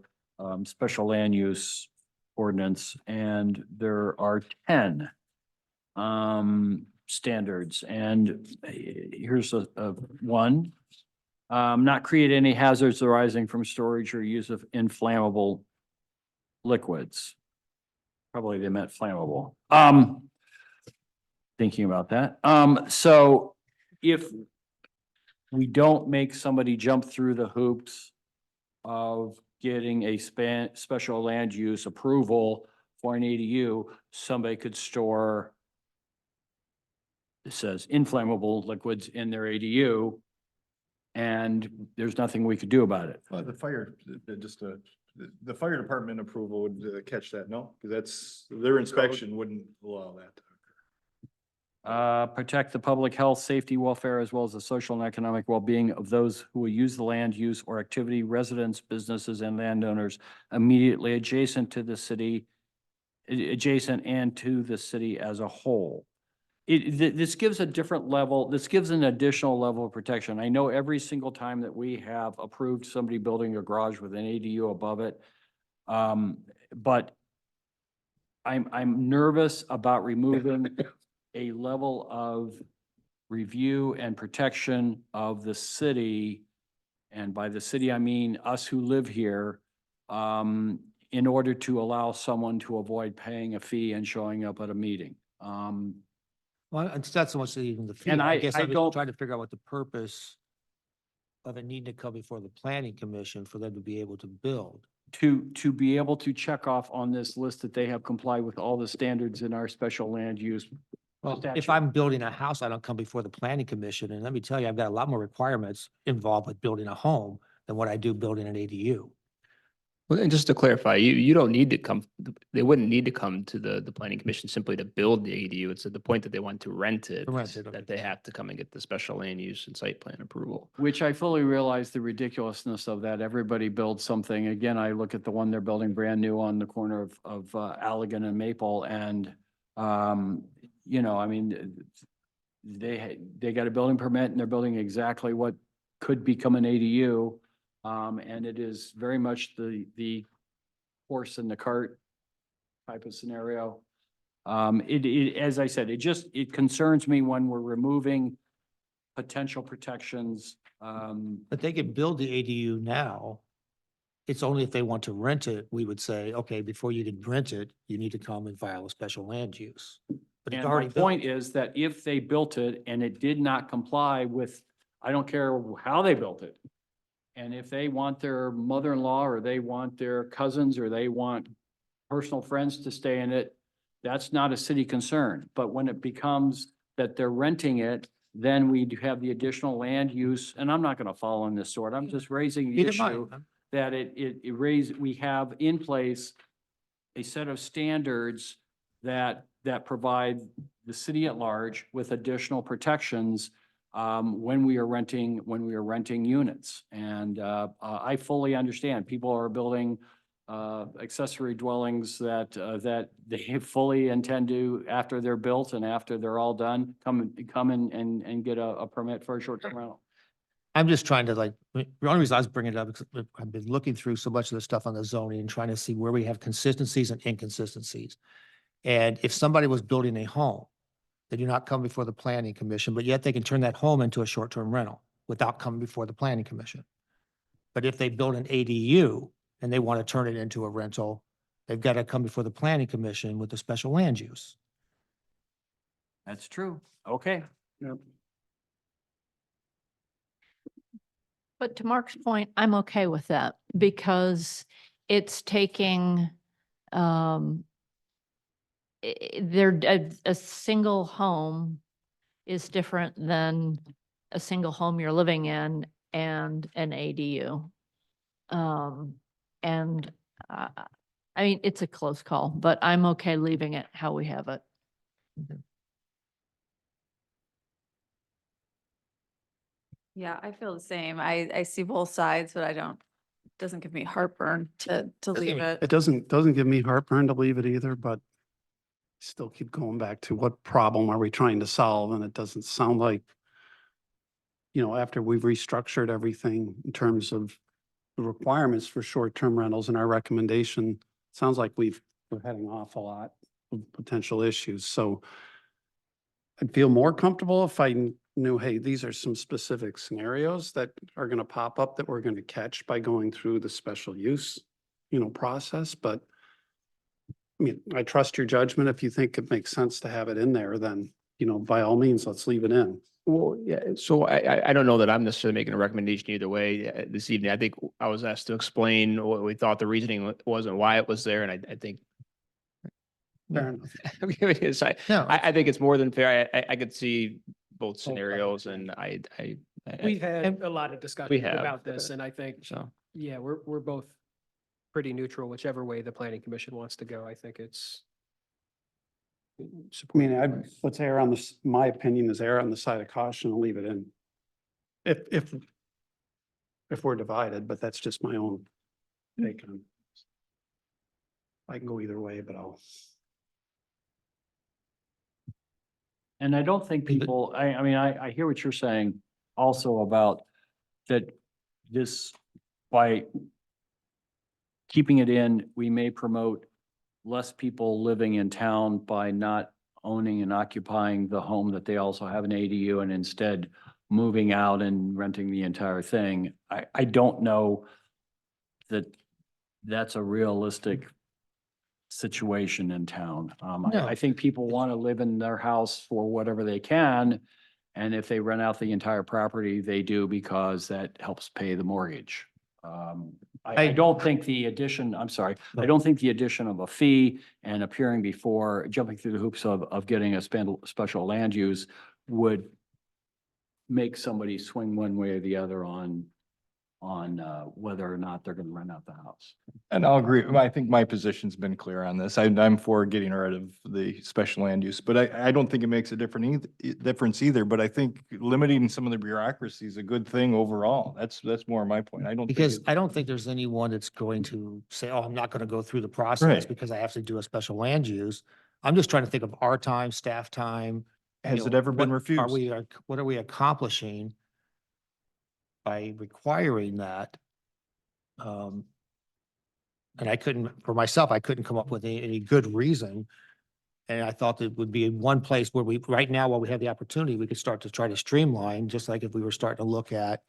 special land use ordinance, and there are 10 standards. And here's a one. Not create any hazards arising from storage or use of inflammable liquids. Probably they meant flammable. Thinking about that. So if we don't make somebody jump through the hoops of getting a special land use approval for an ADU, somebody could store, it says inflammable liquids in their ADU, and there's nothing we could do about it.
Well, the fire, the fire department approval would catch that, no? Because that's, their inspection wouldn't allow that.
Protect the public health, safety, welfare, as well as the social and economic well-being of those who will use the land use or activity, residents, businesses, and landowners immediately adjacent to the city, adjacent and to the city as a whole. This gives a different level, this gives an additional level of protection. I know every single time that we have approved somebody building a garage with an ADU above it, but I'm nervous about removing a level of review and protection of the city, and by the city, I mean us who live here, in order to allow someone to avoid paying a fee and showing up at a meeting.
Well, it's not so much even the fee.
And
I guess
I
I'm just
don't-
trying to figure out what the purpose of it needing to come before the planning commission for them to be able to build.
To be able to check off on this list that they have complied with all the standards in our special land use.
Well,
statute.
if I'm building a house, I don't come before the planning commission, and let me tell you, I've got a lot more requirements involved with building a home than what I do building an ADU.
Well, and just to clarify, you don't need to come, they wouldn't need to come to the planning commission simply to build the ADU. It's at the point that they want to rent it,
Rent it, okay.
that they have to come and get the special land use and site plan approval.
Which I fully realize the ridiculousness of that. Everybody builds something. Again, I look at the one they're building brand new on the corner of Allegan and Maple, and, you know, I mean, they got a building permit and they're building exactly what could become an ADU. And it is very much the horse in the cart type of scenario. As I said, it concerns me when we're removing potential protections.
But they could build the ADU now. It's only if they want to rent it, we would say, okay, before you can rent it, you need to come and file a special land use. But it's
And my
already built.
point is that if they built it and it did not comply with, I don't care how they built it. And if they want their mother-in-law or they want their cousins or they want personal friends to stay in it, that's not a city concern. But when it becomes that they're renting it, then we do have the additional land use, and I'm not gonna fall on this sword. I'm just raising the
Neither
issue
mind.
that we have in place a set of standards that provide the city at large with additional protections when we are renting units. And I fully understand people are building accessory dwellings that they fully intend to, after they're built and after they're all done, come in and get a permit for a short-term rental.
I'm just trying to the only reason I was bringing it up is I've been looking through so much of the stuff on the zoning and trying to see where we have consistencies and inconsistencies. And if somebody was building a home, they do not come before the planning commission, but yet they can turn that home into a short-term rental without coming before the planning commission. But if they build an ADU and they want to turn it into a rental, they've got to come before the planning commission with a special land use.
That's true. Okay.
Yep.
But to Mark's point, I'm okay with that because it's taking, a single home is different than a single home you're living in and an ADU. And, I mean, it's a close call, but I'm okay leaving it how we have it.
Yeah, I feel the same. I see both sides, but doesn't give me heartburn to leave it.
It doesn't give me heartburn to leave it either, but still keep going back to what problem are we trying to solve? And it doesn't sound like, after we've restructured everything in terms of the requirements for short-term rentals and our recommendation, sounds like we're had an awful lot of potential issues. So I'd feel more comfortable if I knew, hey, these are some specific scenarios that are going to pop up that we're going to catch by going through the special use, process. But I mean, I trust your judgment. If you think it makes sense to have it in there, then, by all means, let's leave it in.
Well, yeah, so I don't know that I'm necessarily making a recommendation either way this evening. I think I was asked to explain what we thought the reasoning was and why it was there, and I think.
Fair enough.
I think it's more than fair. I could see both scenarios and
We've had a lot of discussion
have.
about this, and I think,
So,
yeah, we're both pretty neutral, whichever way the planning commission wants to go. I think it's.
I mean, let's err on this, my opinion is err on the side of caution and leave it in. If we're divided, but that's just my own take on. I can go either way, but
And I don't think people, I mean, I hear what you're saying also about that this, by keeping it in, we may promote less people living in town by not owning and occupying the home that they also have an ADU and instead moving out and renting the entire thing. I don't know that that's a realistic situation in town. I think people want to live in their house for whatever they can. And if they rent out the entire property, they do because that helps pay the mortgage. I don't think the addition, I'm sorry, I don't think the addition of a fee and appearing before, jumping through the hoops of getting a special land use would make somebody swing one way or the other on whether or not they're going to rent out the house.
And I'll agree. I think my position's been clear on this. I'm for getting rid of the special land use, but I don't think it makes a difference either. But I think limiting some of the bureaucracy is a good thing overall. That's more my point. I don't think
Because
it-
I don't think there's anyone that's going to say, oh, I'm not going to go through the process
Right.
because I have to do a special land use. I'm just trying to think of our time, staff time.
Has it ever been refused?
What are we accomplishing by requiring that? And for myself, I couldn't come up with any good reason. And I thought that would be one place where right now, while we have the opportunity, we could start to try to streamline, just like if we were starting to look at,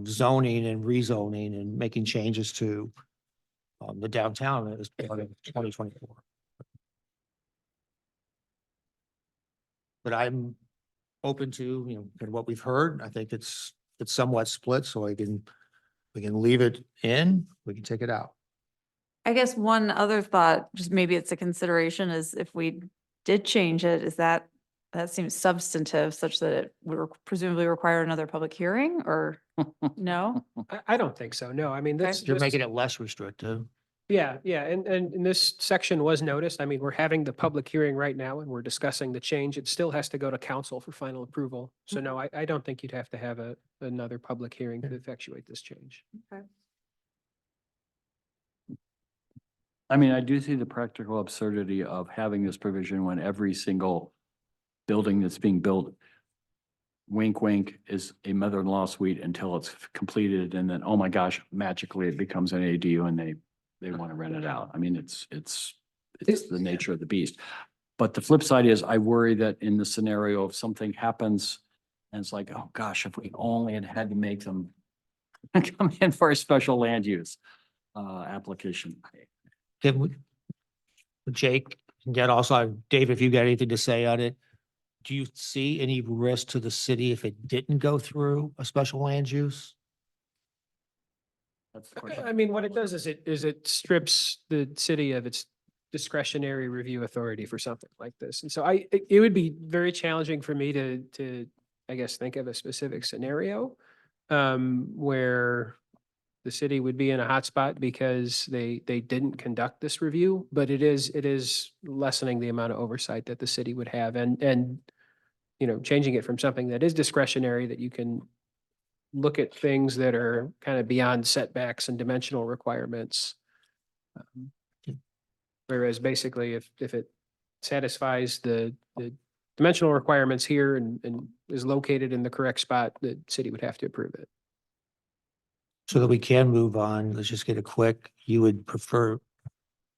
zoning and rezoning and making changes to the downtown as part of 2024. But I'm open to, what we've heard. I think it's somewhat split, so we can leave it in, we can take it out.
I guess one other thought, just maybe it's a consideration, is if we did change it, that seems substantive such that it would presumably require another public hearing or no?
I don't think so. No, I mean,
You're making it less restrictive.
Yeah, and this section was noticed. I mean, we're having the public hearing right now and we're discussing the change. It still has to go to council for final approval. So no, I don't think you'd have to have another public hearing to effectuate this change.
I mean, I do see the practical absurdity of having this provision when every single building that's being built, wink, wink, is a mother-in-law suite until it's completed. And then, oh my gosh, magically it becomes an ADU and they want to rent it out. I mean, it's the nature of the beast. But the flip side is I worry that in the scenario, if something happens and it's like, oh gosh, if we only had to make them come in for a special land use application.
Jake, and also, Dave, if you got anything to say on it, do you see any risk to the city if it didn't go through a special land use?
That's the question.
I mean, what it does is it strips the city of its discretionary review authority for something like this. And so it would be very challenging for me to, I guess, think of a specific scenario where the city would be in a hotspot because they didn't conduct this review, but it is lessening the amount of oversight that the city would have and, you know, changing it from something that is discretionary that you can look at things that are kind of beyond setbacks and dimensional requirements. Whereas basically if it satisfies the dimensional requirements here and is located in the correct spot, the city would have to approve it.
So that we can move on, let's just get a quick, you would prefer,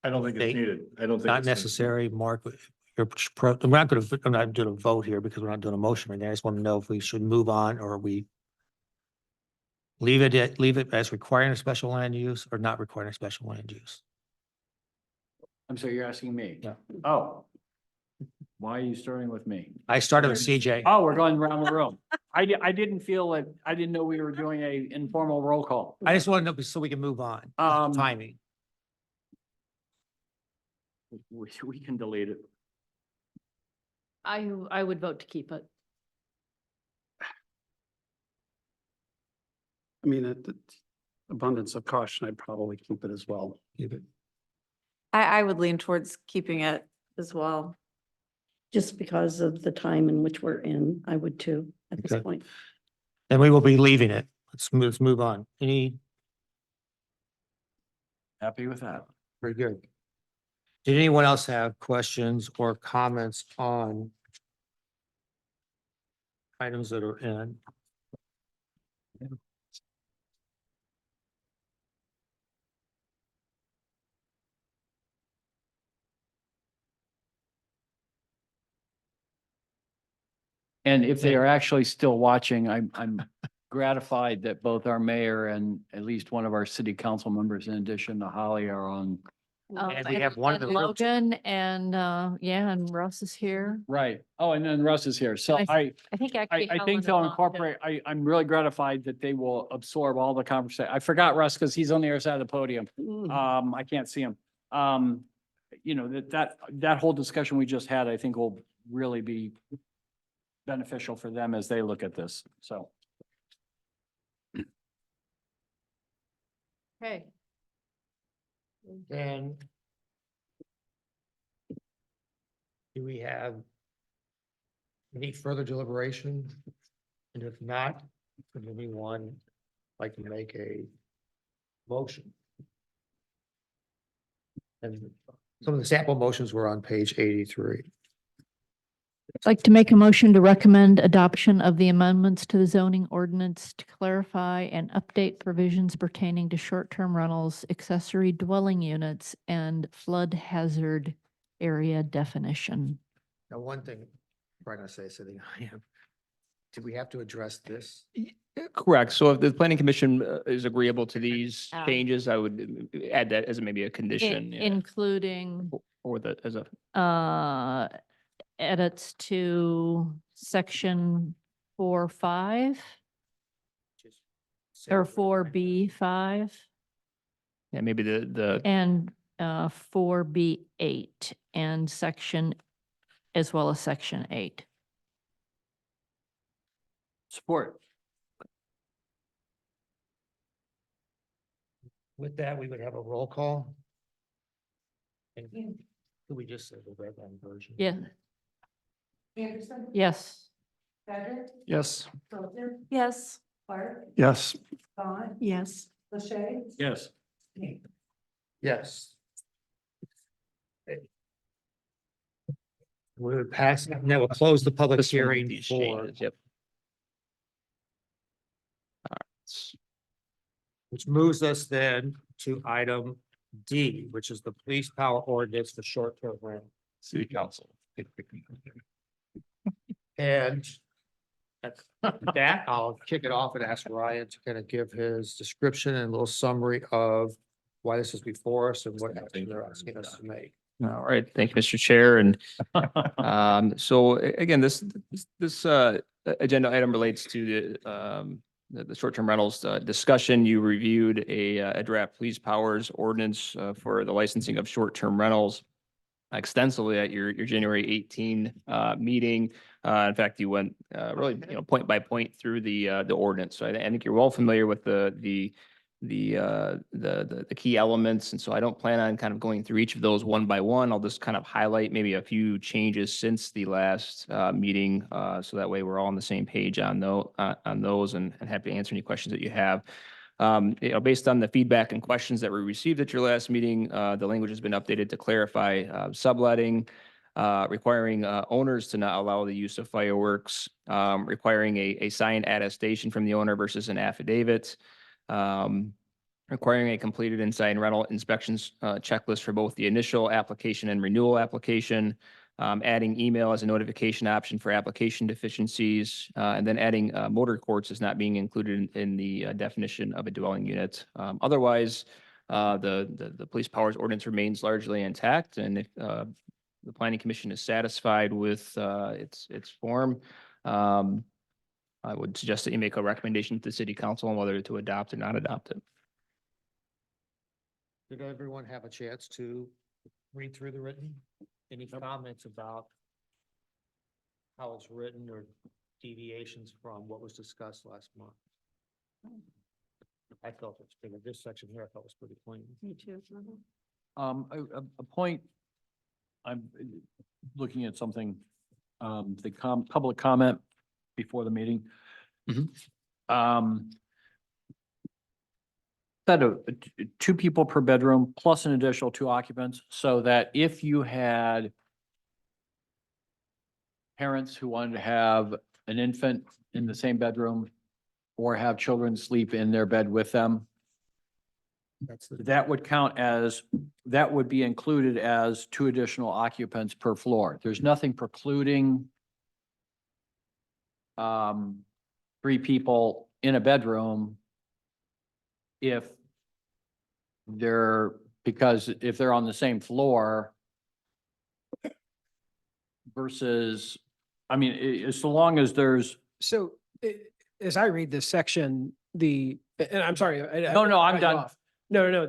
I don't think it's
They-
needed. I don't think.
not
it's needed.
necessary, Mark, I'm not gonna, I'm not doing a vote here because we're not doing a motion right now. I just want to know if we should move on or we leave it as requiring a special land use or not requiring a special land use.
I'm sorry, you're asking me?
Yeah.
Oh. Why are you starting with me?
I started with CJ.
Oh, we're going around the room. I didn't feel that, I didn't know we were doing a informal roll call.
I just want to know so we can move on. Timing.
We can delete it.
I would vote to keep it.
I mean, abundance of caution, I'd probably keep it as well.
Keep it.
I would lean towards keeping it as well.
Just because of the time in which we're in, I would too, at this
Okay.
point.
And we will be leaving it. Let's move on.
Happy with that.
Very good. Did anyone else have questions or comments on items that are in?
And if they are actually still watching, I'm gratified that both our mayor and at least one of our city council members, in addition to Holly, are on.
And we have one of
and
the-
Logan and, yeah, and Russ is here.
Right. Oh, and then Russ is here. So
I
I
think actually.
I
Helen
think
is
they'll
on, too.
incorporate, I'm really gratified that they will absorb all the conversation. I forgot Russ because he's on the other side of the podium. I can't see him. You know, that whole discussion we just had, I think will really be beneficial for them as they look at this. So.
Okay.
And do we have any further deliberation? And if not, would anyone like to make a motion? And some of the sample motions were on page 83.
I'd like to make a motion to recommend adoption of the amendments to the zoning ordinance to clarify and update provisions pertaining to short-term rentals, accessory dwelling units, and flood hazard area definition.
Now, one thing, I'm probably gonna say something I am. Do we have to address this?
Correct. So if the planning commission is agreeable to these
Ah.
changes, I would add that as maybe a condition. yeah.
Including
Or the, as a,
edits to section 4.5 or 4B5
yeah, maybe the,
and 4B8 and section as well as section 8.
Support.
With that, we would have a roll call. And could we just say the red line version?
Yeah.
Anderson?
Yes.
Patrick?
Yes.
Salter?
Yes.
Clark?
Yes.
Vaughn?
Yes.
Lachey?
Yes.
Yes. We would pass, now we'll close the public
this one with
hearing
these
for,
changes, yep.
which moves us then to item D, which is the police power ordinance for short-term rental.
City council.
And with that, I'll kick it off and ask Ryan to kind of give his description and a little summary of why this is before us and what action they're asking us to make.
All right, thank you, Mr. Chair. And again, this agenda item relates to the short-term rentals discussion. You reviewed a draft police powers ordinance for the licensing of short-term rentals extensively at your January 18 meeting. In fact, you went really, point by point through the ordinance. So I think you're well familiar with the key elements. And so I don't plan on kind of going through each of those one by one. I'll just kind of highlight maybe a few changes since the last meeting. So that way we're all on the same page on those and happy to answer any questions that you have. Based on the feedback and questions that were received at your last meeting, the language has been updated to clarify subletting, requiring owners to not allow the use of fireworks, requiring a signed attestation from the owner versus an affidavit, requiring a completed inside rental inspections checklist for both the initial application and renewal application, adding email as a notification option for application deficiencies, and then adding motor courts as not being included in the definition of a dwelling unit. Otherwise, the police powers ordinance remains largely intact, and if the planning commission is satisfied with its form, I would suggest that you make a recommendation to the city council on whether to adopt or not adopt it.
Did everyone have a chance to read through the written? Any comments about how it's written or deviations from what was discussed last month? I felt it's been, this section here I thought was pretty clean.
Me too.
A point, I'm looking at something, public comment before the meeting. Said two people per bedroom plus an additional 2 occupants, so that if you had parents who wanted to have an infant in the same bedroom or have children sleep in their bed with them, that would count as, that would be included as 2 additional occupants per floor. There's nothing precluding 3 people in a bedroom if because if they're on the same floor versus, I mean, so long as there's.
So as I read this section, and I'm sorry.
No, I'm
cut you
done.
off. No.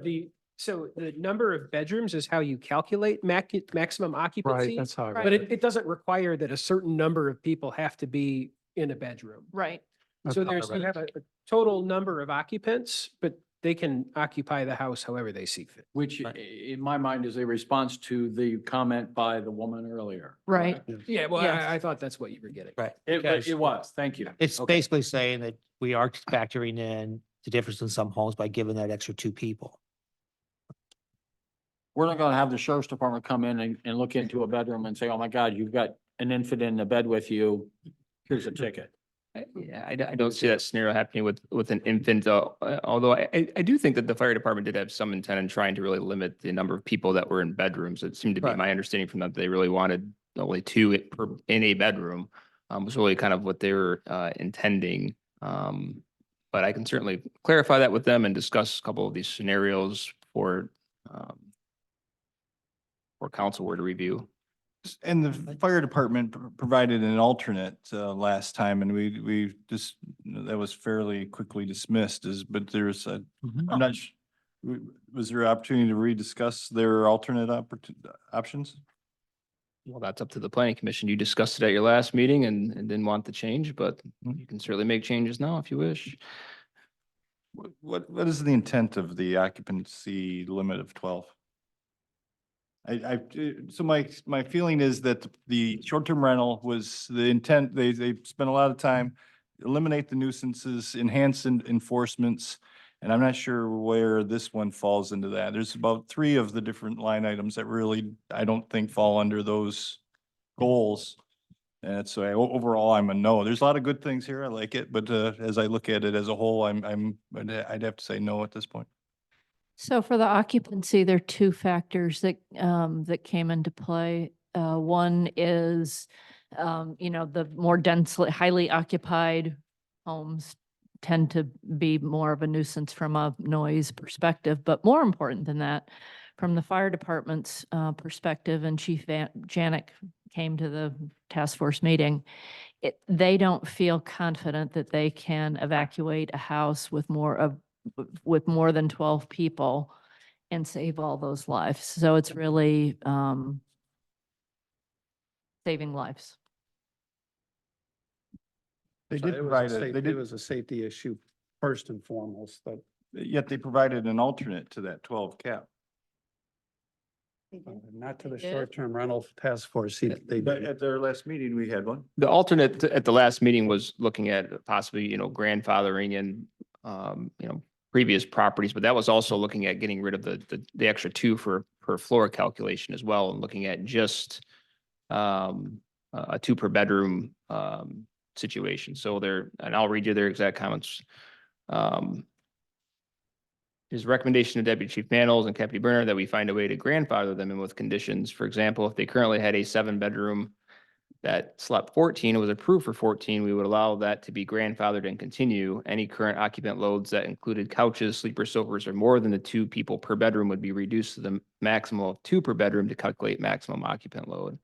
So the number of bedrooms is how you calculate maximum occupancy.
Right, that's how I read
But
it.
it doesn't require that a certain number of people have to be in a bedroom.
Right.
So
That's how I
you
read
have a total number of occupants, but they can occupy the house however they see fit.
Which in my mind is a response to the comment by the woman earlier.
Right.
Yeah, well,
Yes.
I thought that's what you were getting.
Right.
It was, thank you.
It's
Okay.
basically saying that we are factoring in the difference in some homes by giving that extra 2 people.
We're not gonna have the sheriff's department come in and look into a bedroom and say, oh my God, you've got an infant in the bed with you. Here's a ticket.
Yeah, I don't see that scenario happening with an infant, although I do think that the fire department did have some intent in trying to really limit the number of people that were in bedrooms. It seemed to be
Right.
my understanding from them, they really wanted only 2 in a bedroom, was really kind of what they were intending. But I can certainly clarify that with them and discuss a couple of these scenarios for council were to review.
And the fire department provided an alternate last time, and we just, that was fairly quickly dismissed but there's I'm not, was there an opportunity to rediscuss their alternate options?
Well, that's up to the planning commission. You discussed it at your last meeting and didn't want the change, but you can certainly make changes now if you wish.
What is the intent of the occupancy limit of 12? So my feeling is that the short-term rental was the intent, they spent a lot of time, eliminate the nuisances, enhance enforcements, and I'm not sure where this one falls into that. There's about 3 of the different line items that really, I don't think fall under those goals. And so overall, I'm a no. There's a lot of good things here. I like it, but as I look at it as a whole, I'd have to say no at this point.
So for the occupancy, there are 2 factors that came into play. One is, the more densely, highly occupied homes tend to be more of a nuisance from a noise perspective. But more important than that, from the fire department's perspective, and Chief Janik came to the task force meeting, they don't feel confident that they can evacuate a house with more than 12 people and save all those lives. So it's really saving lives.
They
So
did
it was a
provide,
safe-
they
It
did,
was a safety issue first and foremost, but
yet they provided an alternate to that 12 cap.
not to the
They did?
short-term rental task force. They
But
did.
at their last meeting, we had one.
The alternate at the last meeting was looking at possibly, grandfathering in, previous properties, but that was also looking at getting rid of the extra two per floor calculation as well, and looking at just a two per bedroom situation. So and I'll read you their exact comments. His recommendation to Deputy Chief Mantles and Deputy Burner that we find a way to grandfather them in with conditions. For example, if they currently had a 7-bedroom that slept 14 and was approved for 14, we would allow that to be grandfathered and continue. Any current occupant loads that included couches, sleeper sofas, or more than the 2 people per bedroom would be reduced to the maximum of 2 per bedroom to calculate maximum occupant load.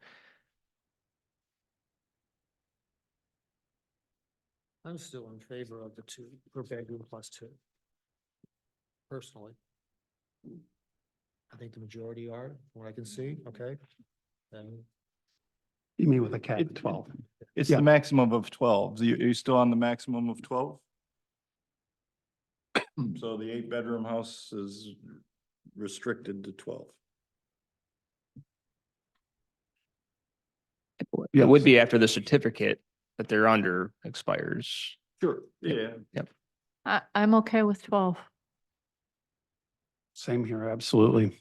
I'm still in favor of the 2 per bedroom plus 2. Personally. I think the majority are, from what I can see, okay? Then
You mean with a cap of
It-
12?
It's
Yeah.
the maximum of 12. Are you still on the maximum of 12? So the 8-bedroom house is restricted to 12.
It would be after the certificate that they're under expires.
Sure. Yeah.
I'm okay with 12.
Same here, absolutely.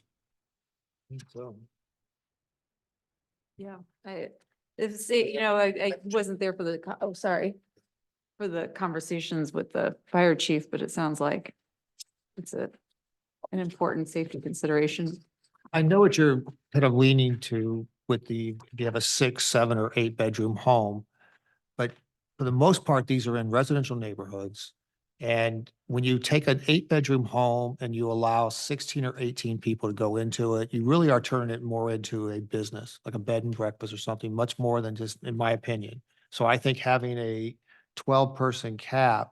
so.
Yeah, I wasn't there for for the conversations with the fire chief, but it sounds like it's an important safety consideration.
I know what you're kind of leaning to with if you have a 6, 7, or 8-bedroom home. But for the most part, these are in residential neighborhoods. And when you take an 8-bedroom home and you allow 16 or 18 people to go into it, you really are turning it more into a business, like a bed and breakfast or something, much more than just, in my opinion. So I think having a 12-person cap,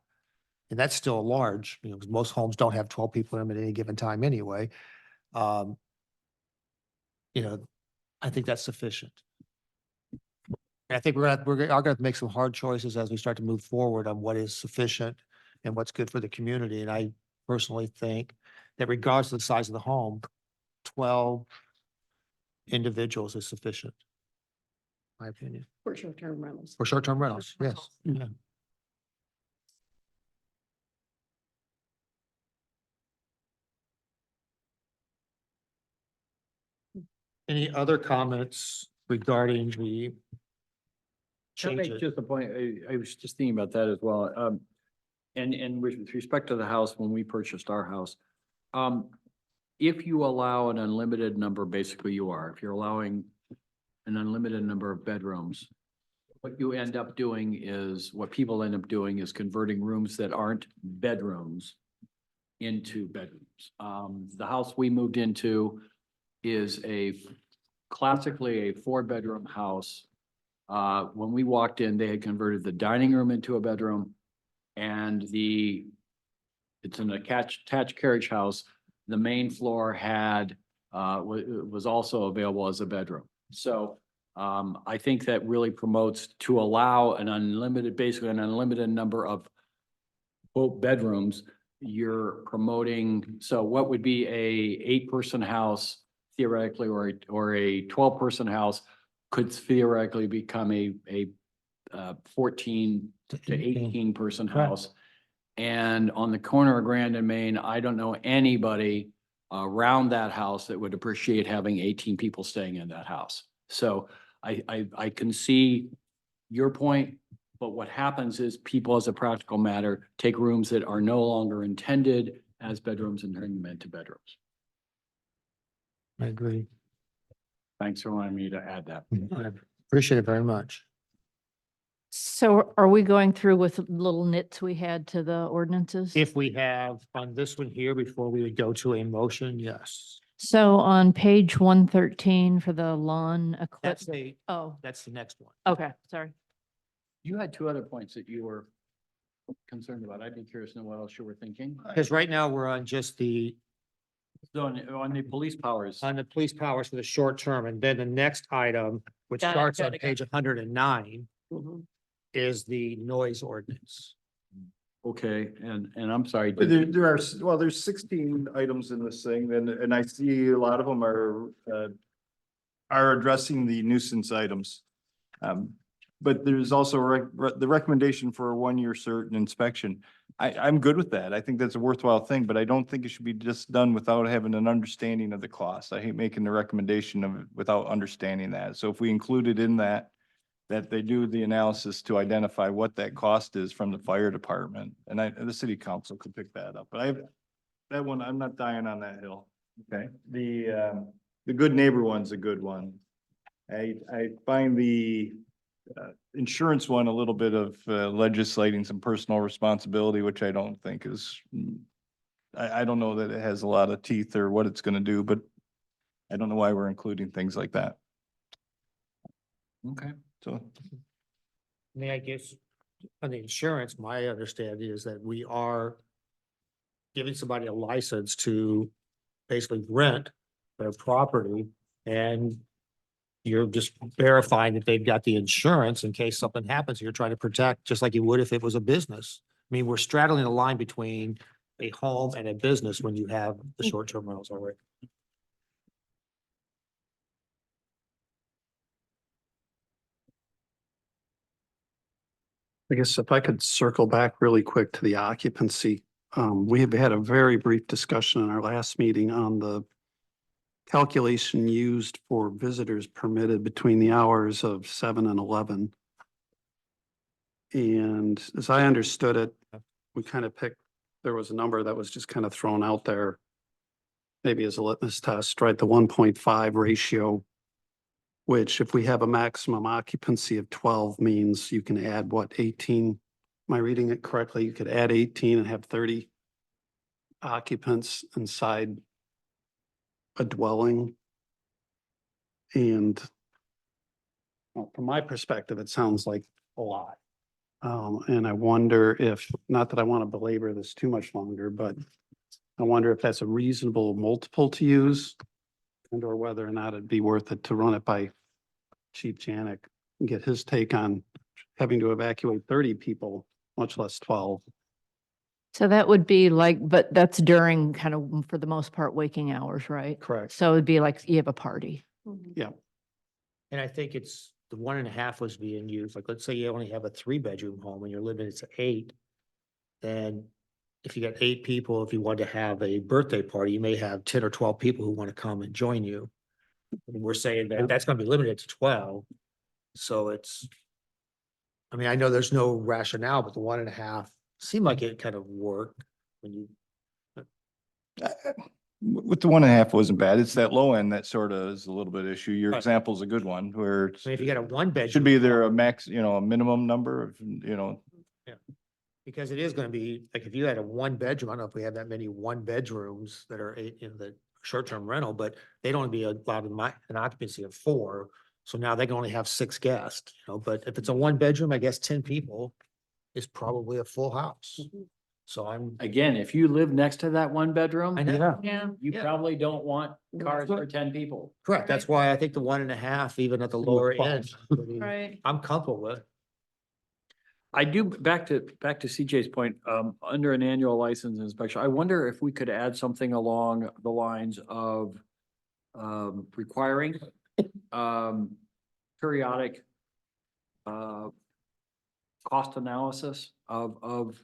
and that's still large, because most homes don't have 12 people in them at any given time anyway. I think that's sufficient. And I think we're gonna have to make some hard choices as we start to move forward on what is sufficient and what's good for the community. And I personally think that regardless of the size of the home, 12 individuals is sufficient. My opinion.
For short-term rentals.
For short-term rentals, yes. Yeah. Any other comments regarding the
Can I make
changes?
just a point? I was just thinking about that as well. And with respect to the house, when we purchased our house, if you allow an unlimited number, basically you are, if you're allowing an unlimited number of bedrooms, what you end up doing is, what people end up doing is converting rooms that aren't bedrooms into bedrooms. The house we moved into is classically a 4-bedroom house. When we walked in, they had converted the dining room into a bedroom, and it's an attached carriage house. The main floor was also available as a bedroom. So I think that really promotes to allow basically an unlimited number of quote bedrooms. You're promoting, so what would be a 8-person house theoretically, or a 12-person house could theoretically become a 14 to 18-person house. And on the corner of Grand and Main, I don't know anybody around that house that would appreciate having 18 people staying in that house. So I can see your point, but what happens is people, as a practical matter, take rooms that are no longer intended as bedrooms and turn them into bedrooms.
I agree.
Thanks for wanting me to add that.
I appreciate it very much.
So are we going through with little nits we had to the ordinances?
If we have on this one here, before we would go to a motion, yes.
So on page 113 for the lawn
That's
equipment.
the,
Oh,
that's the next one.
okay, sorry.
You had two other points that you were concerned about. I'd be curious to know what else you were thinking.
Because right now we're on just the,
So on the police powers.
on the police powers for the short term, and then the next item, which
Got it,
starts
got
on
it, got it.
page 109,
Mhm.
is the noise ordinance.
Okay, and I'm sorry.
But there are, well, there's 16 items in this thing, and I see a lot of them are addressing the nuisance items. But there's also the recommendation for a 1-year certain inspection. I'm good with that. I think that's a worthwhile thing, but I don't think it should be just done without having an understanding of the cost. I hate making the recommendation of it without understanding that. So if we included in that they do the analysis to identify what that cost is from the fire department, and the city council could pick that up. But that one, I'm not dying on that hill. Okay, the good neighbor one's a good one. I find the insurance one a little bit of legislating some personal responsibility, which I don't think is, I don't know that it has a lot of teeth or what it's gonna do, but I don't know why we're including things like that.
Okay.
So,
I mean, I guess on the insurance, my understanding is that we are giving somebody a license to basically rent their property, and you're just verifying that they've got the insurance in case something happens. You're trying to protect, just like you would if it was a business. I mean, we're straddling the line between a home and a business when you have the short-term rentals already.
I guess if I could circle back really quick to the occupancy. We have had a very brief discussion in our last meeting on the calculation used for visitors permitted between the hours of 7 and 11. And as I understood it, we kind of picked, there was a number that was just kind of thrown out there, maybe as a litmus test, right? The 1.5 ratio, which if we have a maximum occupancy of 12 means you can add what, 18? Am I reading it correctly? You could add 18 and have 30 occupants inside a dwelling. And well, from my perspective, it sounds like a lot. And I wonder if, not that I want to belabor this too much longer, but I wonder if that's a reasonable multiple to use and or whether or not it'd be worth it to run it by Chief Janik and get his take on having to evacuate 30 people, much less 12.
So that would be like, but that's during kind of, for the most part, waking hours, right?
Correct.
So it'd be like you have a party.
Yeah.
And I think it's the 1.5 was being used, like, let's say you only have a 3-bedroom home and you're limited to 8. Then if you got 8 people, if you want to have a birthday party, you may have 10 or 12 people who want to come and join you. And we're saying that that's going to be limited to 12. So it's, I mean, I know there's no rationale, but the 1.5 seemed like it kind of worked when you,
with the 1.5 wasn't bad. It's that low end that sort of is a little bit issue. Your
Right.
example is a good one where it's,
I mean, if you got a 1-bedroom.
should be there a max, a minimum number of,
Because it is gonna be, like, if you had a 1-bedroom, I don't know if we have that many 1-bedrooms that are in the short-term rental, but they'd only be allowed an occupancy of 4. So now they can only have 6 guests, but if it's a 1-bedroom, I guess 10 people is probably a full house. So I'm,
Again, if you live next to that 1-bedroom.
I know.
Yeah.
You
Yeah.
probably don't want cars for 10 people.
Correct. That's why I think the 1.5, even at the lower end,
Right.
I'm comfortable with.
I do, back to CJ's point, under an annual license inspection, I wonder if we could add something along the lines of requiring periodic cost analysis of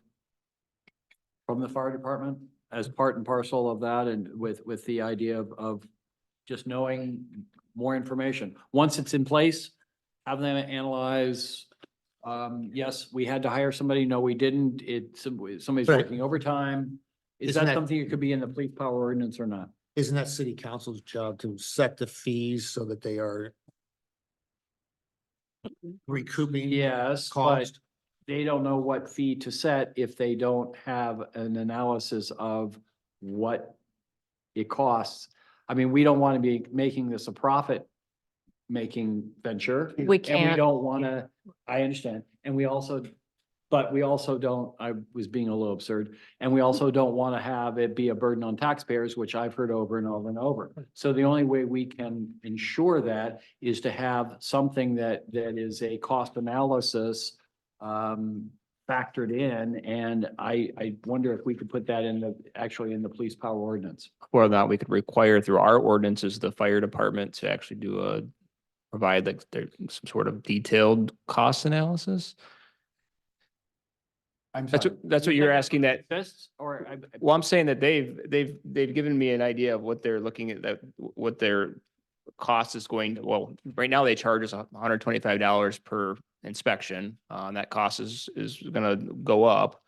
from the fire department as part and parcel of that, and with the idea of just knowing more information. Once it's in place, have them analyze, yes, we had to hire somebody, no, we didn't, somebody's
Right.
working overtime. Is
Isn't
that
that-
something that could be in the police power ordinance or not?
Isn't that city council's job to set the fees so that they are recouping?
Yes, but
Cost.
they don't know what fee to set if they don't have an analysis of what it costs. I mean, we don't want to be making this a profit-making venture.
We
And we
can't.
don't want to, I understand. And we also, but we also don't, I was being a little absurd. And we also don't want to have it be a burden on taxpayers, which I've heard over and over and over. So the only way we can ensure that is to have something that is a cost analysis factored in. And I wonder if we could put that actually in the police power ordinance.
Whether or not we could require through our ordinances, the fire department to actually provide like some sort of detailed cost analysis.
I'm
That's what you're asking that.
Exists or
Well, I'm saying that they've given me an idea of what they're looking at, that what their cost is going to, well, right now they charge us $125 per inspection. And that cost is gonna go up.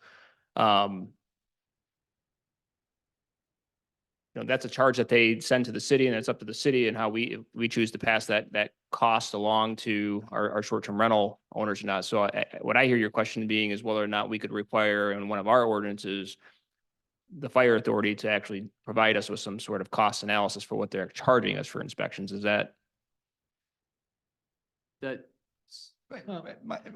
You know, that's a charge that they send to the city, and it's up to the city and how we choose to pass that cost along to our short-term rental owners or not. So what I hear your question being is whether or not we could require in one of our ordinances the fire authority to actually provide us with some sort of cost analysis for what they're charging us for inspections. Is that?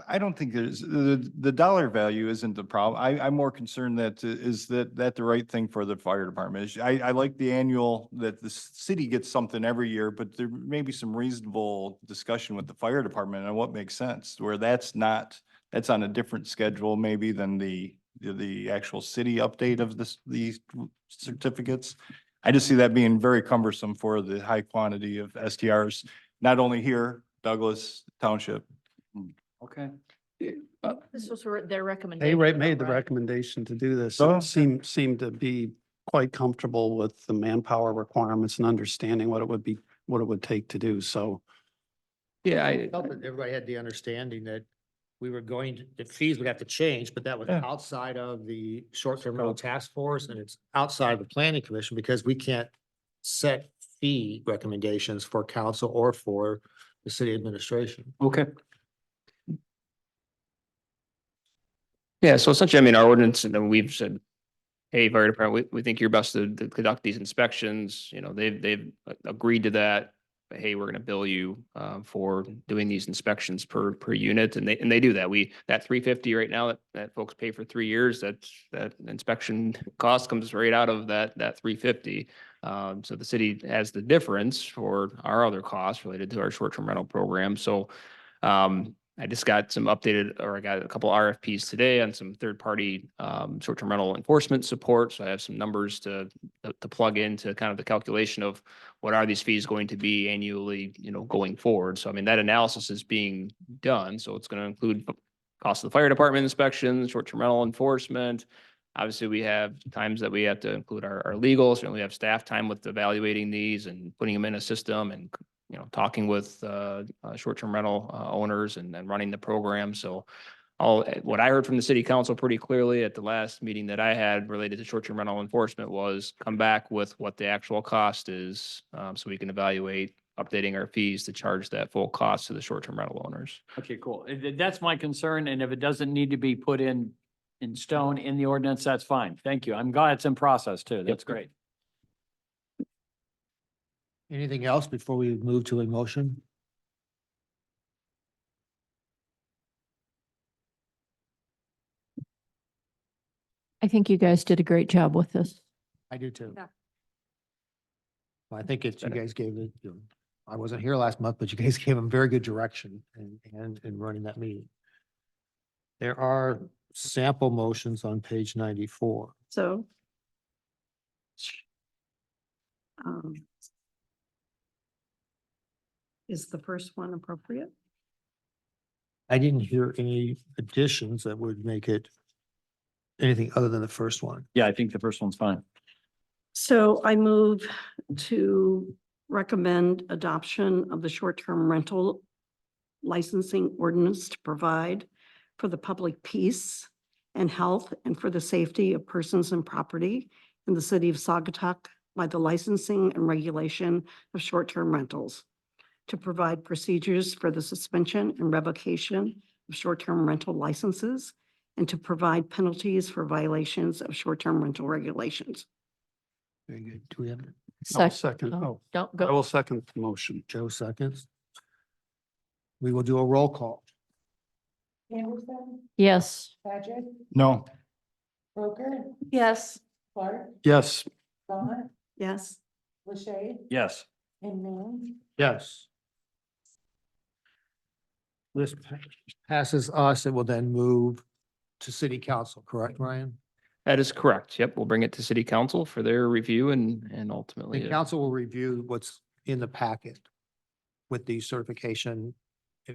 I don't think there's, the dollar value isn't the problem. I'm more concerned that is that the right thing for the fire department is. I like the annual, that the city gets something every year, but there may be some reasonable discussion with the fire department on what makes sense, where that's on a different schedule maybe than the actual city update of these certificates. I just see that being very cumbersome for the high quantity of STRs, not only here, Douglas Township.
Okay.
This was their
They
recommendation.
made the
right?
recommendation to do this.
Oh.
It seemed to be quite comfortable with the manpower requirements and understanding what it would take to do. So
Yeah,
I felt that everybody had the understanding that we were the fees would have to change, but that was
Yeah.
outside of the short-term rental task force and it's outside of the planning commission because we can't set fee recommendations for council or for the city administration.
Okay.
Yeah, so essentially, I mean, our ordinance, and then we've said, hey, fire department, we think you're best to conduct these inspections. You know, they've agreed to that. But hey, we're gonna bill you for doing these inspections per unit, and they do that. That $350 right now that folks pay for 3 years, that inspection cost comes right out of that $350. So the city has the difference for our other costs related to our short-term rental program. So I just got some updated, or I got a couple RFPs today on some third-party short-term rental enforcement support. So I have some numbers to plug into kind of the calculation of what are these fees going to be annually, you know, going forward. So I mean, that analysis is being done. So it's going to include cost of the fire department inspections, short-term rental enforcement. Obviously, we have times that we have to include our legal, certainly we have staff time with evaluating these and putting them in a system and, you know, talking with short-term rental owners and running the program. So what I heard from the city council pretty clearly at the last meeting that I had related to short-term rental enforcement was come back with what the actual cost is, so we can evaluate updating our fees to charge that full cost to the short-term rental owners.
Okay, cool. That's my concern. And if it doesn't need to be put in stone in the ordinance, that's fine. Thank you. I'm glad it's in process too. That's great.
Anything else before we move to a motion?
I think you guys did a great job with this.
I do too.
Yeah.
Well, I think you guys gave it, I wasn't here last month, but you guys gave them very good direction in running that meeting. There are sample motions on page 94.
So. Is the first one appropriate?
I didn't hear any additions that would make it anything other than the first one.
Yeah, I think the first one's fine.
So I move to recommend adoption of the short-term rental licensing ordinance to provide for the public peace and health and for the safety of persons and property in the city of Saugatuck by the licensing and regulation of short-term rentals, to provide procedures for the suspension and revocation of short-term rental licenses, and to provide penalties for violations of short-term rental regulations.
Very good. Do we have
I'll
Sec-
second.
oh,
Oh,
Don't
I
go.
will second the motion.
Joe seconds? We will do a roll call.
Anderson,
Yes.
Patrick,
No.
Broker,
Yes.
Clark,
Yes.
Vaughn,
Yes.
Lachey,
Yes.
and Moon.
Yes. This passes us, it will then move to city council, correct, Ryan?
That is correct. Yep, we'll bring it to city council for their review and ultimately.
The council will review what's in the packet with the certification,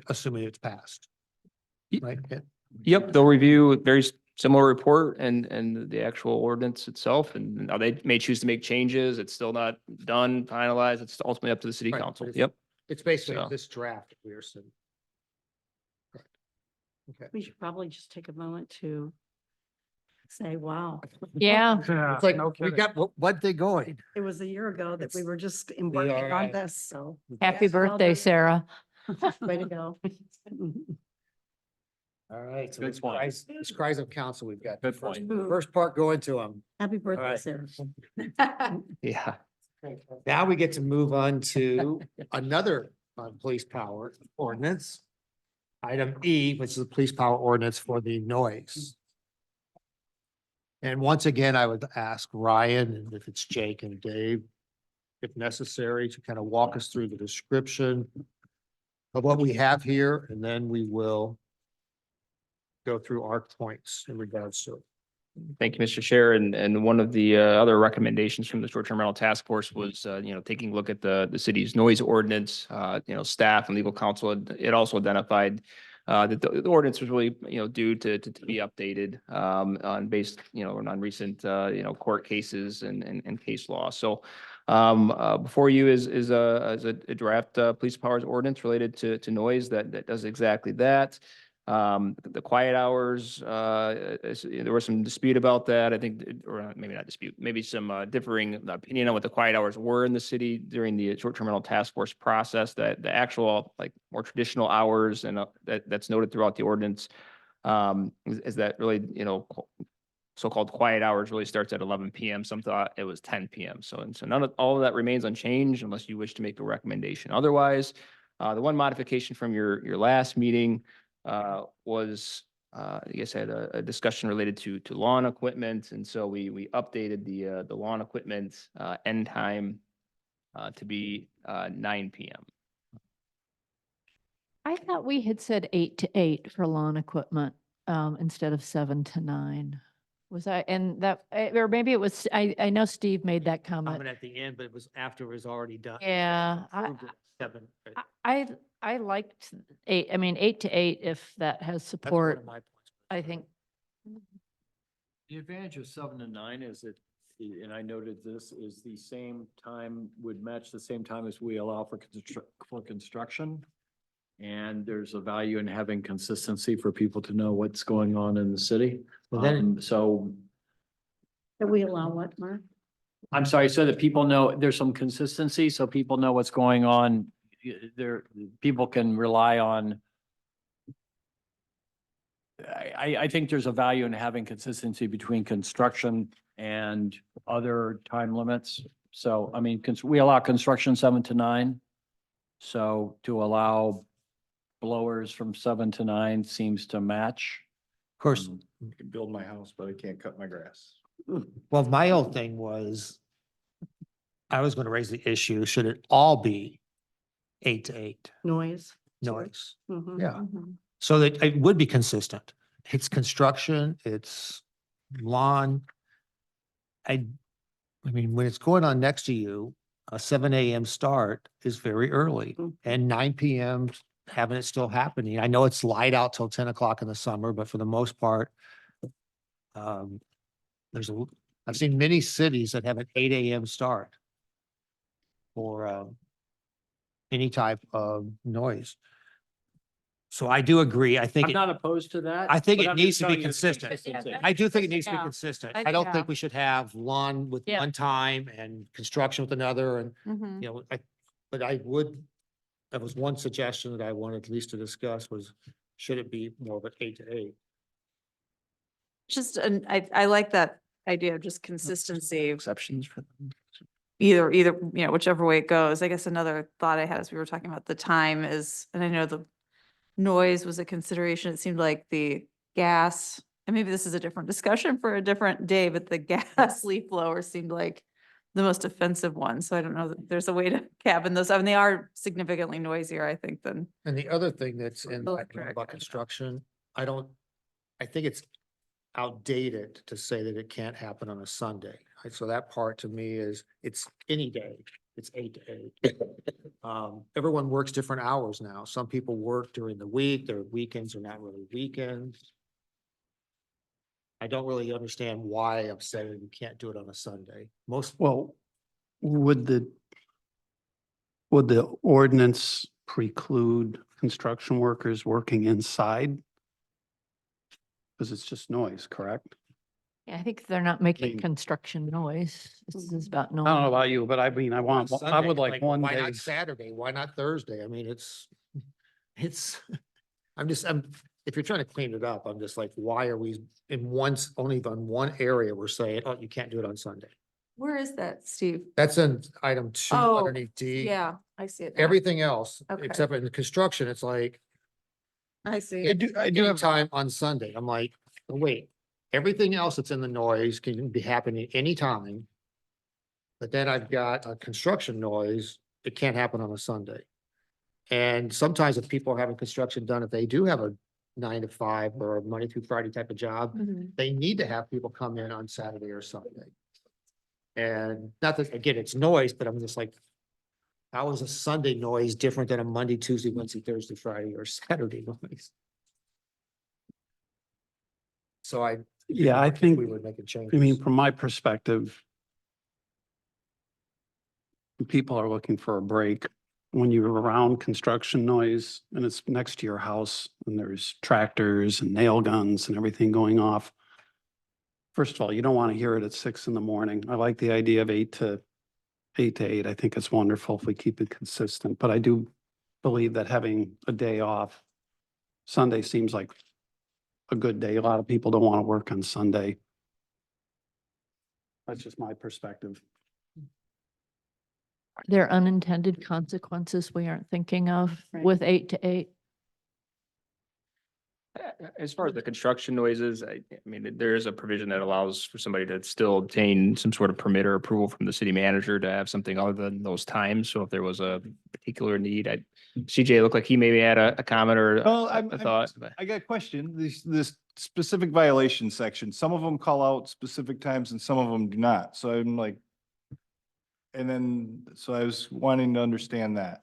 assuming it's passed.
Ye-
Right? Yeah.
Yep, they'll review a very similar report and the actual ordinance itself. And now they may choose to make changes. It's still not done, finalized. It's ultimately up to the city
Right,
council.
but
Yep.
It's basically
So-
this draft we are sitting. Correct. Okay.
We should probably just take a moment to say, wow.
Yeah.
It's like, we got one thing going.
It was a year ago that we
It's-
were just embarking on
right.
this, so.
Happy
Yes, well
birthday,
done.
Sarah.
Way to go.
All right, so
Good
this
point.
cries of council, we've got. the
Good
first-
point.
First part going to them.
Happy birthday,
right.
Sarah.
Yeah.
Now we get to move on to another police power ordinance. Item E, which is the police power ordinance for the noise. And once again, I would ask Ryan, and if it's Jake and Dave, if necessary, to kind of walk us through the description of what we have here, and then we will go through our points in regards to it.
Thank you, Mr. Chair. And one of the other recommendations from the short-term rental task force was, taking a look at the city's noise ordinance. Staff and legal counsel, it also identified that the ordinance was really, due to be updated on based, on recent, court cases and case law. So before you is a draft police powers ordinance related to noise that does exactly that. The quiet hours, there was some dispute about that. I think, or maybe not dispute, maybe some differing opinion on what the quiet hours were in the city during the short-term rental task force process. That the actual, like, more traditional hours and that's noted throughout the ordinance is that really, so-called quiet hours really starts at 11 PM. Some thought it was 10 PM. So all of that remains unchanged unless you wish to make a recommendation. Otherwise, the one modification from your last meeting was, I guess, had a discussion related to lawn equipment. And so we updated the lawn equipment end time to be 9 PM.
I thought we had said 8 to 8 for lawn equipment instead of 7 to 9. Was I, and that, or maybe it was, I know Steve made that comment.
Comment at the end, but it was after it was already done.
Yeah,
Seven.
I liked 8, 8 to 8 if that has
That's one
support,
of my points.
I think.
The advantage of 7 to 9 is that, and I noted this, is the same time would match the same time as we allow for construction. And there's a value in having consistency for people to know what's going on in the city.
Well, then-
So
Can we allow what, Mark?
I'm sorry, so that people know there's some consistency, so people know what's going on. People can rely on. I think there's a value in having consistency between construction and other time limits. So, we allow construction 7 to 9. So to allow blowers from 7 to 9 seems to match.
Of course,
I can build my house, but I can't cut my grass.
well, my old thing was, I was going to raise the issue, should it all be 8 to 8
Noise.
noise?
Mhm,
Yeah.
mhm.
So that it would be consistent. It's construction, it's lawn. When it's going on next to you, a 7 AM start is very early
Mhm.
and 9 PM having it still happening. I know it's light out till 10 o'clock in the summer, but for the most part, I've seen many cities that have an 8 AM start for any type of noise. So I do agree. I think,
I'm not opposed to that.
I think
but
it
I'm
needs
just
to be
telling you it's
consistent.
consistency.
Yeah,
I do think it needs to be
Yeah.
consistent.
I-
I don't
yeah.
think we should have lawn with
Yeah.
one time and construction with another and,
Mhm.
but I would, that was one suggestion that I wanted at least to discuss was, should it be more of an 8 to 8?
Just, I like that idea of just consistency,
Exceptions for them.
either, you know, whichever way it goes. I guess another thought I had as we were talking about the time is, and I know the noise was a consideration. It seemed like the gas, and maybe this is a different discussion for a different day, but the gas leaf blower seemed like the most offensive one. So I don't know that there's a way to cabin those. I mean, they are significantly noisier, I think, than.
And the other thing that's in that
Electric.
about construction, I think it's outdated to say that it can't happen on a Sunday. So that part to me is, it's any day, it's 8 to 8. Everyone works different hours now. Some people work during the week, their weekends are not really weekends. I don't really understand why I'm saying you can't do it on a Sunday.
Well, would the ordinance preclude construction workers working inside? Because it's just noise, correct?
Yeah, I think they're not making
mean-
construction noise. This is about
I don't know
noise.
about you, but I mean, I
on
I
Sunday,
would like one
why
day.
not Saturday? Why not Thursday? I mean, it's, if you're trying to clean it up, I'm just like, why are we only on one area, we're saying, oh, you can't do it on Sunday.
Where is that, Steve?
That's in item 2
Oh,
underneath D.
Yeah, I see it. now.
Everything else,
Okay.
except in the construction, it's like,
I see.
I do have,
time on Sunday. I'm like, oh, wait, everything else that's in the noise can be happening anytime. But then I've got a construction noise, it can't happen on a Sunday. And sometimes if people are having construction done, if they do have a 9 to 5 or a Monday through Friday type of job,
Mhm.
they need to have people come in on Saturday or Sunday. And not that, again, it's noise, but I'm just like, how is a Sunday noise different than a Monday, Tuesday, Wednesday, Thursday, Friday, or Saturday noise? So
yeah, I think,
we would make a change.
I mean, from my perspective, people are looking for a break. When you're around construction noise and it's next to your house and there's tractors and nail guns and everything going off. First of all, you don't want to hear it at 6 a.m. I like the idea of 8 to 8. I think it's wonderful if we keep it consistent, but I do believe that having a day off, Sunday seems like a good day. A lot of people don't want to work on Sunday. That's just my perspective.
Are there unintended consequences we aren't thinking of
Right.
with 8 to 8?
As far as the construction noises, I mean, there is a provision that allows for somebody to still obtain some sort of permit or approval from the city manager to have something other than those times. So if there was a particular need, CJ looked like he maybe had a comment or
Well,
a thought. but-
I got a question. This specific violation section, some of them call out specific times and some of them do not. So I'm like, and then, so I was wanting to understand that.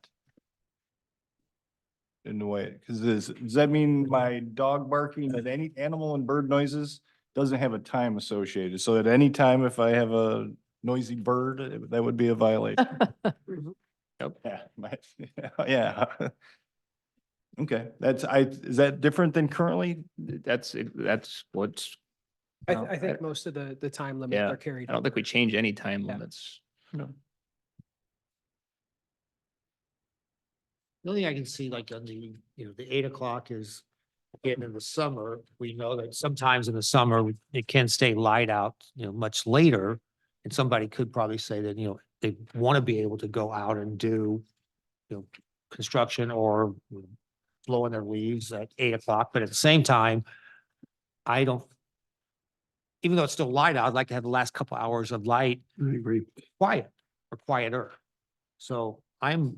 In a way, because does that mean my dog barking at any animal and bird noises doesn't have a time associated? So at any time, if I have a noisy bird, that would be a violation?
Yep.
Yeah, yeah. Okay, is that different than currently?
That's what's,
I think most of the time limits
Yeah,
are carried.
I don't think we
over.
change any time
Yeah.
limits.
The only thing I can see like on the, the 8 o'clock is getting in the summer. We know that sometimes in the summer, it can stay light out, much later. And somebody could probably say that, they want to be able to go out and do, construction or blowing their leaves at 8 o'clock. But at the same time, even though it's still light out, I'd like to have the last couple hours of light
I agree.
quiet or quieter. So I'm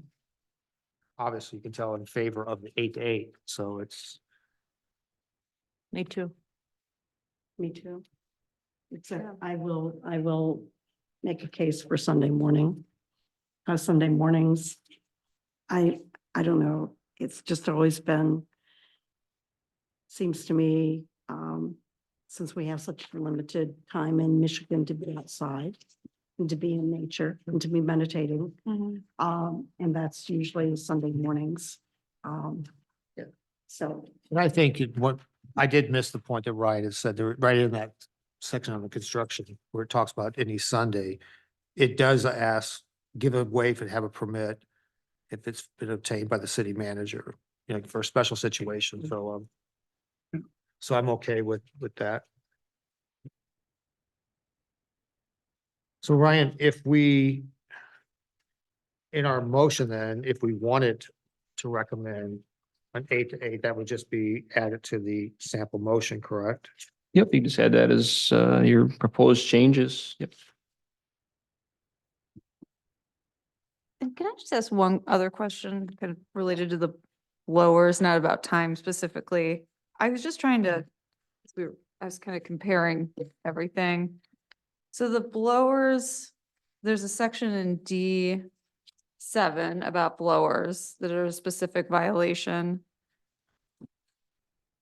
obviously, you can tell in favor of the 8 to 8. So it's,
Me too.
Me too. Except I will make a case for Sunday morning. Sunday mornings, I don't know, it's just always been, seems to me, since we have such limited time in Michigan to be outside and to be in nature and to be meditating, and that's usually Sunday mornings. So.
and I think what, I did miss the point that Ryan had said there, right in that section on the construction where it talks about any Sunday. It does give a way to have a permit if it's been obtained by the city manager, for a special situation. So I'm okay with that. So Ryan, if we, in our motion then, if we wanted to recommend an 8 to 8, that would just be added to the sample motion, correct?
Yep, you just add that as your proposed changes. Yep.
And can I just ask one other question kind of related to the blowers, not about time specifically? I was just trying to, I was kind of comparing everything. So the blowers, there's a section in D7 about blowers that are a specific violation.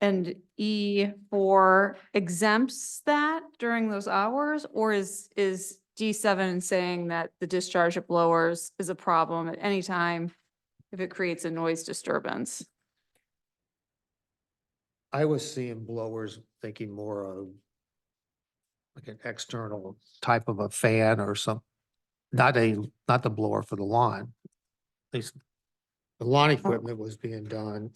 And E4 exempts that during those hours, or is D7 saying that the discharge of blowers is a problem at any time if it creates a noise disturbance?
I was seeing blowers thinking more of like an external type of a fan or some, not the blower for the lawn. At least the lawn equipment was being done.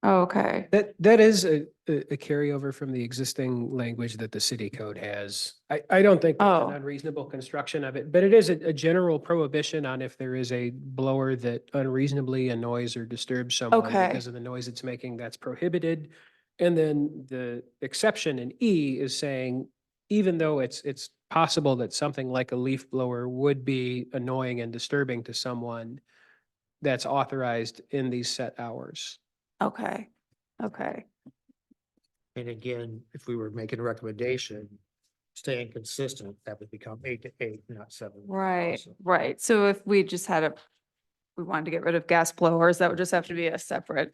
Oh, okay.
That is a carryover from the existing language that the city code has. I don't think that's
Oh.
an unreasonable construction of it, but it is a general prohibition on if there is a blower that unreasonably annoys or disturbs someone
Okay.
because of the noise it's making, that's prohibited. And then the exception in E is saying, even though it's possible that something like a leaf blower would be annoying and disturbing to someone, that's authorized in these set hours.
Okay, okay.
And again, if we were making a recommendation, staying consistent, that would become 8 to 8, not 7.
Right,
also.
right. So if we just we wanted to get rid of gas blowers, that would just have to be a separate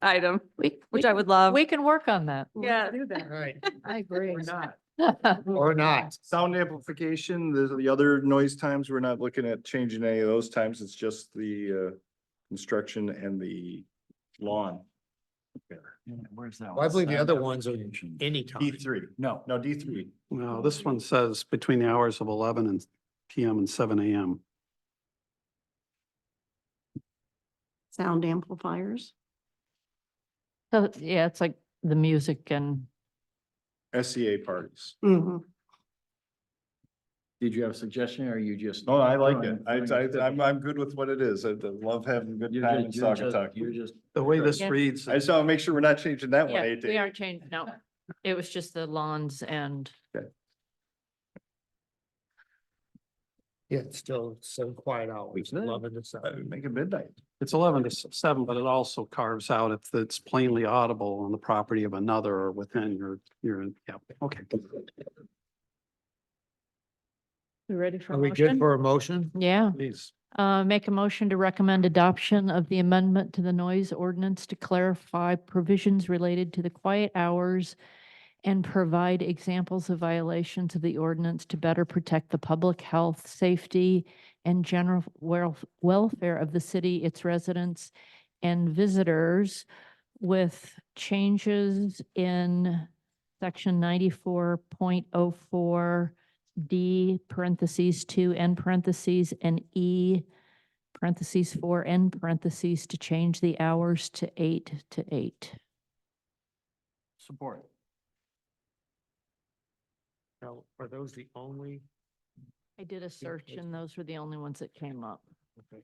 item, which I would love.
We can work on that.
Yeah, do that.
Right,
I agree.
Or not.
or not.
Sound amplification, the other noise times, we're not looking at changing any of those times. It's just the construction and the lawn.
Where's that?
Well, I believe the other ones are anytime.
D3.
No.
No, D3.
No, this one says between the hours of 11 PM and 7 AM.
Sound amplifiers.
So, yeah, it's like the music and
SCA parties.
Mhm.
Did you have a suggestion or you just?
No, I like
No,
it.
I'm-
I'm good with what it is. I love having good
You're
time in
just- you're just-
Saugatuck.
You're just.
The way this
Yeah.
reads,
I just want to make sure we're not changing that one.
yeah,
8 to
we
8.
aren't changing, no. It was just the lawns and
Yeah, it's still so quiet hours, 11 to 7.
Make it midnight.
it's 11 to 7, but it also carves out if it's plainly audible on the property of another or within yeah, okay.
we ready for
Are
a
we good
motion?
for a motion?
Yeah.
Please.
Make a motion to recommend adoption of the amendment to the noise ordinance to clarify provisions related to the quiet hours and provide examples of violations of the ordinance to better protect the public health, safety, and general welfare of the city, its residents, and visitors, with changes in section 94.04 D parentheses 2 end parentheses and E parentheses 4 end parentheses to change the hours to 8 to 8.
Support.
Now, are those the only?
I did a search and those were the only ones that came up.
Okay.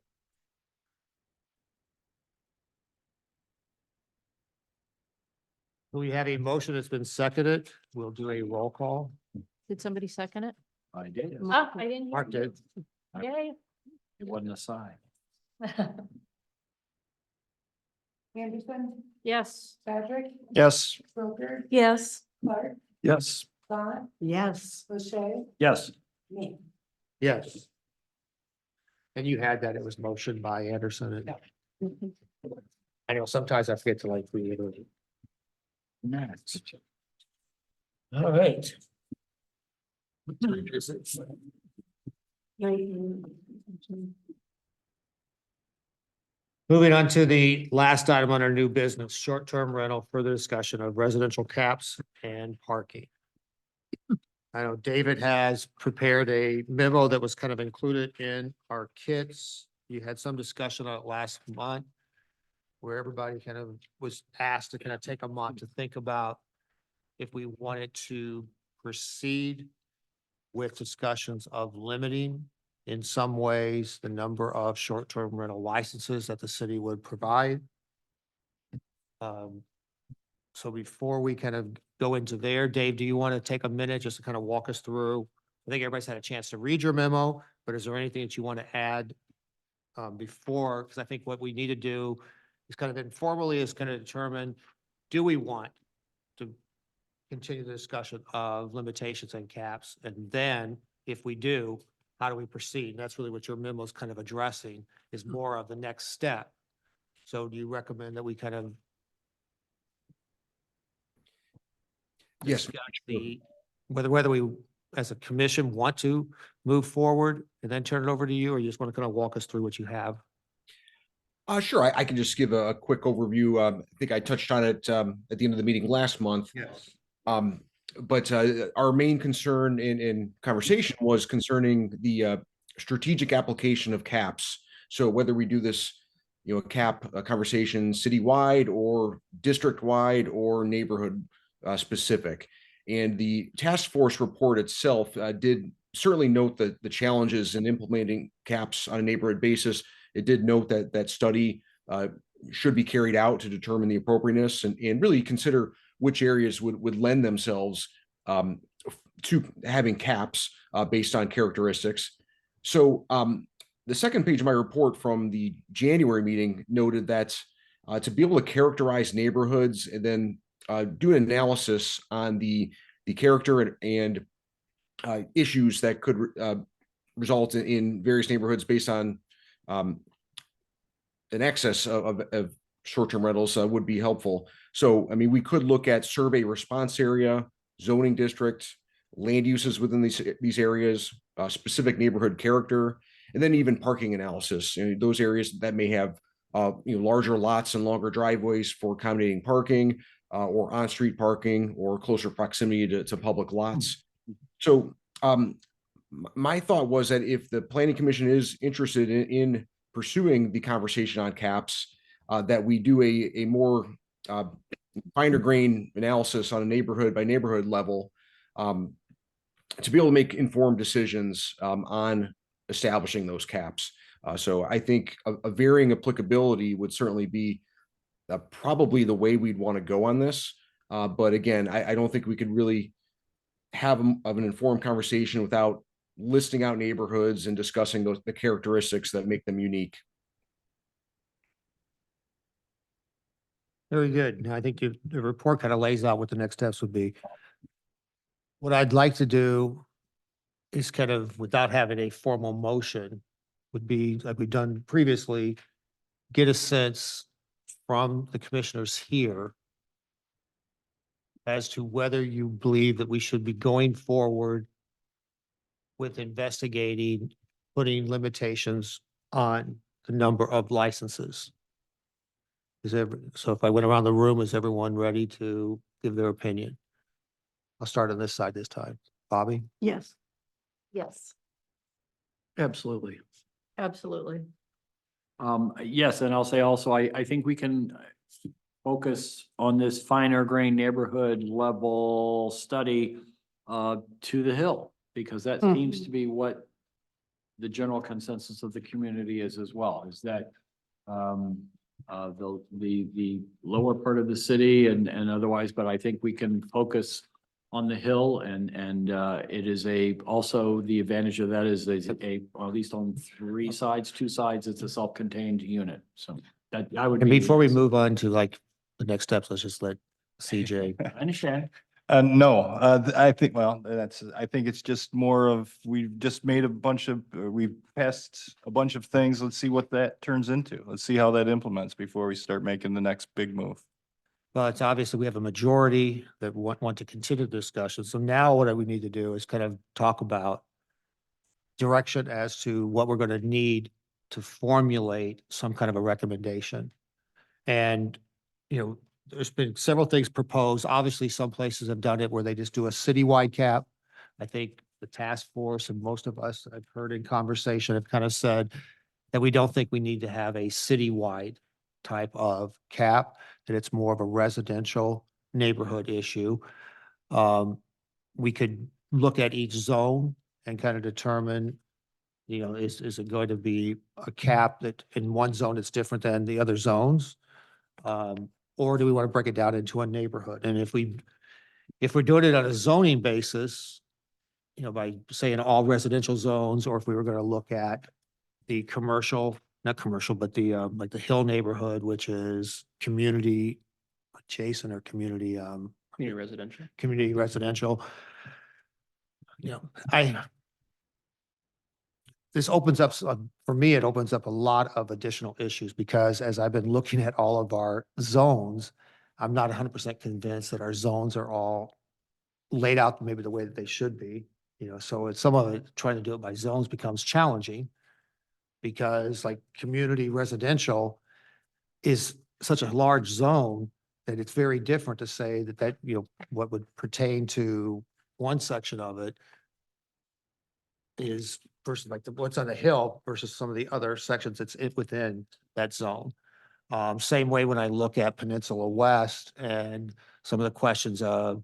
We have a motion that's been seconded. We'll do a roll call.
Did somebody second it?
I did.
Ah, I didn't hear
Mark did.
you. Yay.
It wasn't a sign.
Anderson,
Yes.
Patrick,
Yes.
Broker,
Yes.
Clark,
Yes.
Don,
Yes.
O'Shea,
Yes.
me.
Yes. And you had that, it was motion by Anderson and. I know sometimes I forget to like reiterate.
Next.
All right. Moving on to the last item on our new business, short-term rental, further discussion of residential caps and parking. I know David has prepared a memo that was kind of included in our kits. You had some discussion on it last month, where everybody kind of was asked to kind of take a month to think about if we wanted to proceed with discussions of limiting in some ways the number of short-term rental licenses that the city would provide. So before we kind of go into there, Dave, do you want to take a minute just to kind of walk us through? I think everybody's had a chance to read your memo, but is there anything that you want to add before? Because I think what we need to do is kind of informally is kind of determine, do we want to continue the discussion of limitations and caps? And then if we do, how do we proceed? And that's really what your memo is kind of addressing, is more of the next step. So do you recommend that we kind of
Yes.
discuss whether we, as a commission, want to move forward and then turn it over to you, or you just want to kind of walk us through what you have?
Sure. I can just give a quick overview. I think I touched on it at the end of the meeting last month.
Yes.
But our main concern in conversation was concerning the strategic application of caps. So whether we do this, cap conversation citywide or district-wide or neighborhood specific. And the task force report itself did certainly note the challenges in implementing caps on a neighborhood basis. It did note that that study should be carried out to determine the appropriateness and really consider which areas would lend themselves to having caps based on characteristics. So the second page of my report from the January meeting noted that to be able to characterize neighborhoods and then do an analysis on the character and issues that could result in various neighborhoods based on an excess of short-term rentals would be helpful. So, I mean, we could look at survey response area, zoning district, land uses within these areas, specific neighborhood character, and then even parking analysis. Those areas that may have larger lots and longer driveways for accommodating parking, or on-street parking, or closer proximity to public lots. So my thought was that if the Planning Commission is interested in pursuing the conversation on caps, that we do a more finer grain analysis on a neighborhood by neighborhood level to be able to make informed decisions on establishing those caps. So I think a varying applicability would certainly be probably the way we'd want to go on this. But again, I don't think we could really have an informed conversation without listing out neighborhoods and discussing the characteristics that make them unique.
Very good. I think the report kind of lays out what the next steps would be. What I'd like to do is kind of, without having a formal motion, would be, like we've done previously, get a sense from the commissioners here as to whether you believe that we should be going forward with investigating, putting limitations on the number of licenses. So if I went around the room, is everyone ready to give their opinion? I'll start on this side this time. Bobby?
Yes.
Yes.
Absolutely.
Absolutely.
Yes, and I'll say also, I think we can focus on this finer grain neighborhood level study to the Hill, because that seems to be what the general consensus of the community is as well, is that the lower part of the city and otherwise, but I think we can focus on the Hill and it is also the advantage of that is at least on two sides, it's a self-contained unit. So that I would.
And before we move on to like the next steps, let's just let CJ.
I understand.
No, I think, I think it's just more of, we've just made we've passed a bunch of things. Let's see what that turns into. Let's see how that implements before we start making the next big move.
Well, it's obviously we have a majority that want to continue the discussion. So now what we need to do is kind of talk about direction as to what we're going to need to formulate some kind of a recommendation. And, there's been several things proposed. Obviously, some places have done it where they just do a citywide cap. I think the task force and most of us I've heard in conversation have kind of said that we don't think we need to have a citywide type of cap, that it's more of a residential neighborhood issue. We could look at each zone and kind of determine, is it going to be a cap that in one zone it's different than the other zones? Or do we want to break it down into a neighborhood? And if we're doing it on a zoning basis, by saying all residential zones, or if we were going to look at the commercial, not commercial, but the, like the Hill neighborhood, which is community adjacent or community,
Community residential.
community residential. This opens up, for me, it opens up a lot of additional issues because as I've been looking at all of our zones, I'm not 100% convinced that our zones are all laid out maybe the way that they should be. So it's some of it, trying to do it by zones becomes challenging because like community residential is such a large zone that it's very different to say that, what would pertain to one section of it is versus like what's on the hill versus some of the other sections that's within that zone. Same way when I look at Peninsula West and some of the questions of,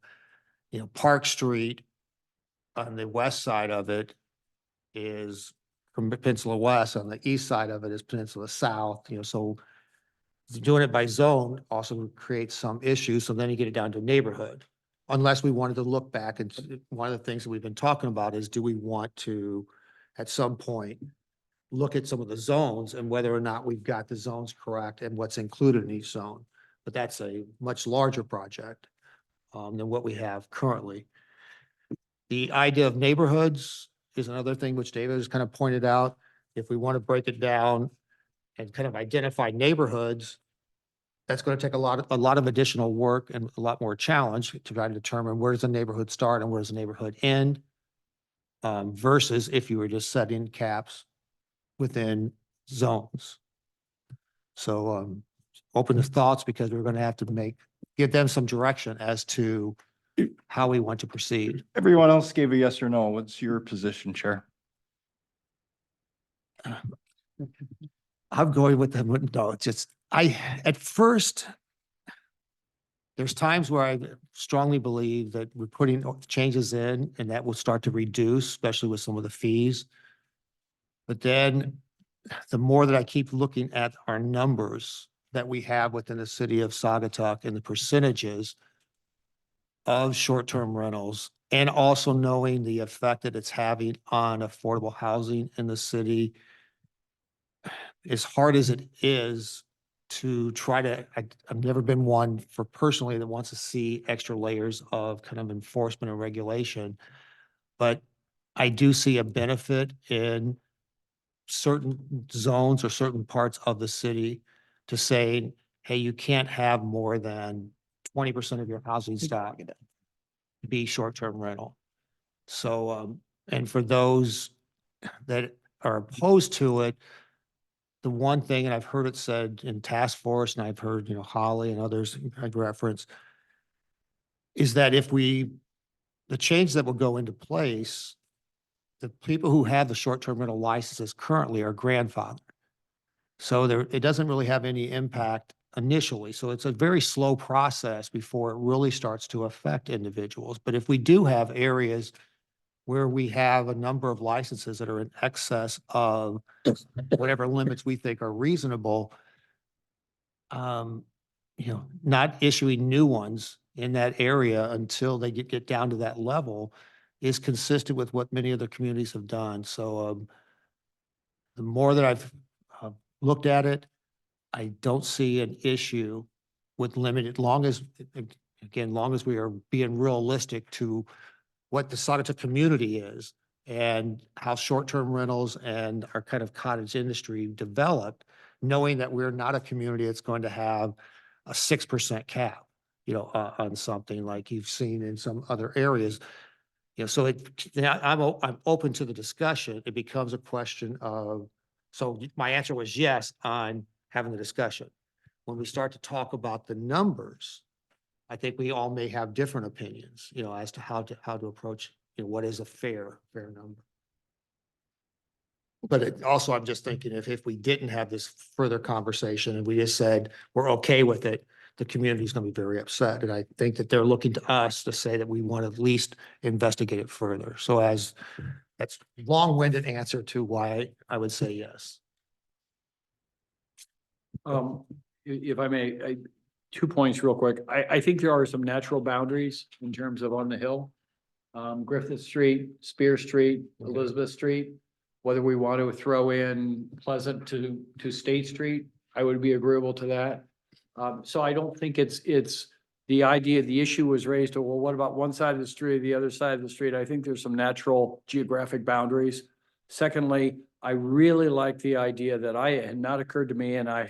Park Street on the west side of it is from Peninsula West, on the east side of it is Peninsula South, so doing it by zone also creates some issues. So then you get it down to neighborhood. Unless we wanted to look back and one of the things that we've been talking about is do we want to, at some point, look at some of the zones and whether or not we've got the zones correct and what's included in each zone. But that's a much larger project than what we have currently. The idea of neighborhoods is another thing which David has kind of pointed out. If we want to break it down and kind of identify neighborhoods, that's going to take a lot of additional work and a lot more challenge to try to determine where does the neighborhood start and where does the neighborhood end, versus if you were just setting caps within zones. So open to thoughts because we're going to have to give them some direction as to how we want to proceed.
Everyone else gave a yes or no. What's your position, Chair?
I'm going with them. No, it's just, at first, there's times where I strongly believe that we're putting changes in and that will start to reduce, especially with some of the fees. But then the more that I keep looking at our numbers that we have within the city of Saugatuck and the percentages of short-term rentals, and also knowing the effect that it's having on affordable housing in the city, as hard as it is to try to, I've never been one for personally that wants to see extra layers of kind of enforcement and regulation. But I do see a benefit in certain zones or certain parts of the city to say, hey, you can't have more than 20% of your housing stock be short-term rental. So, and for those that are opposed to it, the one thing, and I've heard it said in task force, and I've heard, Holly and others I've referenced, is that the change that will go into place, the people who have the short-term rental licenses currently are grandfathered. So it doesn't really have any impact initially. So it's a very slow process before it really starts to affect individuals. But if we do have areas where we have a number of licenses that are in excess of whatever limits we think are reasonable, not issuing new ones in that area until they get down to that level is consistent with what many other communities have done. So the more that I've looked at it, I don't see an issue with limited, long as we are being realistic to what the Saugatuck community is and how short-term rentals and our kind of cottage industry developed, knowing that we're not a community that's going to have a 6% cap, on something like you've seen in some other areas. So I'm open to the discussion. It becomes a question of, so my answer was yes on having the discussion. When we start to talk about the numbers, I think we all may have different opinions, as to how to approach, what is a fair number. But also, I'm just thinking if we didn't have this further conversation and we just said we're okay with it, the community is going to be very upset. And I think that they're looking to us to say that we want to at least investigate it further. So as That's long-winded answer to why I would say yes.
If I may, 2 points real quick. I think there are some natural boundaries in terms of on the hill. Griffith Street, Spear Street, Elizabeth Street, whether we want to throw in Pleasant to State Street, I would be agreeable to that. So I don't think it's the idea, the issue was raised to, well, what about one side of the street, the other side of the street? I think there's some natural geographic boundaries. Secondly, I really like the idea that had not occurred to me, and I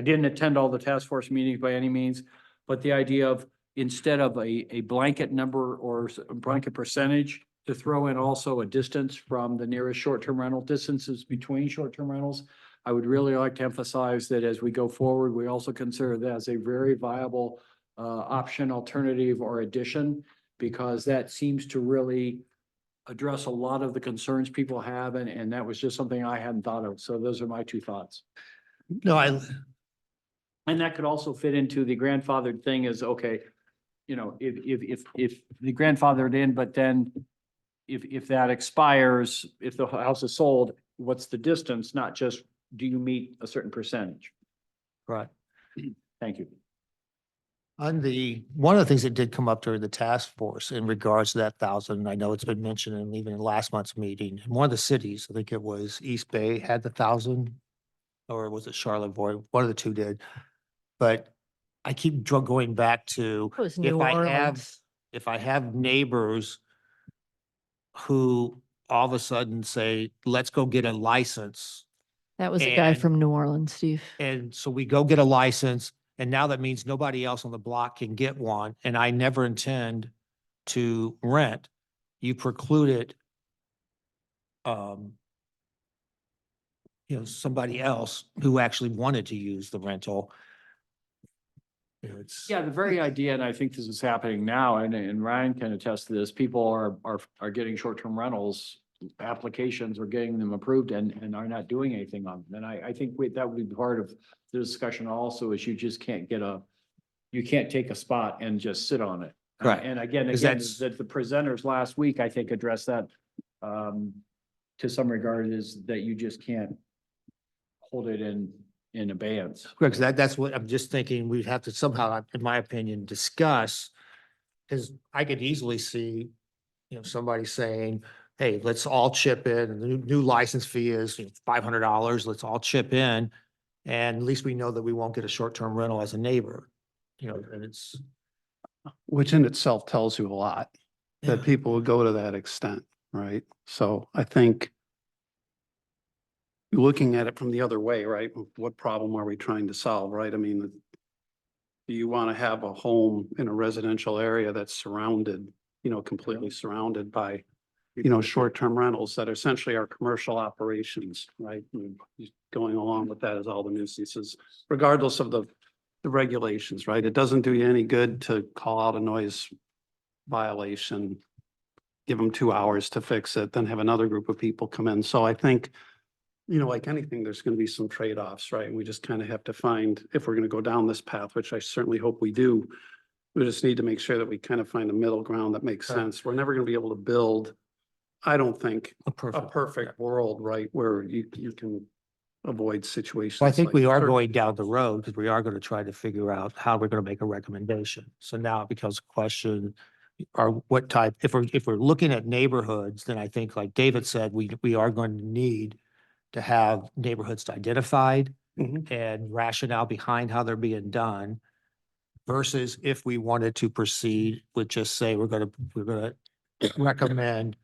didn't attend all the task force meetings by any means, but the idea of instead of a blanket number or a blanket percentage, to throw in also a distance from the nearest short-term rental, distances between short-term rentals. I would really like to emphasize that as we go forward, we also consider that as a very viable option, alternative, or addition, because that seems to really address a lot of the concerns people have, and that was just something I hadn't thought of. So those are my 2 thoughts.
No,
And that could also fit into the grandfathered thing is, okay, you know, if the grandfathered in, but then if that expires, if the house is sold, what's the distance? Not just, do you meet a certain percentage?
right.
Thank you.
One of the things that did come up during the task force in regards to that 1,000, I know it's been mentioned and even in last month's meeting, one of the cities, I think it was East Bay, had the 1,000, or was it Charlotte? One of the two did. But I keep going back to,
It was New
if I have neighbors who all of a sudden say, let's go get a license.
That was a guy
And-
from New Orleans, Steve.
And so we go get a license, and now that means nobody else on the block can get one, and I never intend to rent. You preclude it. Somebody else who actually wanted to use the rental. It's.
Yeah, the very idea, and I think this is happening now, and Ryan can attest to this, people are getting short-term rentals, applications are getting them approved and are not doing anything on them. And I think that would be part of the discussion also, is you just can't you can't take a spot and just sit on it.
Right.
And again,
'Cause
that the presenters last week, I think, addressed that to some regard, is that you just can't hold it in abeyance.
Correct, 'cause that's what I'm just thinking, we'd have to somehow, in my opinion, discuss. Because I could easily see, somebody saying, hey, let's all chip in, and the new license fee is $500, let's all chip in. And at least we know that we won't get a short-term rental as a neighbor, and it's.
Which in itself tells you a lot, that
Yeah.
people would go to that extent, right? So I think looking at it from the other way, right? What problem are we trying to solve, right? I mean, do you want to have a home in a residential area that's surrounded, completely surrounded by, short-term rentals that essentially are commercial operations, right? And going along with that is all the nuisances, regardless of the regulations, right? It doesn't do you any good to call out a noise violation, give them 2 hours to fix it, then have another group of people come in. So I think, like anything, there's going to be some trade-offs, right? And we just kind of have to find, if we're going to go down this path, which I certainly hope we do, we just need to make sure that we kind of find a middle ground that makes
Right.
sense. We're never going to be able to build, I don't think,
A
a
perfect.
perfect world, right, where you can avoid situations.
Well, I think
like
we are
certain-
going down the road, because we are going to try to figure out how we're going to make a recommendation. So now it becomes a question, what type, if we're looking at neighborhoods, then I think, like David said, we are going to need to have neighborhoods identified
Mhm.
and rationale behind how they're being done, versus if we wanted to proceed with just say, we're gonna recommend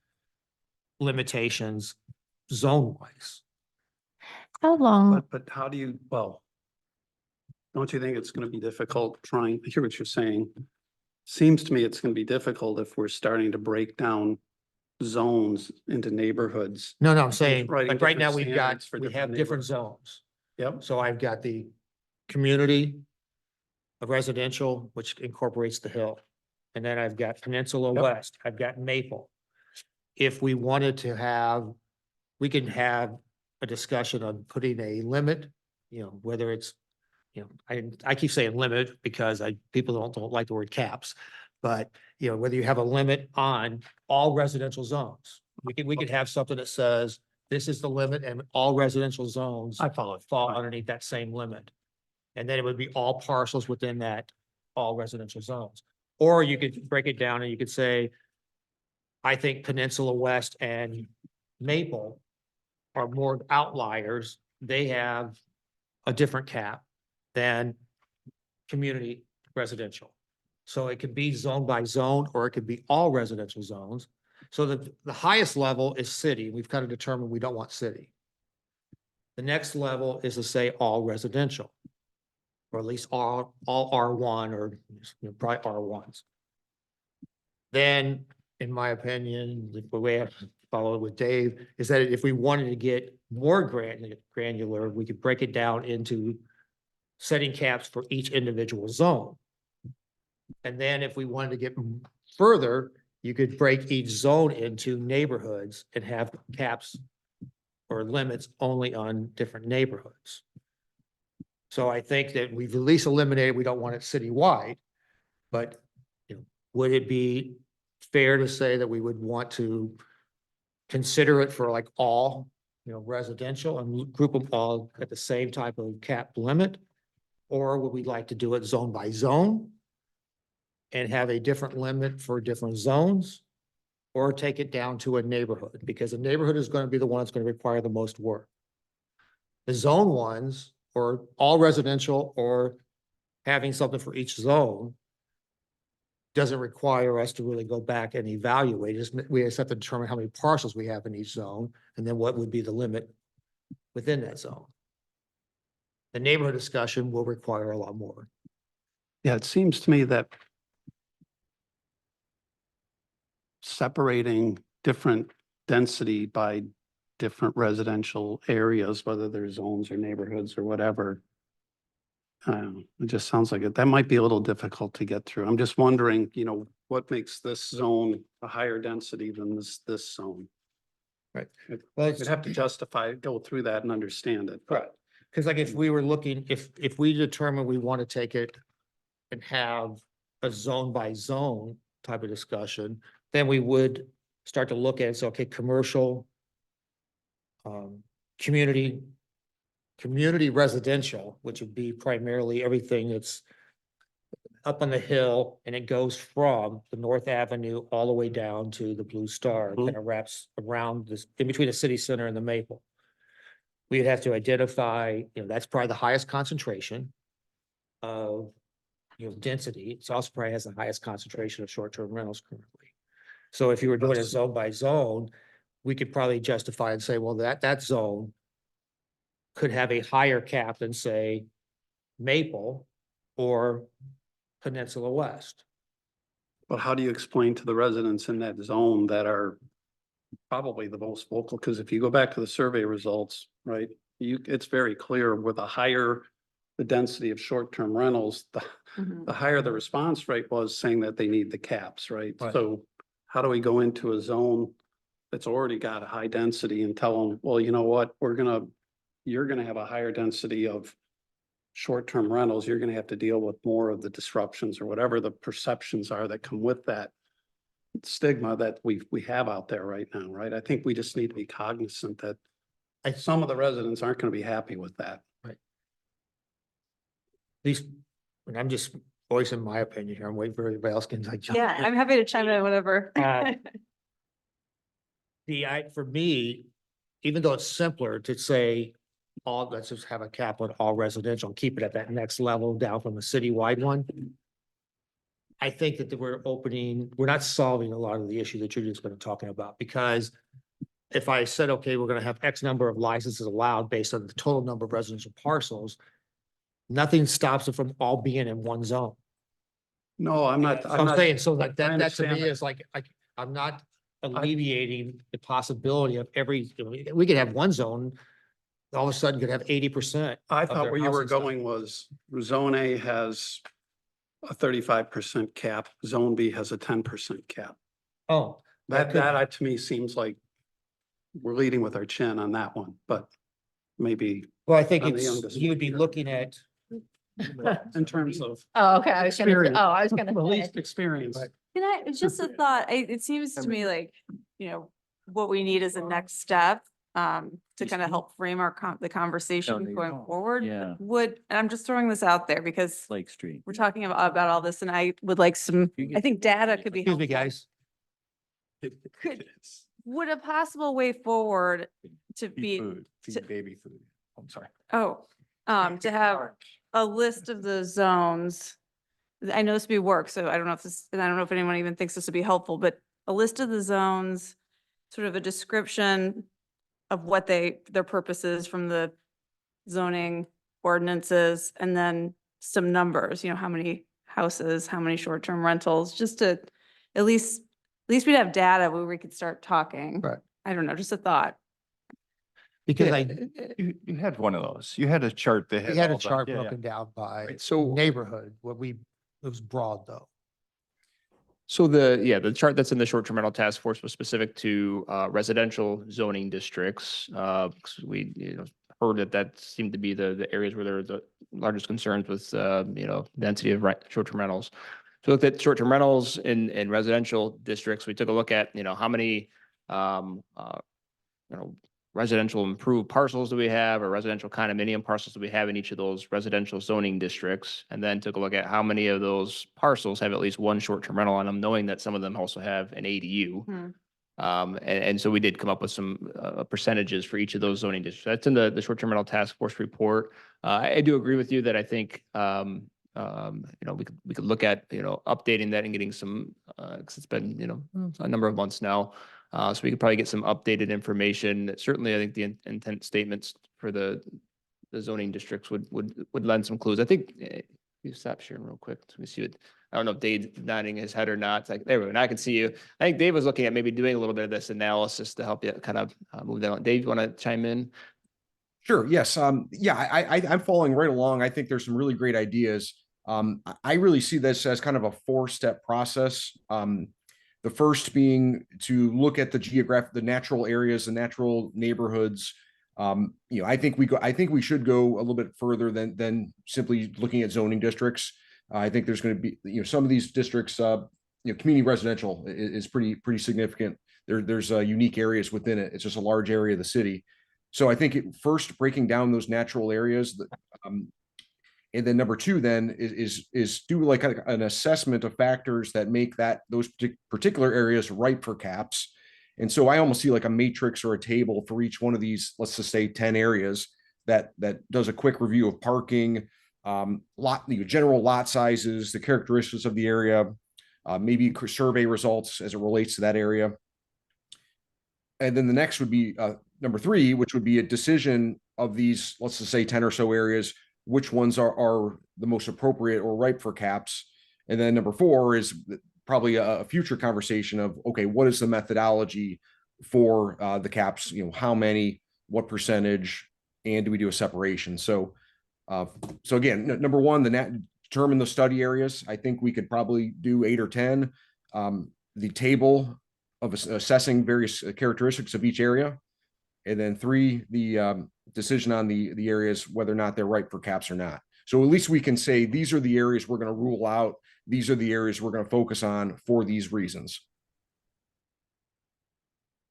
limitations zone wise.
How long,
But how do you, well, don't you think it's going to be difficult trying, I hear what you're saying. Seems to me it's going to be difficult if we're starting to break down zones into neighborhoods.
No, I'm saying,
Writing
like right now,
different
we've got,
standards for
we have
different
different zones.
Yep.
So I've got the community of residential, which incorporates the hill. And then I've got Peninsula
Yep.
West, I've got Maple. If we wanted to have, we can have a discussion on putting a limit, whether it's, I keep saying limit because people don't like the word caps. But, whether you have a limit on all residential zones, We could have something that says, this is the limit and all residential zones
I follow.
fall underneath that same limit. And then it would be all parcels within that, all residential zones. Or you could break it down and you could say, I think Peninsula West and Maple are more outliers. They have a different cap than community residential. So it could be zone by zone, or it could be all residential zones. So the highest level is city. We've kind of determined we don't want city. The next level is to say all residential, or at least all R1, or probably R1s. Then, in my opinion, the way I follow it with Dave is that if we wanted to get more granular, we could break it down into setting caps for each individual zone. And then if we wanted to get further, you could break each zone into neighborhoods and have caps or limits only on different neighborhoods. So I think that we've at least eliminated, we don't want it citywide, but would it be fair to say that we would want to consider it for like all, residential and group them all at the same type of cap limit? Or would we like to do it zone by zone and have a different limit for different zones? Or take it down to a neighborhood, because a neighborhood is going to be the one that's going to require the most work. The zone ones, or all residential, or having something for each zone, doesn't require us to really go back and evaluate. We just have to determine how many parcels we have in each zone, and then what would be the limit within that zone. The neighborhood discussion will require a lot more.
Yeah, it seems to me that separating different density by different residential areas, whether they're zones or neighborhoods or whatever, it just sounds like that might be a little difficult to get through. I'm just wondering, what makes this zone a higher density than this zone?
Right.
Well, you'd have to go through that and understand it.
Correct. Because like if we were looking, if we determine we want to take it and have a zone by zone type of discussion, then we would start to look at, so, okay, commercial, community residential, which would be primarily everything that's up on the hill, and it goes from the North Avenue all the way down to the Blue Star, and it wraps around this, in between the city center and the Maple. We'd have to identify, that's probably the highest concentration of, density. It also probably has the highest concentration of short-term rentals currently. So if you were doing it zone by zone, we could probably justify and say, well, that zone could have a higher cap than, say, Maple or Peninsula West.
But how do you explain to the residents in that zone that are probably the most vocal? Because if you go back to the survey results, right, it's very clear with a higher the density of short-term rentals, the higher the response rate was, saying that they need the caps, right?
Right.
So how do we go into a zone that's already got a high density and tell them, well, you know what, you're gonna have a higher density of short-term rentals. You're gonna have to deal with more of the disruptions or whatever the perceptions are that come with that stigma that we have out there right now, right? I think we just need to be cognizant that some of the residents aren't gonna be happy with that.
Least, and I'm just voicing my opinion here. I'm waiting for everybody else can like jump
Yeah,
in.
I'm happy to chime in whenever.
For me, even though it's simpler to say, let's just have a cap on all residential, keep it at that next level down from the citywide one. I think that we're not solving a lot of the issue that you're just going to talking about, because if I said, okay, we're going to have X number of licenses allowed based on the total number of residential parcels, nothing stops it from all being in one zone.
No, I'm not.
So I'm saying, so like that to
understand
me
that.
is like, I'm not alleviating the possibility of we could have one zone, all of a sudden could have 80%.
I thought where you were going was Zone A has a 35% cap, Zone B has a 10% cap.
Oh.
That to me seems like we're leading with our chin on that one, but maybe
Well, I think
I'm the youngest
you would be looking at,
in terms of
Oh, okay. I was
experience.
gonna
The
say.
least experience.
Can I, it's just a thought, it seems to me like, what we need as a next step, to
East
kind of
Main?
help frame our the conversation
there you
going
go.
forward.
Yeah.
Would, and I'm just throwing this out there because
Lake Street.
we're talking about all this and I would like some, I think data could be
Excuse me,
helpful.
guys.
Could, would a possible way forward to be, to-
Feed baby food. I'm sorry.
to have a list of the zones. I know this would be work, so I don't know if this, and I don't know if anyone even thinks this would be helpful, but a list of the zones, sort of a description of what their purposes from the zoning ordinances, and then some numbers, you know, how many houses, how many short-term rentals, just to, at least we'd have data where we could start talking.
Right.
I don't know, just a thought.
Because
You had one of those. You had a chart that had.
we had a
all the-
chart
yeah, yeah.
broken down by
Right, so-
neighborhood, it was broad though.
So the chart that's in the short-term rental task force was specific to residential zoning districts. 'Cause we, heard that seemed to be the areas where there were the largest concerns with, density of short-term rentals. So we looked at short-term rentals in residential districts. We took a look at, how many, residential improved parcels do we have, or residential condominium parcels do we have in each of those residential zoning districts? And then took a look at how many of those parcels have at least one short-term rental on them, knowing that some of them also have an ADU.
Hmm.
And so we did come up with some percentages for each of those zoning districts. That's in the short-term rental task force report. I do agree with you that I think, we could look at, updating that and getting some, because it's been, a number of months now. So we could probably get some updated information. Certainly, I think the intent statements for the zoning districts would lend some clues. I think, you stop sharing real quick. Let me see what, I don't know if Dave's nodding his head or not. It's like, there we go. Now I can see you. I think Dave was looking at maybe doing a little bit of this analysis to help you kind of move that on. Dave, you want to chime in?
Sure. Yes. I'm following right along. I think there's some really great ideas. I really see this as kind of a 4-step process. The first being to look at the natural areas, the natural neighborhoods. I think we should go a little bit further than simply looking at zoning districts. I think there's going to be, some of these districts, community residential is pretty significant. There's unique areas within it. It's just a large area of the city. So I think first breaking down those natural areas, and then number 2 then is do like an assessment of factors that make those particular areas ripe for caps. And so I almost see like a matrix or a table for each one of these, let's just say 10 areas that does a quick review of parking, general lot sizes, the characteristics of the area, maybe survey results as it relates to that area. And then the next would be number 3, which would be a decision of these, let's just say 10 or so areas, which ones are the most appropriate or ripe for caps. And then number 4 is probably a future conversation of, okay, what is the methodology for the caps? How many, what percentage, and do we do a separation? So again, number 1, determine the study areas. I think we could probably do 8 or 10. The table of assessing various characteristics of each area. And then 3, the decision on the areas, whether or not they're ripe for caps or not. So at least we can say, these are the areas we're going to rule out. These are the areas we're going to focus on for these reasons.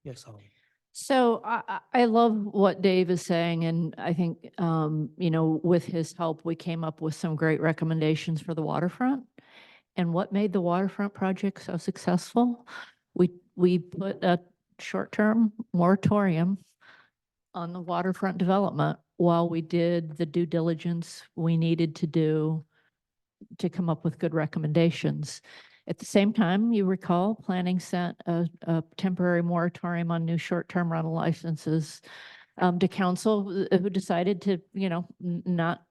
Yes, Holly.
So I love what Dave is saying, and I think, with his help, we came up with some great recommendations for the waterfront. And what made the waterfront project so successful? We put a short-term moratorium on the waterfront development while we did the due diligence we needed to do to come up with good recommendations. At the same time, you recall, planning sent a temporary moratorium on new short-term rental licenses to council, who decided to, not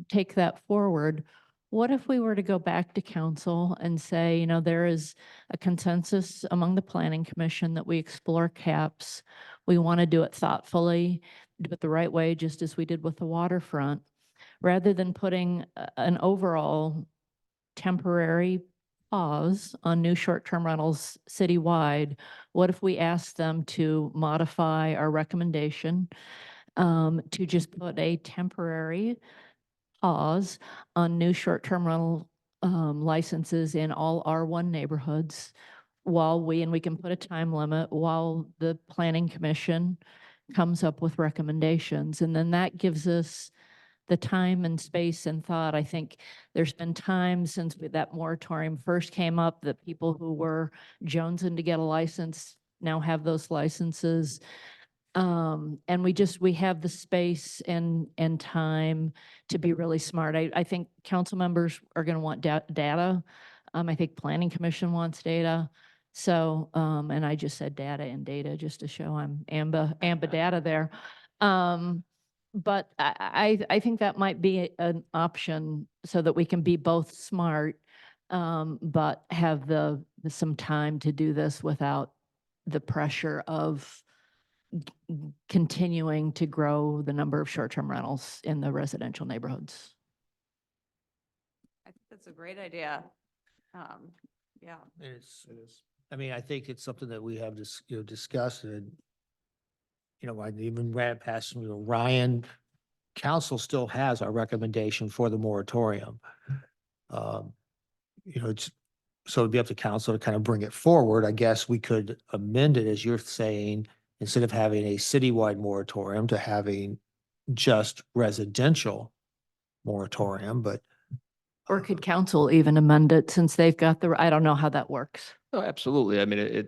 take that forward. What if we were to go back to council and say, there is a consensus among the planning commission that we explore caps. We want to do it thoughtfully, do it the right way, just as we did with the waterfront, rather than putting an overall temporary pause on new short-term rentals citywide. What if we asked them to modify our recommendation to just put a temporary pause on new short-term rental licenses in all R1 neighborhoods and we can put a time limit while the planning commission comes up with recommendations. And then that gives us the time and space and thought. I think there's been times since that moratorium first came up that people who were jonesing to get a license now have those licenses. And we have the space and time to be really smart. I think council members are going to want data. I think planning commission wants data. So, and I just said data and data just to show I'm AMBA data there. But I think that might be an option so that we can be both smart, but have some time to do this without the pressure of continuing to grow the number of short-term rentals in the residential neighborhoods.
I think that's a great idea. Yeah.
It is. I mean, I think it's something that we have discussed and, I even ran it past, Ryan, council still has our recommendation for the moratorium. So it'd be up to council to kind of bring it forward. I guess we could amend it, as you're saying, instead of having a citywide moratorium to having just residential moratorium, but
Or could council even amend it since they've got I don't know how that works.
Oh, absolutely. I mean,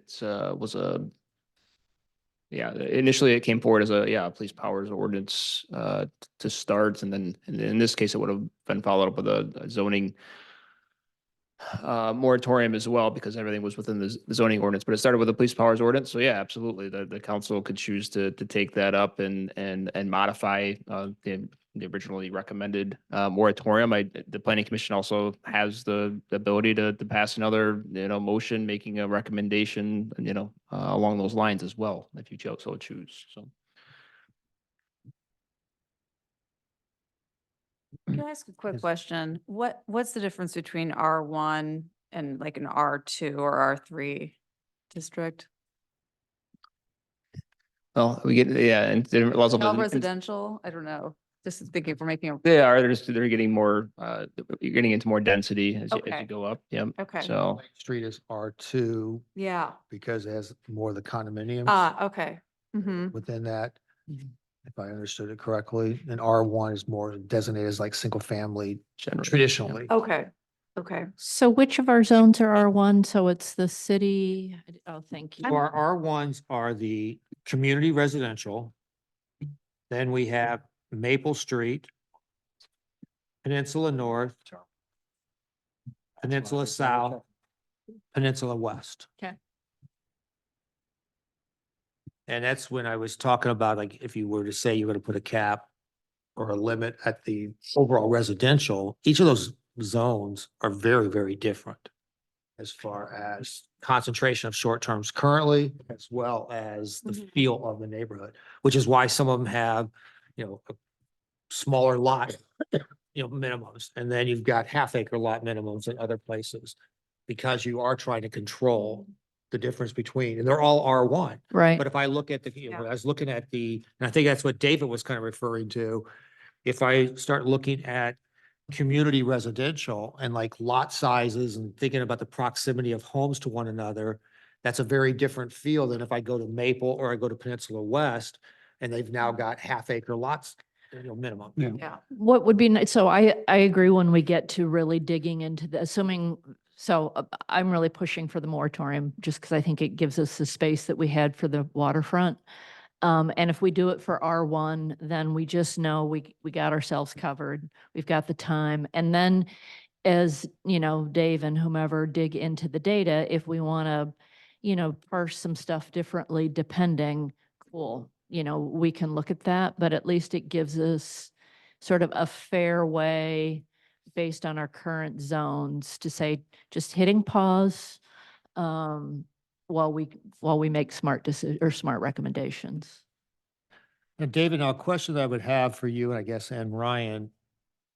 initially it came forward as a police powers ordinance to start. And then in this case, it would have been followed up with a zoning moratorium as well, because everything was within the zoning ordinance, but it started with the police powers ordinance. So yeah, absolutely. The council could choose to take that up and modify the originally recommended moratorium. The planning commission also has the ability to pass another, motion making a recommendation, along those lines as well, if you so choose. So.
Can I ask a quick question? What's the difference between R1 and like an R2 or R3 district?
Well, we get, and there lots of.
All residential? I don't know. Just thinking if we're making a.
They're getting more, you're getting into more density as you
Okay.
go up. Yep.
Okay.
So.
Street is R2
Yeah.
because it has more of the condominiums
Okay. Mm-hmm.
within that, if I understood it correctly. And R1 is more designated as like single family
Generally.
traditionally.
Okay. Okay.
So which of our zones are R1? So it's the city. Oh, thank you.
So our R1s are the community residential. Then we have Maple Street, Peninsula North, Peninsula South, Peninsula West.
Okay.
And that's when I was talking about, like, if you were to say you're going to put a cap or a limit at the overall residential, each of those zones are very, very different as far as concentration of short terms currently, as well as the
Mhm.
feel of the neighborhood, which is why some of them have, a smaller lot, minimums. And then you've got half acre lot minimums in other places because you are trying to control the difference between, and they're all R1.
Right.
But if I look at
Yeah.
I was looking at and I think that's what David was kind of referring to. If I start looking at community residential and like lot sizes and thinking about the proximity of homes to one another, that's a very different feel than if I go to Maple or I go to Peninsula West and they've now got half acre lots, minimum.
Yeah.
What would be nice, so I agree when we get to really digging into the, I'm really pushing for the moratorium just because I think it gives us the space that we had for the waterfront. And if we do it for R1, then we just know we got ourselves covered. We've got the time. And then as, Dave and whomever dig into the data, if we want to, parse some stuff differently depending, cool. We can look at that, but at least it gives us sort of a fair way based on our current zones to say, just hitting pause while we make smart recommendations.
And David, now a question that I would have for you, and I guess, and Ryan,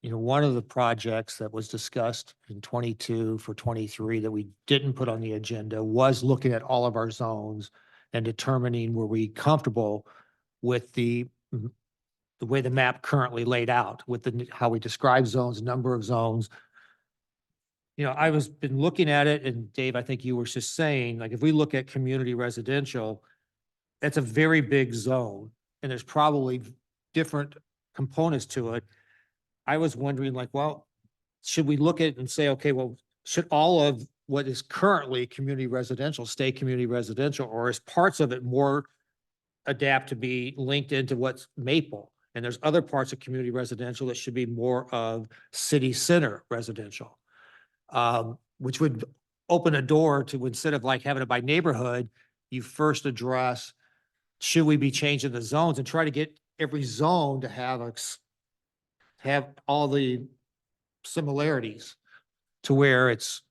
one of the projects that was discussed in 22 for 23 that we didn't put on the agenda was looking at all of our zones and determining were we comfortable with the way the map currently laid out, with how we describe zones, number of zones. I was been looking at it, and Dave, I think you were just saying, like, if we look at community residential, that's a very big zone, and there's probably different components to it. I was wondering like, well, should we look at it and say, okay, well, should all of what is currently community residential stay community residential, or is parts of it more adapt to be linked into what's Maple? And there's other parts of community residential that should be more of city center residential. Which would open a door to, instead of like having it by neighborhood, you first address, should we be changing the zones, and try to get every zone to have have all the similarities to where it's,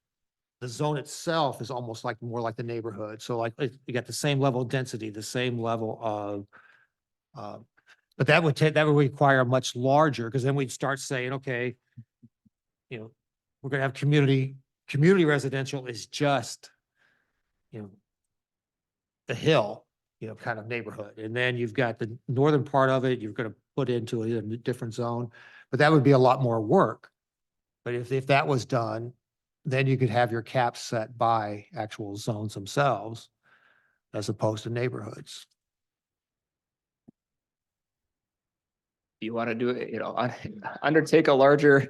the zone itself is almost like more like the neighborhood. So like you got the same level of density, the same level of, but that would require a much larger, because then we'd start saying, okay, we're gonna have community residential is just, the hill, kind of neighborhood. And then you've got the northern part of it, you're gonna put into a different zone, but that would be a lot more work. But if that was done, then you could have your caps set by actual zones themselves as opposed to neighborhoods.
You want to do it, undertake a larger,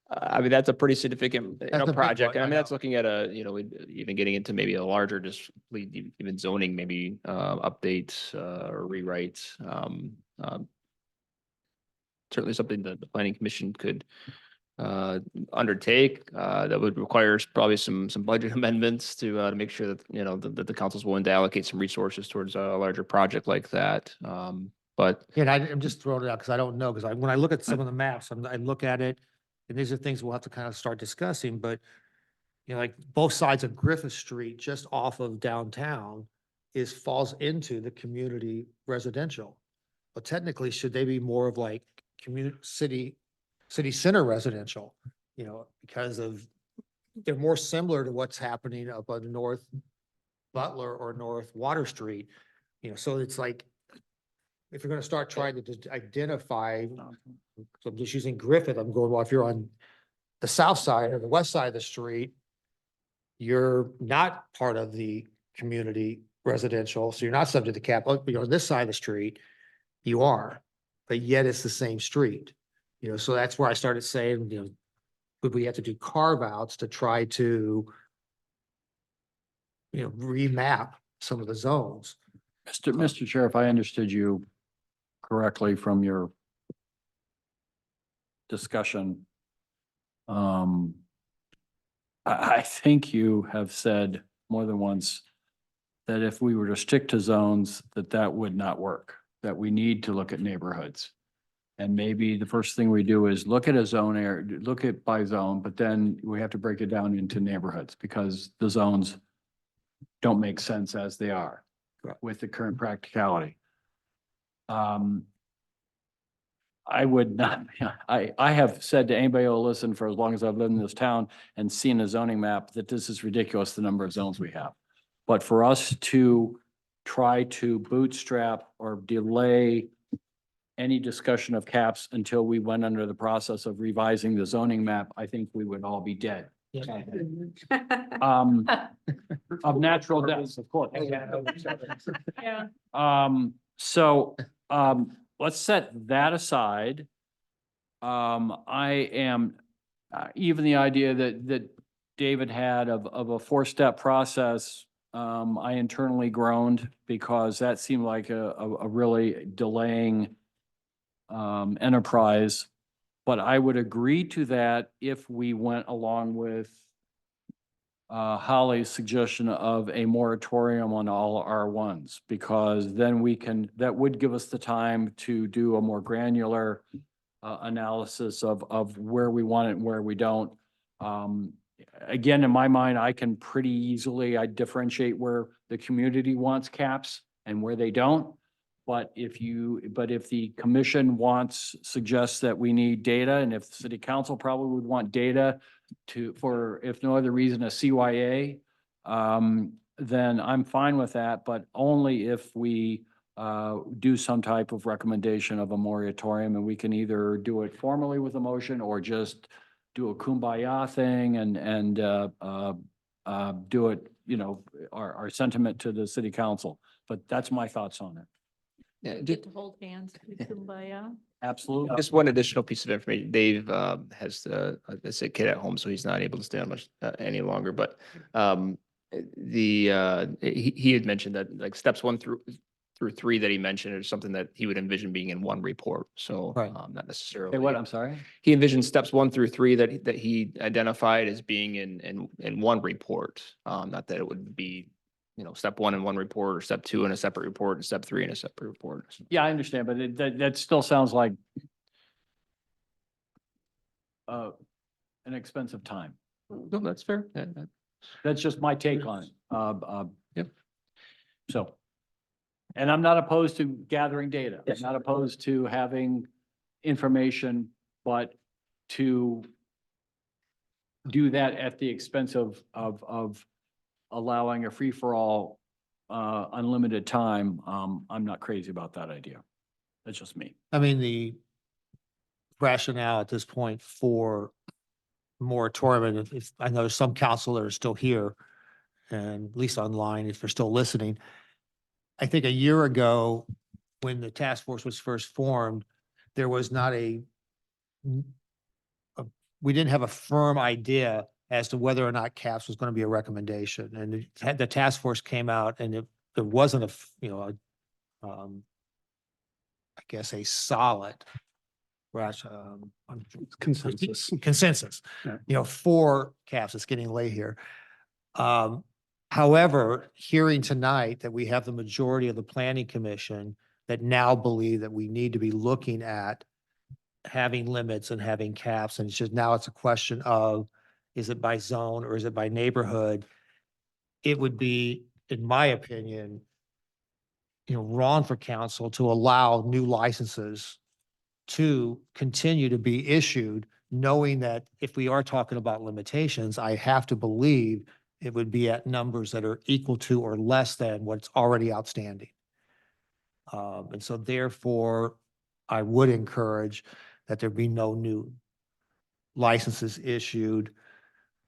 I mean, that's a pretty significant,
That's a big
project.
one,
And I
I
mean, that's
know.
looking at even getting into maybe a larger, just even zoning, maybe, updates, or rewrites. Certainly something that the planning commission could, undertake, that would require probably some budget amendments to make sure that, that the council's willing to allocate some resources towards a larger project like that. But
And I'm just throwing it out because I don't know, because when I look at some of the maps, I look at it, and these are things we'll have to kind of start discussing, but like both sides of Griffith Street, just off of downtown, falls into the community residential. But technically, should they be more of like city center residential? Because they're more similar to what's happening up on North Butler or North Water Street. So it's like, if you're gonna start trying to identify, so I'm just using Griffith, I'm going, well, if you're on the south side or the west side of the street, you're not part of the community residential, so you're not subject to cap. On this side of the street, you are, but yet it's the same street. So that's where I started saying, would we have to do carve outs to try to, remap some of the zones?
Mr. Chair, if I understood you correctly from your discussion, I think you have said more than once that if we were to stick to zones, that would not work, that we need to look at neighborhoods. And maybe the first thing we do is look at a zone area, look at by zone, but then we have to break it down into neighborhoods because the zones don't make sense as they are with the current practicality. I would not, I have said to anybody who'll listen for as long as I've lived in this town and seen a zoning map that this is ridiculous, the number of zones we have. But for us to try to bootstrap or delay any discussion of caps until we went under the process of revising the zoning map, I think we would all be dead. Of natural deaths, of course.
Yeah.
So, let's set that aside. I am, even the idea that David had of a four-step process, I internally groaned because that seemed like a really delaying enterprise. But I would agree to that if we went along with Holly's suggestion of a moratorium on all R1s, because then that would give us the time to do a more granular analysis of where we want it and where we don't. Again, in my mind, I can pretty easily, I differentiate where the community wants caps and where they don't. But if the commission suggests that we need data, and if the city council probably would want data for, if no other reason, a CYA, then I'm fine with that, but only if we do some type of recommendation of a moratorium, and we can either do it formally with a motion or just
do a kumbaya thing and do it, our sentiment to the city council. But that's my thoughts on it.
Yeah,
Get to hold hands. Kumbaya.
Absolutely.
just one additional piece of information. Dave has a sick kid at home, so he's not able to stay on much any longer. But he had mentioned that like steps 1 through 3 that he mentioned is something that he would envision being in one report. So
Right.
not necessarily.
Hey, what? I'm sorry?
He envisioned steps 1 through 3 that he identified as being in one report. Not that it would be, step 1 in one report, or step 2 in a separate report, and step 3 in a separate report.
Yeah, I understand, but that still sounds like an expensive time.
No, that's fair.
That's just my take on it.
Yep.
So, and I'm not opposed to gathering data. I'm not opposed to having information, but to do that at the expense of allowing a free-for-all, unlimited time, I'm not crazy about that idea. That's just me.
I mean, the rationale at this point for moratorium, and if, I know there's some council that are still here, and at least online, if they're still listening. I think a year ago, when the task force was first formed, there was not we didn't have a firm idea as to whether or not caps was going to be a recommendation. And the task force came out and there wasn't I guess a solid
Consensus.
consensus,
Yeah.
for caps. It's getting late here. However, hearing tonight that we have the majority of the planning commission that now believe that we need to be looking at having limits and having caps, and it's just now it's a question of, is it by zone or is it by neighborhood? It would be, in my opinion, wrong for council to allow new licenses to continue to be issued, knowing that if we are talking about limitations, I have to believe it would be at numbers that are equal to or less than what's already outstanding. And so therefore, I would encourage that there be no new licenses issued,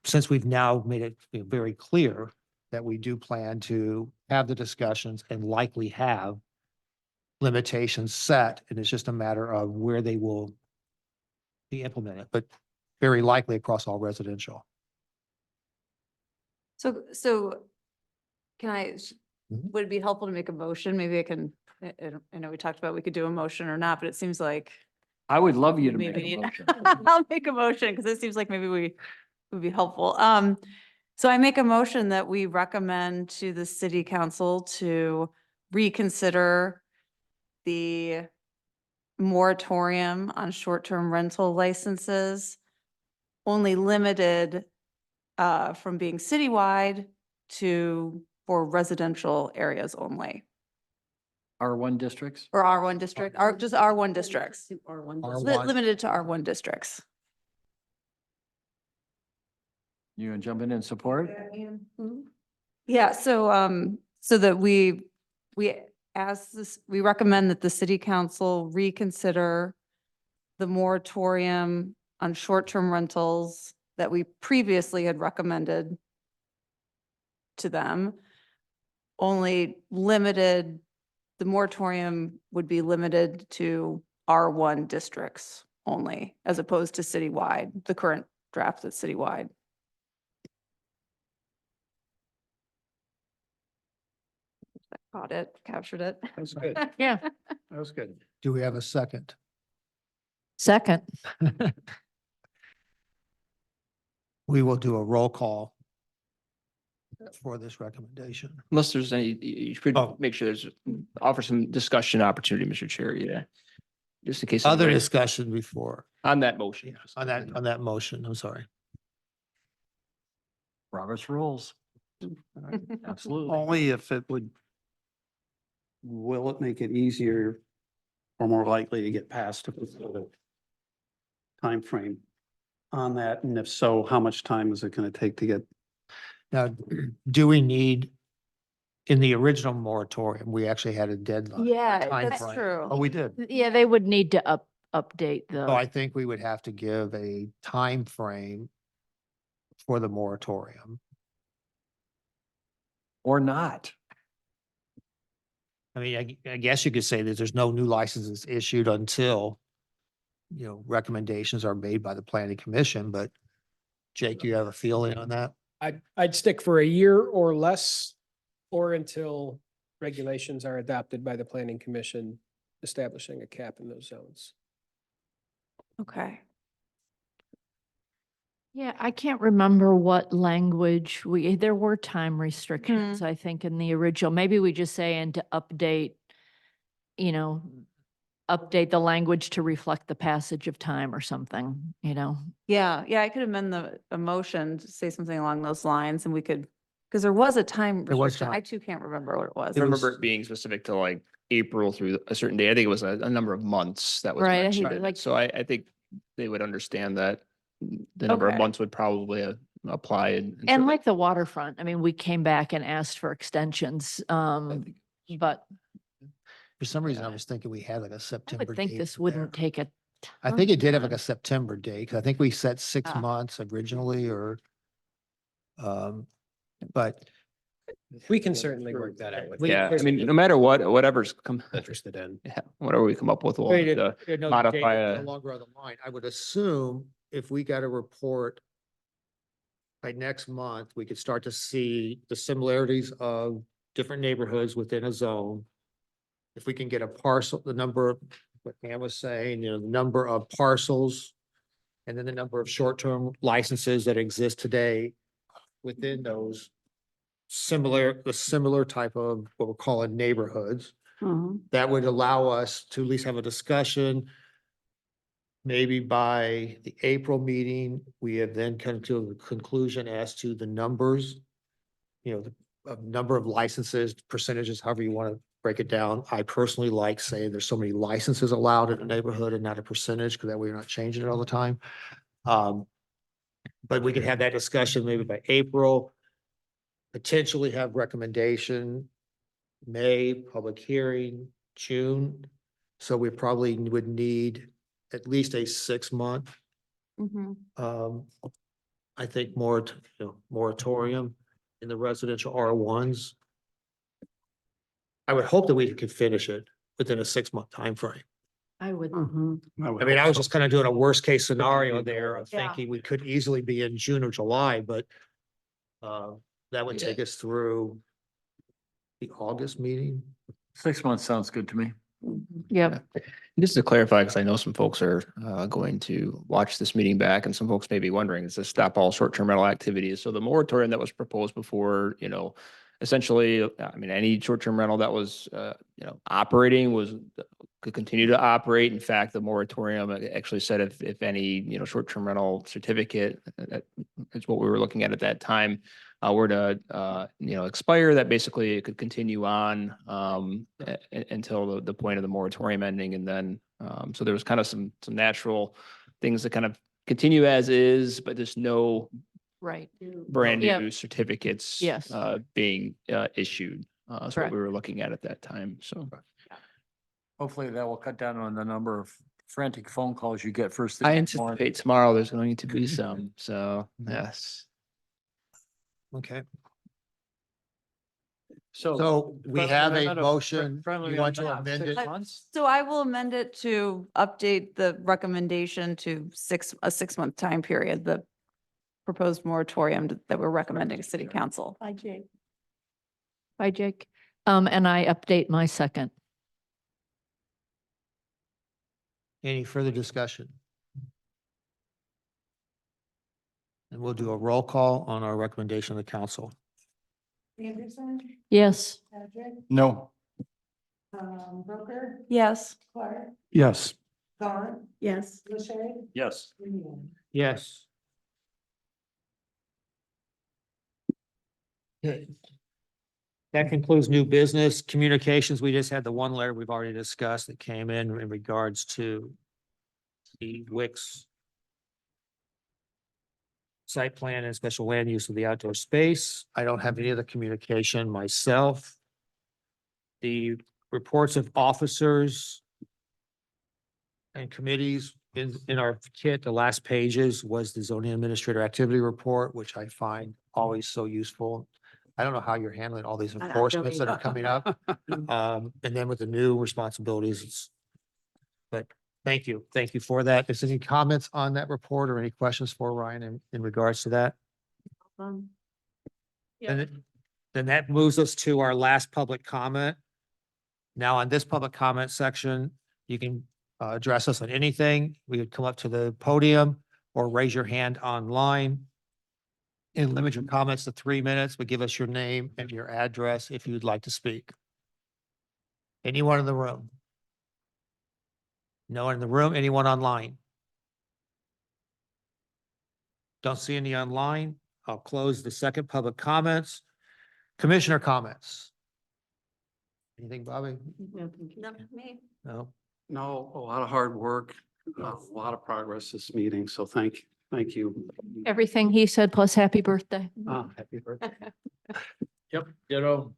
since we've now made it very clear that we do plan to have the discussions and likely have limitations set, and it's just a matter of where they will be implemented, but very likely across all residential.
So can
Mhm.
would it be helpful to make a motion? Maybe I can, I know we talked about we could do a motion or not, but it seems like
I would love you to make
maybe
a motion.
I'll make a motion because it seems like maybe we would be helpful. So I make a motion that we recommend to the city council to reconsider the moratorium on short-term rental licenses, only limited from being citywide for residential areas only,
R1 districts?
or R1 district, just R1 districts,
R1.
limited to R1 districts.
You gonna jump in and support?
Yeah, so that we recommend that the city council reconsider the moratorium on short-term rentals that we previously had recommended to them. Only limited, the moratorium would be limited to R1 districts only, as opposed to citywide, the current draft that's citywide. Caught it, captured it.
That's good.
Yeah.
That was good.
Do we have a second?
Second.
We will do a roll call for this recommendation.
Unless there's any, you should
Oh.
make sure offer some discussion opportunity, Mr. Chair, yeah. Just in case.
Other
anybody-
discussion before,
On that motion.
on that motion, I'm sorry.
Robert's rules. Absolutely.
Only if it will it make it easier or more likely to get passed if we put a timeframe on that? And if so, how much time is it going to take to get?
Now, do we need, in the original moratorium, we actually had a deadline?
Yeah,
time
that's
frame.
true.
Oh, we did.
Yeah, they would need to update
So I
the,
think we would have to give a time frame for the moratorium.
Or not.
I mean, I guess you could say that there's no new licenses issued until, recommendations are made by the planning commission, but Jake, do you have a feeling on that?
I'd stick for a year or less, or until regulations are adopted by the planning commission, establishing a cap in those zones.
Okay.
yeah, I can't remember what language there were time restrictions, I think, in the original. Maybe we just say, and to update, update the language to reflect the passage of time or something,
Yeah, I could amend the motion to say something along those lines and we could, because there was a time
There was
restriction.
time.
I too can't remember what it was.
I remember it being specific to like April through a certain day. I think it was a number of months that was
Right, I
mentioned
hate it,
in it.
like-
So I think they would understand that the number of
Okay.
months would probably apply. And
And
certainly-
like the waterfront, I mean, we came back and asked for extensions, but
For some reason, I was thinking we had like a
I
September
would think
date
this
in
wouldn't
there.
take a.
I think it did have like a September date, because I think we said 6
Ah.
months originally, but
We can certainly work that out with.
We-
Yeah, I mean, no matter what, whatever's
Interested in.
yeah, whatever we come up with, we'll
I mean,
have to
if- no,
modify
Jake, no
a-
longer on the line. I would assume if we got a report by next month, we could start to see the similarities of different neighborhoods within a zone. If we can get a parcel, the number of, what Pam was saying, the number of parcels, and then the number of short-term licenses that exist today within those the similar type of what we're calling neighborhoods.
Mhm.
That would allow us to at least have a discussion. Maybe by the April meeting, we have then come to a conclusion as to the numbers. The number of licenses, percentages, however you want to break it down. I personally like saying there's so many licenses allowed in a neighborhood and not a percentage, because that way you're not changing it all the time. But we could have that discussion maybe by April. Potentially have recommendation, May, public hearing, June. So we probably would need at least a 6-month, I think moratorium in the residential R1s. I would hope that we could finish it within a 6-month timeframe.
I would.
Mhm.
I mean, I was just kind of doing a worst case scenario there of
Yeah.
thinking we could easily be in June or July, but that would
Yeah.
take us through the August meeting.
6 months sounds good to me.
Yeah,
Just to clarify, because I know some folks are going to watch this meeting back, and some folks may be wondering, is this stop all short-term rental activities? So the moratorium that was proposed before, essentially, I mean, any short-term rental that was, operating could continue to operate. In fact, the moratorium actually said if any, short-term rental certificate, that's what we were looking at that time, were to, expire, that basically it could continue on until the point of the moratorium ending. And then, so there was kind of some natural things that kind of continue as is, but there's no
right.
brand
Yeah.
new certificates
Yes.
being issued. That's what
Correct.
we were looking at that time. So
Hopefully that will cut down on the number of frantic phone calls you get first. thing
I
in the morning.
anticipate tomorrow there's going to be some. So yes.
Okay.
So
So we
friendly
have a
amendment of-
motion.
friendly
You want to
amendment of
amend
6
it?
months?
So I will amend it to update the recommendation to a 6-month time period, the proposed moratorium that we're recommending to city council.
Bye, Jake. Bye, Jake. And I update my second.
Any further discussion? And we'll do a roll call on our recommendation of the council.
Anderson,
Yes.
Patrick,
No.
Broker,
Yes.
Clark,
Yes.
Gaunt,
Yes.
Lachey,
Yes.
Leland.
Yes. Okay. That concludes new business communications. We just had the one letter we've already discussed that came in regards to the Wix site plan and special land use of the outdoor space. I don't have any other communication myself. The reports of officers and committees. In our kit, the last pages was the zoning administrator activity report, which I find always so useful. I don't know how you're handling all these
don't
enforcements that are
either.
coming up. And then with the new responsibilities, but thank you. Thank you for that. Is there any comments on that report or any questions for Ryan in regards to that?
Um,
Then, then that moves us to our last public comment. Now, on this public comment section, you can address us on anything. We would come up to the podium or raise your hand online. And limit your comments to 3 minutes, but give us your name and your address if you'd like to speak. Anyone in the room? No one in the room? Anyone online? Don't see any online. I'll close the second public comments. Commissioner comments. Anything, Bobby? No?
No, a lot of hard work, a lot of progress this meeting, so thank you.
Everything he said plus happy birthday.
Happy birthday.
Yep, ditto.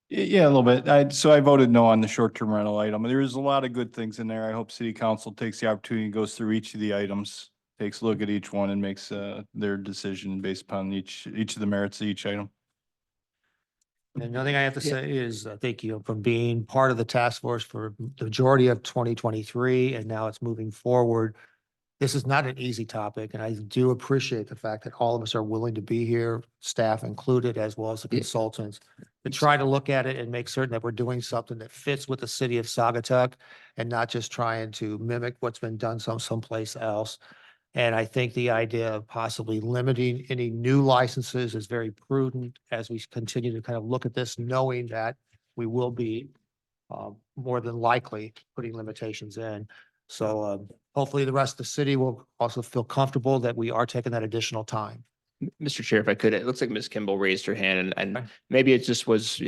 Yeah, a little bit. So I voted no on the short-term rental item. There is a lot of good things in there. I hope city council takes the opportunity, and goes through each of the items, takes a look at each one and makes their decision based upon each of the merits of each item.
And the other thing I have to say is, thank you from being part of the task force for the majority of 2023, and now it's moving forward. This is not an easy topic, and I do appreciate the fact that all of us are willing to be here, staff included, as well as the consultants, to try to look at it and make certain that we're doing something that fits with the city of Saugatuck and not just trying to mimic what's been done someplace else. And I think the idea of possibly limiting any new licenses is very prudent as we continue to kind of look at this, knowing that we will be more than likely putting limitations in. So hopefully the rest of the city will also feel comfortable that we are taking that additional time.
Mr. Chair, if I could, it looks like Ms. Kimball raised her hand and maybe it just was,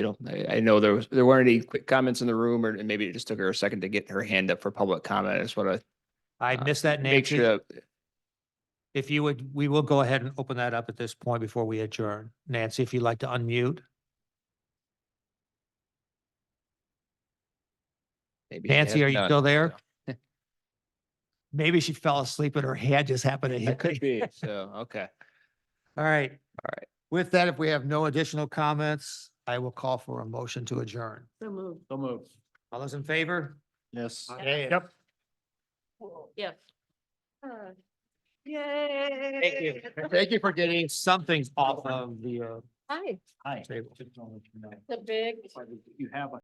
I know there weren't any quick comments in the room or maybe it just took her a second to get her hand up for public comment. I just want to
I missed that,
make sure
Nancy.
that
If you would, we will go ahead and open that up at this point before we adjourn. Nancy, if you'd like to unmute.
maybe she
Nancy,
has
are you
done.
still there? Maybe she fell asleep and her hand just happened to
That could
hit.
be, so, okay.
All right.
All right.
With that, if we have no additional comments, I will call for a motion to adjourn.
So moved.
So move.
All those in favor?
Yes.
Yep.
Yes.
Yay.
Thank you. Thank you for getting some things off of the
Hi,
table.
the big.
You have a